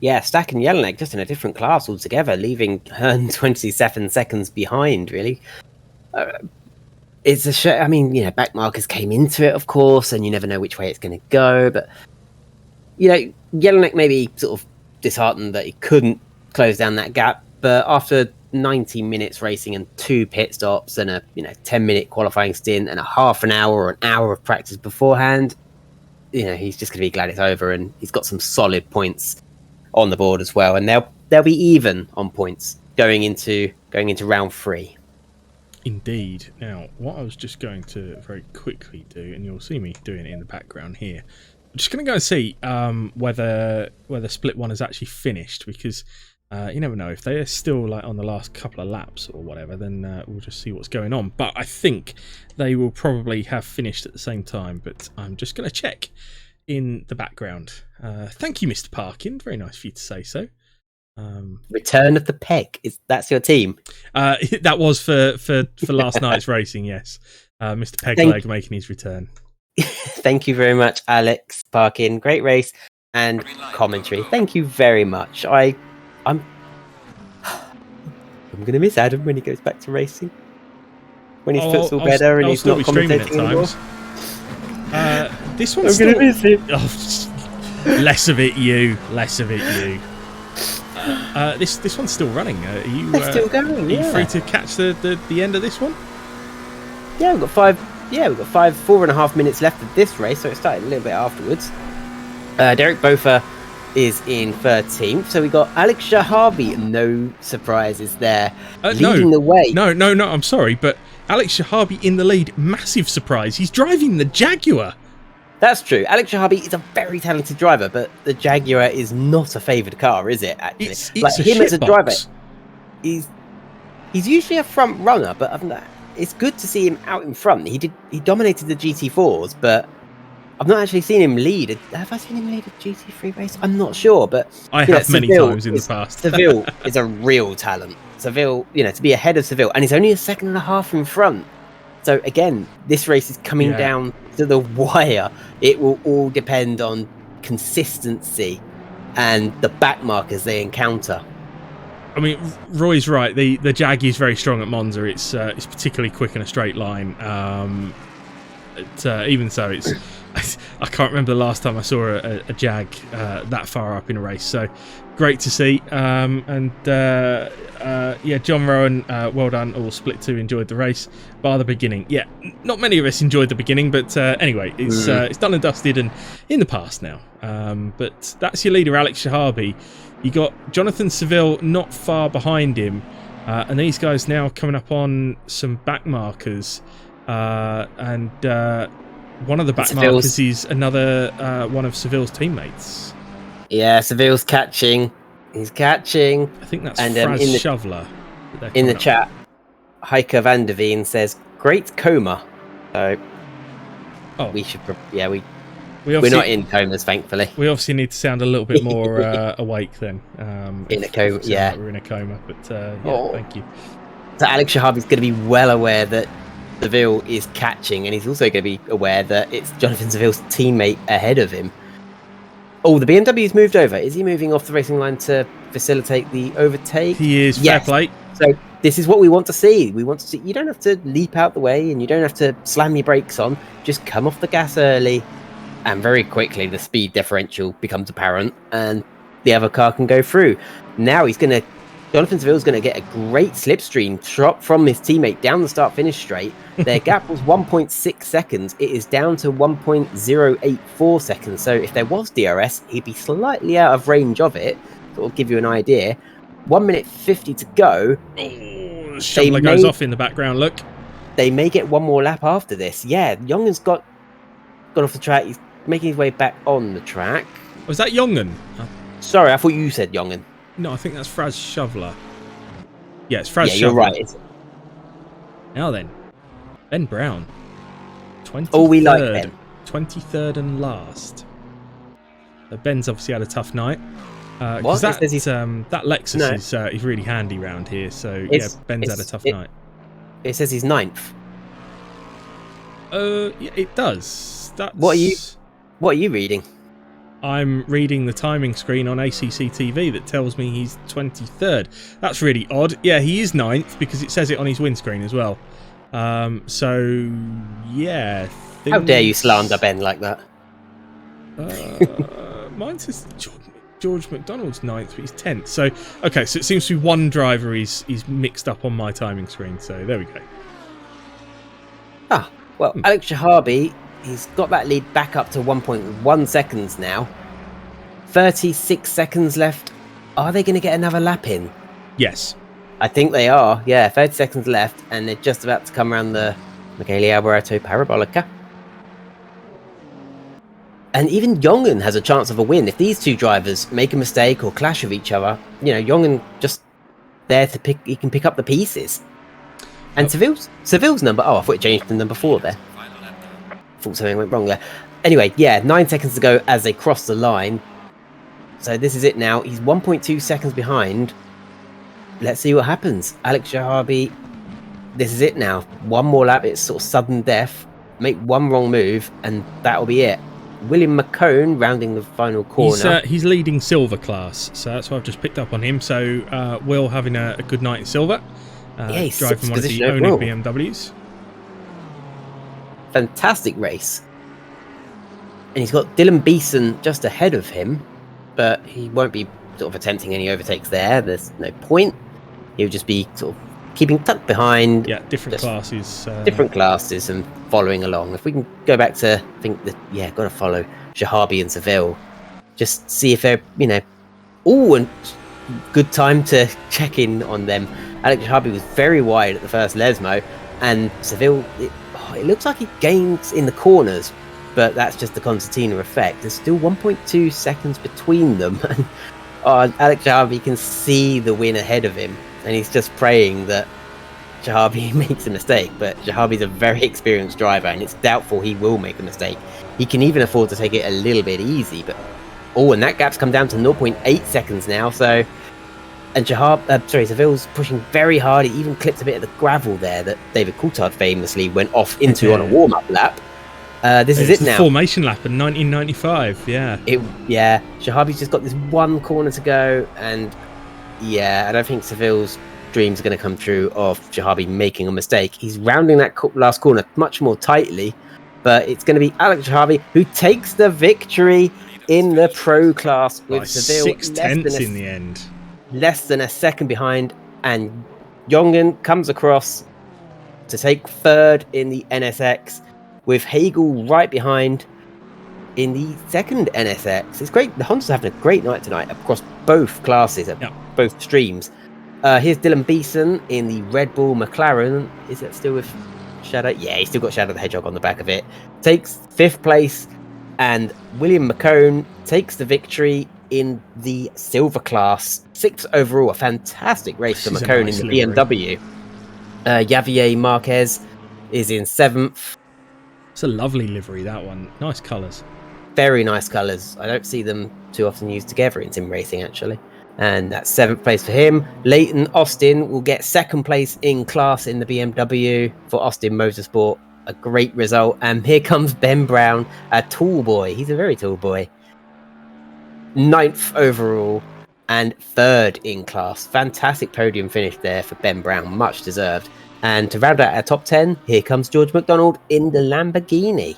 Yeah, Stack and Jelinek just in a different class altogether, leaving Hearn 27 seconds behind, really. It's a shame. I mean, back markers came into it, of course, and you never know which way it's going to go. But, Jelinek may be sort of disheartened that he couldn't close down that gap. But after 90 minutes racing and 2 pit stops and a 10-minute qualifying stint and a half an hour or an hour of practice beforehand, he's just going to be glad it's over, and he's got some solid points on the board as well, and they'll be even on points going into round 3. Indeed. Now, what I was just going to very quickly do, and you'll see me doing it in the background here, I'm just going to go and see whether Split 1 has actually finished, because you never know, if they are still on the last couple of laps or whatever, then we'll just see what's going on. But I think they will probably have finished at the same time, but I'm just going to check in the background. Thank you, Mr. Parkin. Very nice for you to say so. Return of the Peg. That's your team? That was for last night's racing, yes. Mr. Pegleg making his return. Thank you very much, Alex Parkin. Great race and commentary. Thank you very much. I'm going to miss Adam when he goes back to racing. When his foot's all better and he's not commentating anymore. This one's I'm going to miss him. Less of it, you. This one's still running. It's still going. Are you free to catch the end of this one? Yeah, we've got 4.5 minutes left of this race, so it started a little bit afterwards. Derek Bofa is in 13th, so we got Alex Shahabi. No surprises there, leading the way. No. I'm sorry, but Alex Shahabi in the lead. Massive surprise. He's driving the Jaguar. That's true. Alex Shahabi is a very talented driver, but the Jaguar is not a favoured car, is it? Actually, It's like a him as a driver, shitbox. he's usually a front runner, but other than that, it's good to see him out in front. He dominated the GT4s, but I've not actually seen him lead. Have I seen him lead a GT3 race? I'm not sure, but I have many times in the past. Seville is a real talent. Seville, to be ahead of Seville, and he's only a second and a half in front. So again, this race is coming down to the wire. It will all depend on consistency and the back markers they encounter. I mean, Roy's right. The Jag is very strong at Monza. It's particularly quick in a straight line. Even so, it's I can't remember the last time I saw a Jag that far up in a race. So great to see. John Rowan, well done. All split two enjoyed the race, bar the beginning. Yeah, not many of us enjoyed the beginning, but anyway, it's done and dusted and in the past now. But that's your leader, Alex Shahabi. You got Jonathan Seville not far behind him, and these guys now coming up on some back markers, and one of the back markers is another one of Seville's teammates. Yeah, Seville's catching. He's catching. I think that's Fraz Shoveler. In the chat, Heike van der Veen says, "Great coma." So we should, we're not in comas, thankfully. We obviously need to sound a little bit more awake then. In a coma, like we're in a coma, but thank you. So Alex Shahabi's going to be well aware that Seville is catching, and he's also going to be aware that it's Jonathan Seville's teammate ahead of him. Oh, the BMW's moved over. Is he moving off the racing line to facilitate the overtake? He is. Fair play. So this is what we want to see. We want to see. You don't have to leap out the way, and you don't have to slam your brakes on. Just come off the gas early, and very quickly the speed differential becomes apparent, and the other car can go through. Now Jonathan Seville's going to get a great slipstream drop from his teammate down the start-finish straight. Their gap was 1.6 seconds. It is down to 1.084 seconds. So if there was DRS, he'd be slightly out of range of it. That'll give you an idea. 1 minute 50 to go. Oh, Shoveler goes off in the background. Look, they may get one more lap after this. Yeah, Jongen's got off the track. He's making his way back on the track. Was that Jongen? Sorry, I thought you said Jongen. No, I think that's Fraz Shoveler. Yeah, it's Fraz Shoveler. You're right. Now then, Ben Brown. 23rd, oh, we like Ben. 23rd and last. Ben's obviously had a tough night. What? That Lexus is really handy around here. So Ben's had a tough night. It says he's 9th. Yeah, it does. What are you reading? I'm reading the timing screen on ACC TV that tells me he's 23rd. That's really odd. Yeah, he is 9th because it says it on his windscreen as well. So, yeah. How dare you slander Ben like that? Mine says George McDonald's 9th, but he's 10th. So, okay, so it seems to be one driver is mixed up on my timing screen. So, there we go. Alex Shahabi, he's got that lead back up to 1.1 seconds now. 36 seconds left. Are they going to get another lap in? Yes. I think they are. Yeah, 30 seconds left, and they're just about to come around the Michele Alboreto Parabolica. And even Jongen has a chance of a win. If these two drivers make a mistake or clash with each other, Jongen just there to pick. He can pick up the pieces. And Seville's number. Oh, I thought it changed to number 4 there. Thought something went wrong there. Anyway, 9 seconds to go as they cross the line. So this is it now. He's 1.2 seconds behind. Let's see what happens. Alex Shahabi, this is it now. One more lap. It's sort of sudden death. Make one wrong move, and that'll be it. William McCone rounding the final corner. He's leading silver class, so that's what I've just picked up on him. So Will having a good night in silver. He's driving one of the oNiD BMWs. Fantastic race. And he's got Dylan Beeson just ahead of him, but he won't be sort of attempting any overtakes there. There's no point. He'll just be sort of keeping tucked behind. Yeah, different classes. Different classes and following along. If we can go back to, I think, got to follow Shahabi and Seville. Just see if they're, and good time to check in on them. Alex Shahabi was very wide at the first Lesmo. And Seville, it looks like he gains in the corners, but that's just the concertina effect. There's still 1.2 seconds between them. And Alex Jahabi can see the win ahead of him, and he's just praying that Jahabi makes a mistake. But Jahabi's a very experienced driver, and it's doubtful he will make a mistake. He can even afford to take it a little bit easy, but and that gap's come down to 0.8 seconds now. So, and Seville's pushing very hard. He even clipped a bit of the gravel there that David Coulthard famously went off into on a warm-up lap. This is it now. Formation lap in 1995. Yeah. Jahabi's just got this one corner to go, and I don't think Seville's dreams are going to come true of Jahabi making a mistake. He's rounding that last corner much more tightly, but it's going to be Alex Jahabi who takes the victory in the pro class with Seville 6/10 in the end. Less than a second behind, and Jongen comes across to take third in the NSX, with Hagel right behind in the second NSX. It's great. The Honda's having a great night tonight across both classes, both streams. Here's Dylan Beeson in the Red Bull McLaren. Is that still with Shadow? Yeah, he's still got Shadow the Hedgehog on the back of it. Takes 5th place, and William McCone takes the victory in the silver class. 6th overall. A fantastic race for McCone in the BMW. Javier Marquez is in 7th. It's a lovely livery, that one. Nice colours. Very nice colours. I don't see them too often used together in sim racing, actually. And that's 7th place for him. Leighton Austin will get 2nd place in class in the BMW for Austin Motorsport. A great result. And here comes Ben Brown, a tall boy. He's a very tall boy. 9th overall and 3rd in class. Fantastic podium finish there for Ben Brown. Much deserved. And to round out our top 10, here comes George McDonald in the Lamborghini.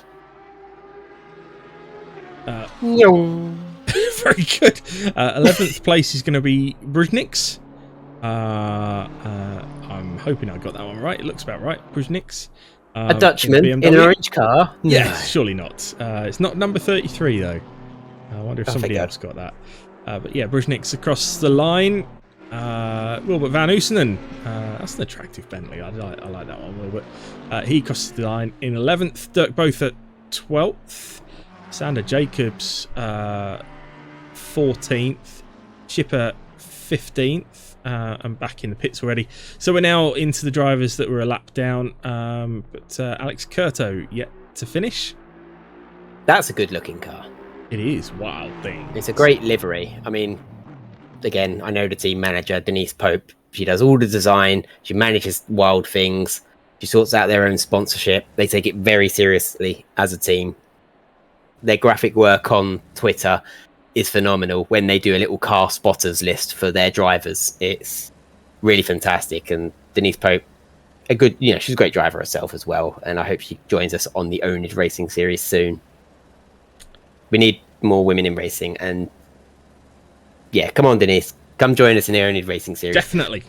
Very good. 11th place is going to be Bruznik's. I'm hoping I got that one right. It looks about right. Bruznik's. A Dutchman in an orange car? Yeah, surely not. It's not number 33, though. I wonder if somebody else got that. But yeah, Bruznik's across the line. Wilbert Van Oosenen. That's an attractive Bentley. I like that one, Wilbert. He crosses the line in 11th. Dirk Both at 12th. Sander Jacobs 14th. Schipper 15th. And back in the pits already. So we're now into the drivers that were a lap down. But Alex Curto yet to finish. That's a good looking car. It is. Wild thing. It's a great livery. I mean, again, I know the team manager, Denise Pope. She does all the design. She manages Wild Things. She sorts out their own sponsorship. They take it very seriously as a team. Their graphic work on Twitter is phenomenal. When they do a little car spotters list for their drivers, it's really fantastic. And Denise Pope, she's a great driver herself as well. And I hope she joins us on the oNiD Racing Series soon. We need more women in racing, and come on, Denise, come join us in the oNiD Racing Series. Definitely.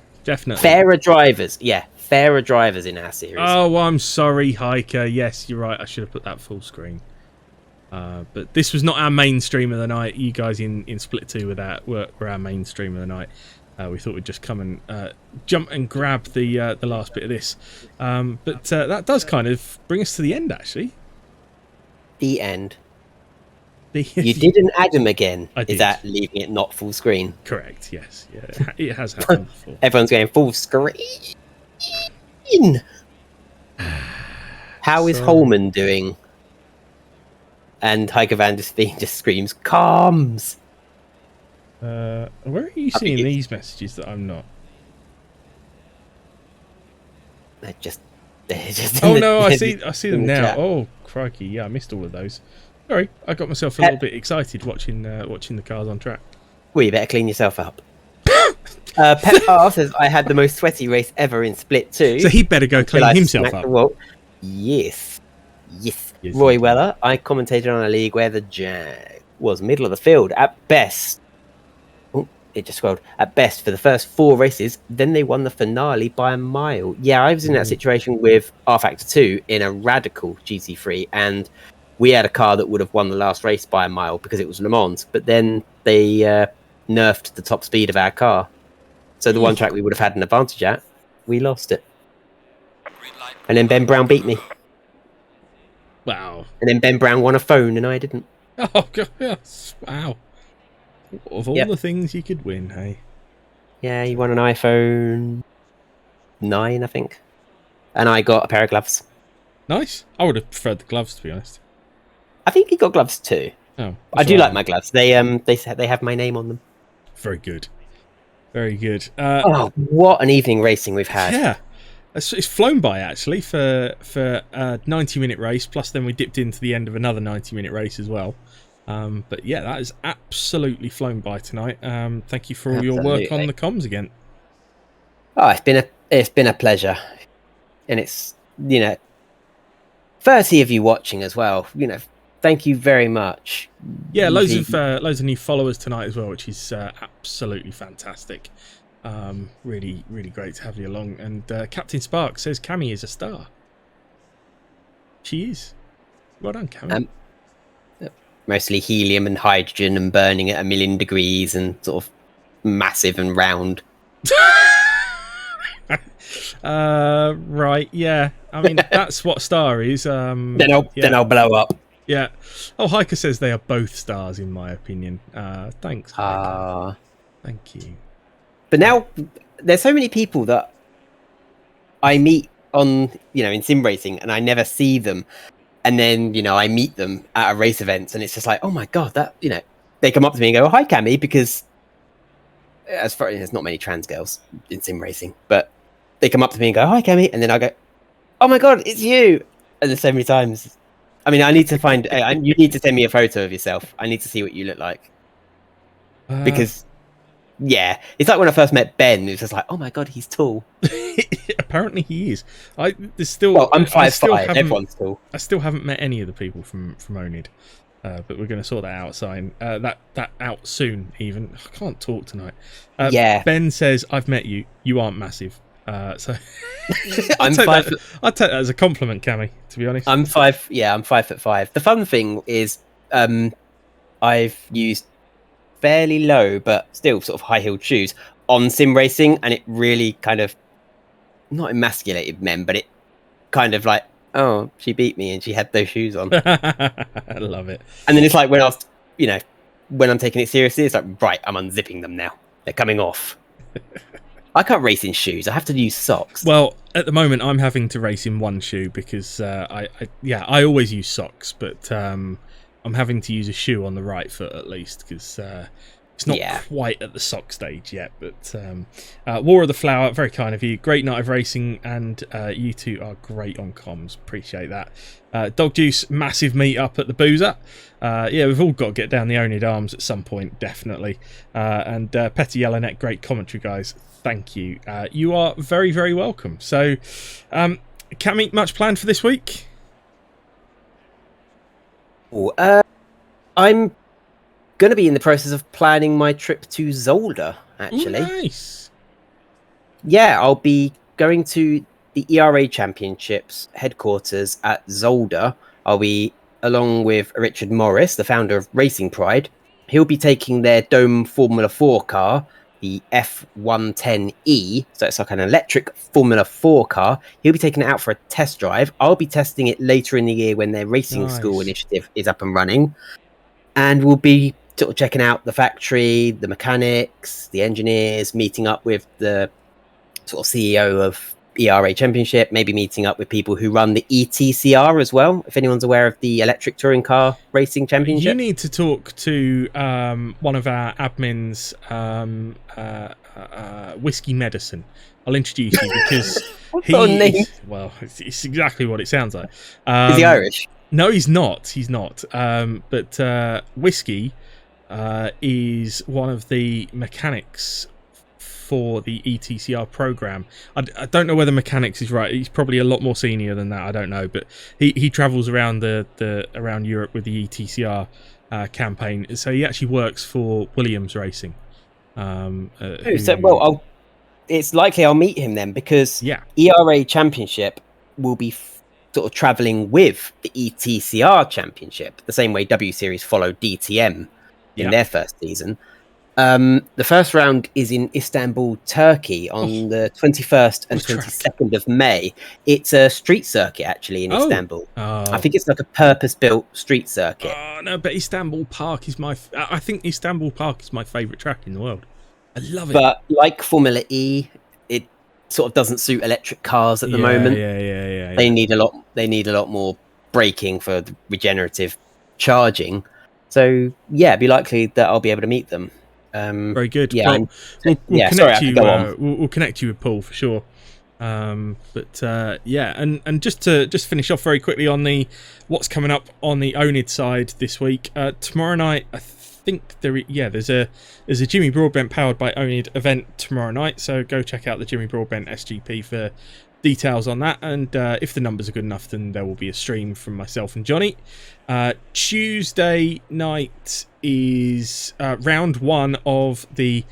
Fairer drivers, fairer drivers in our series. Oh, I'm sorry, Hiker. Yes, you're right. I should have put that full screen. But this was not our main stream of the night. You guys in Split 2 were our main stream of the night. We thought we'd just come and jump and grab the last bit of this. But that does kind of bring us to the end, actually. The end. You did an Adam again. I did. Is that leaving it not full screen? Correct, yes. Yeah, it has happened before. Everyone's going full screen. How is Holman doing? And Heike van der Steen just screams, "Comms!" Where are you seeing these messages that I'm not? They're just oh no, I see them now. Chat. Oh crikey, yeah, I missed all of those. Sorry, I got myself a little bit excited watching the cars on track. Well, you better clean yourself up. Pep R says, I had the most sweaty race ever in Split 2. So he better go clean himself up. Yes. Roy Weller, I commentated on a league where the Jag was middle of the field at best. Oh, it just scrolled. At best for the first 4 races, then they won the finale by a mile. Yeah, I was in that situation with R Factor 2 in a Radical GT3, and we had a car that would have won the last race by a mile because it was Le Mans, but then they nerfed the top speed of our car. So the one track we would have had an advantage at, we lost it. And then Ben Brown beat me. Wow. And then Ben Brown won a phone and I didn't. Oh, God, yes. Wow. Of all the things you could win, hey? Yeah, he won an iPhone 9, I think. And I got a pair of gloves. Nice. I would have preferred the gloves, to be honest. I think he got gloves too. Oh, I do like my gloves. They have my name on them. Very good. Very good. Oh, what an evening racing we've had. Yeah. It's flown by, actually, for a 90-minute race, plus then we dipped into the end of another 90-minute race as well. But yeah, that is absolutely flown by tonight. Thank you for all your work on the comms again. Oh, it's been a pleasure. And it's, 30 of you watching as well. Thank you very much. Yeah, loads of new followers tonight as well, which is absolutely fantastic. Really, really great to have you along. And Captain Spark says Cammy is a star. She is. Well done, Cammy. Mostly helium and hydrogen and burning at 1,000,000 degrees and sort of massive and round. Right, yeah. I mean, that's what star is. Then I'll blow up. Yeah. Oh, Hiker says they are both stars, in my opinion. Thanks, Hiker. Thank you. But now, there's so many people that I meet on, in sim racing, and I never see them. And then, I meet them at a race event, and it's just like, oh my God, that, they come up to me and go, oh, hi, Cammy, because as far as there's not many trans girls in sim racing, but they come up to me and go, hi, Cammy, and then I go, oh my God, it's you. And there's so many times. I mean, I need to find, you need to send me a photo of yourself. I need to see what you look like. Because, yeah, it's like when I first met Ben, it was just like, oh my God, he's tall. Apparently he is. There's still. Well, I'm 5'5". Everyone's tall. I still haven't met any of the people from oNiD, but we're going to sort that out. That out soon. Even I can't talk tonight. Yeah. Ben says I've met you. You aren't massive. So I'll take that as a compliment, Cammy. To be honest, I'm 5'5". The fun thing is, I've used fairly low but still sort of high-heeled shoes on sim racing, and it really kind of not emasculated men, but it kind of like, oh, she beat me and she had those shoes on. I love it. And then it's like when I was, when I'm taking it seriously, it's like, right, I'm unzipping them now. They're coming off. I can't race in shoes. I have to use socks. Well, at the moment, I'm having to race in one shoe because I always use socks, but I'm having to use a shoe on the right foot at least because it's not quite at the sock stage yet. But War of the Flower, very kind of you. Great night of racing, and you two are great on comms. Appreciate that. Dog Juice, massive meet up at the Boozer. Yeah, we've all got to get down the oNiD arms at some point, definitely. And Petty Yellowneck, great commentary, guys. Thank you. You are very, very welcome. So, Cammy, much planned for this week? I'm going to be in the process of planning my trip to Zolder, actually. Ooh, nice. Yeah, I'll be going to the ERA Championships headquarters at Zolder. I'll be along with Richard Morris, the founder of Racing Pride. He'll be taking their Dome Formula 4 car, the F110E, so it's like an electric Formula 4 car. He'll be taking it out for a test drive. I'll be testing it later in the year when their racing school initiative is up and running. And we'll be sort of checking out the factory, the mechanics, the engineers, meeting up with the sort of CEO of ERA Championship, maybe meeting up with people who run the ETCR as well, if anyone's aware of the Electric Touring Car Racing Championship. You need to talk to one of our admins, Whiskey Medicine. I'll introduce you because it's exactly what it sounds like. Is he Irish? No, he's not. He's not. But Whiskey is one of the mechanics for the ETCR program. I don't know whether mechanics is right. He's probably a lot more senior than that. I don't know, but he travels around around Europe with the ETCR campaign. So he actually works for Williams Racing. It's likely I'll meet him then because ERA Championship will be sort of traveling with the ETCR Championship, the same way W Series followed DTM in their first season. The first round is in Istanbul, Turkey, on the 21st and what a track. 22nd of May. It's a street circuit, actually, in Istanbul. I think it's like a purpose-built street circuit. Oh, no, but Istanbul Park is I think Istanbul Park is my favourite track in the world. I love it. But like Formula E, it sort of doesn't suit electric cars at the moment. Yeah. They need a lot more braking for the regenerative charging. So yeah, it'd be likely that I'll be able to meet them. Very good. Yeah, we'll connect sorry, you. go on. We'll connect you with Paul for sure. Yeah, and just to finish off very quickly on what's coming up on the oNiD side this week. Tomorrow night, I think there's a Jimmy Broadbent powered by oNiD event tomorrow night. So go check out the Jimmy Broadbent SGP for details on that. And if the numbers are good enough, then there will be a stream from myself and Johnny. Tuesday night is round one of the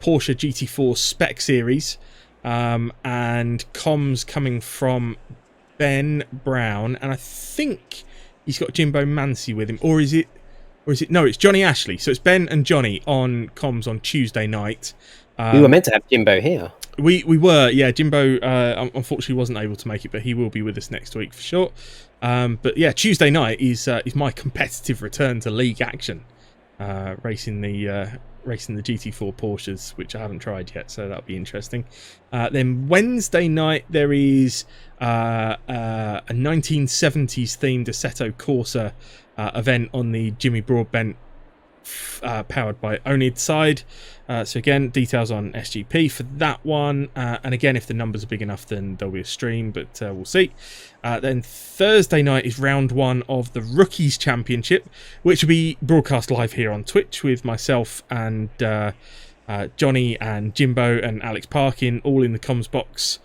Porsche GT4 Spec Series. And comms coming from Ben Brown, and I think he's got Jimbo Mancy with him, or is it no, it's Johnny Ashley. So it's Ben and Johnny on comms on Tuesday night. We were meant to have Jimbo here. We were, yeah. Jimbo unfortunately wasn't able to make it, but he will be with us next week for sure. But yeah, Tuesday night is my competitive return to league action, racing the GT4 Porsches, which I haven't tried yet, so that'll be interesting. Then Wednesday night there is a 1970s themed Assetto Corsa event on the Jimmy Broadbent powered by oNiD side. So again, details on SGP for that one. And again, if the numbers are big enough, then there'll be a stream, but we'll see. Then Thursday night is round one of the Rookies Championship, which will be broadcast live here on Twitch with myself and Johnny and Jimbo and Alex Parkin all in the comms box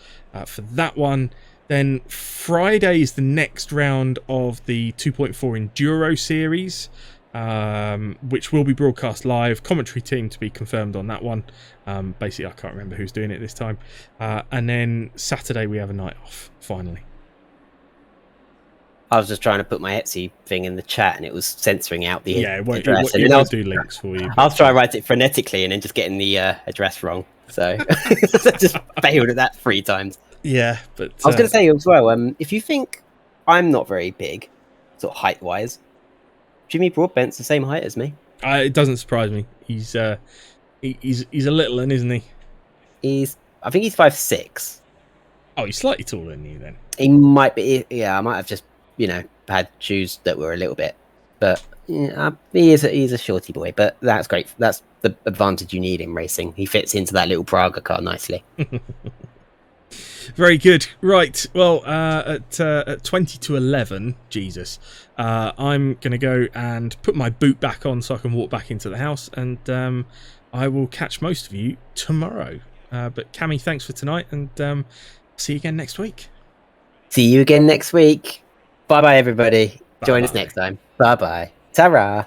for that one. Then Friday is the next round of the 2.4 Enduro series, which will be broadcast live. Commentary team to be confirmed on that one. Basically, I can't remember who's doing it this time. And then Saturday we have a night off, finally. I was just trying to put my Etsy thing in the chat, and it was censoring out the address. It won't do links for you. I'll try to write it phonetically and then just getting the address wrong. So just failed at that 3 times. Yeah, but I was going to say as well, if you think I'm not very big, sort of height-wise, Jimmy Broadbent's the same height as me. It doesn't surprise me. He's a little one, isn't he? I think he's 5'6". Oh, he's slightly taller than you then. He might be. Yeah, I might have just had shoes that were a little bit, but he's a shorty boy. But that's great. That's the advantage you need in racing. He fits into that little Praga car nicely. Very good. Right. Well, at 20 to 11, Jesus, I'm going to go and put my boot back on so I can walk back into the house, and I will catch most of you tomorrow. But Cammy, thanks for tonight, and see you again next week. See you again next week. Bye-bye, everybody. Bye-bye. Join us next time. Bye-bye. Ta-ra.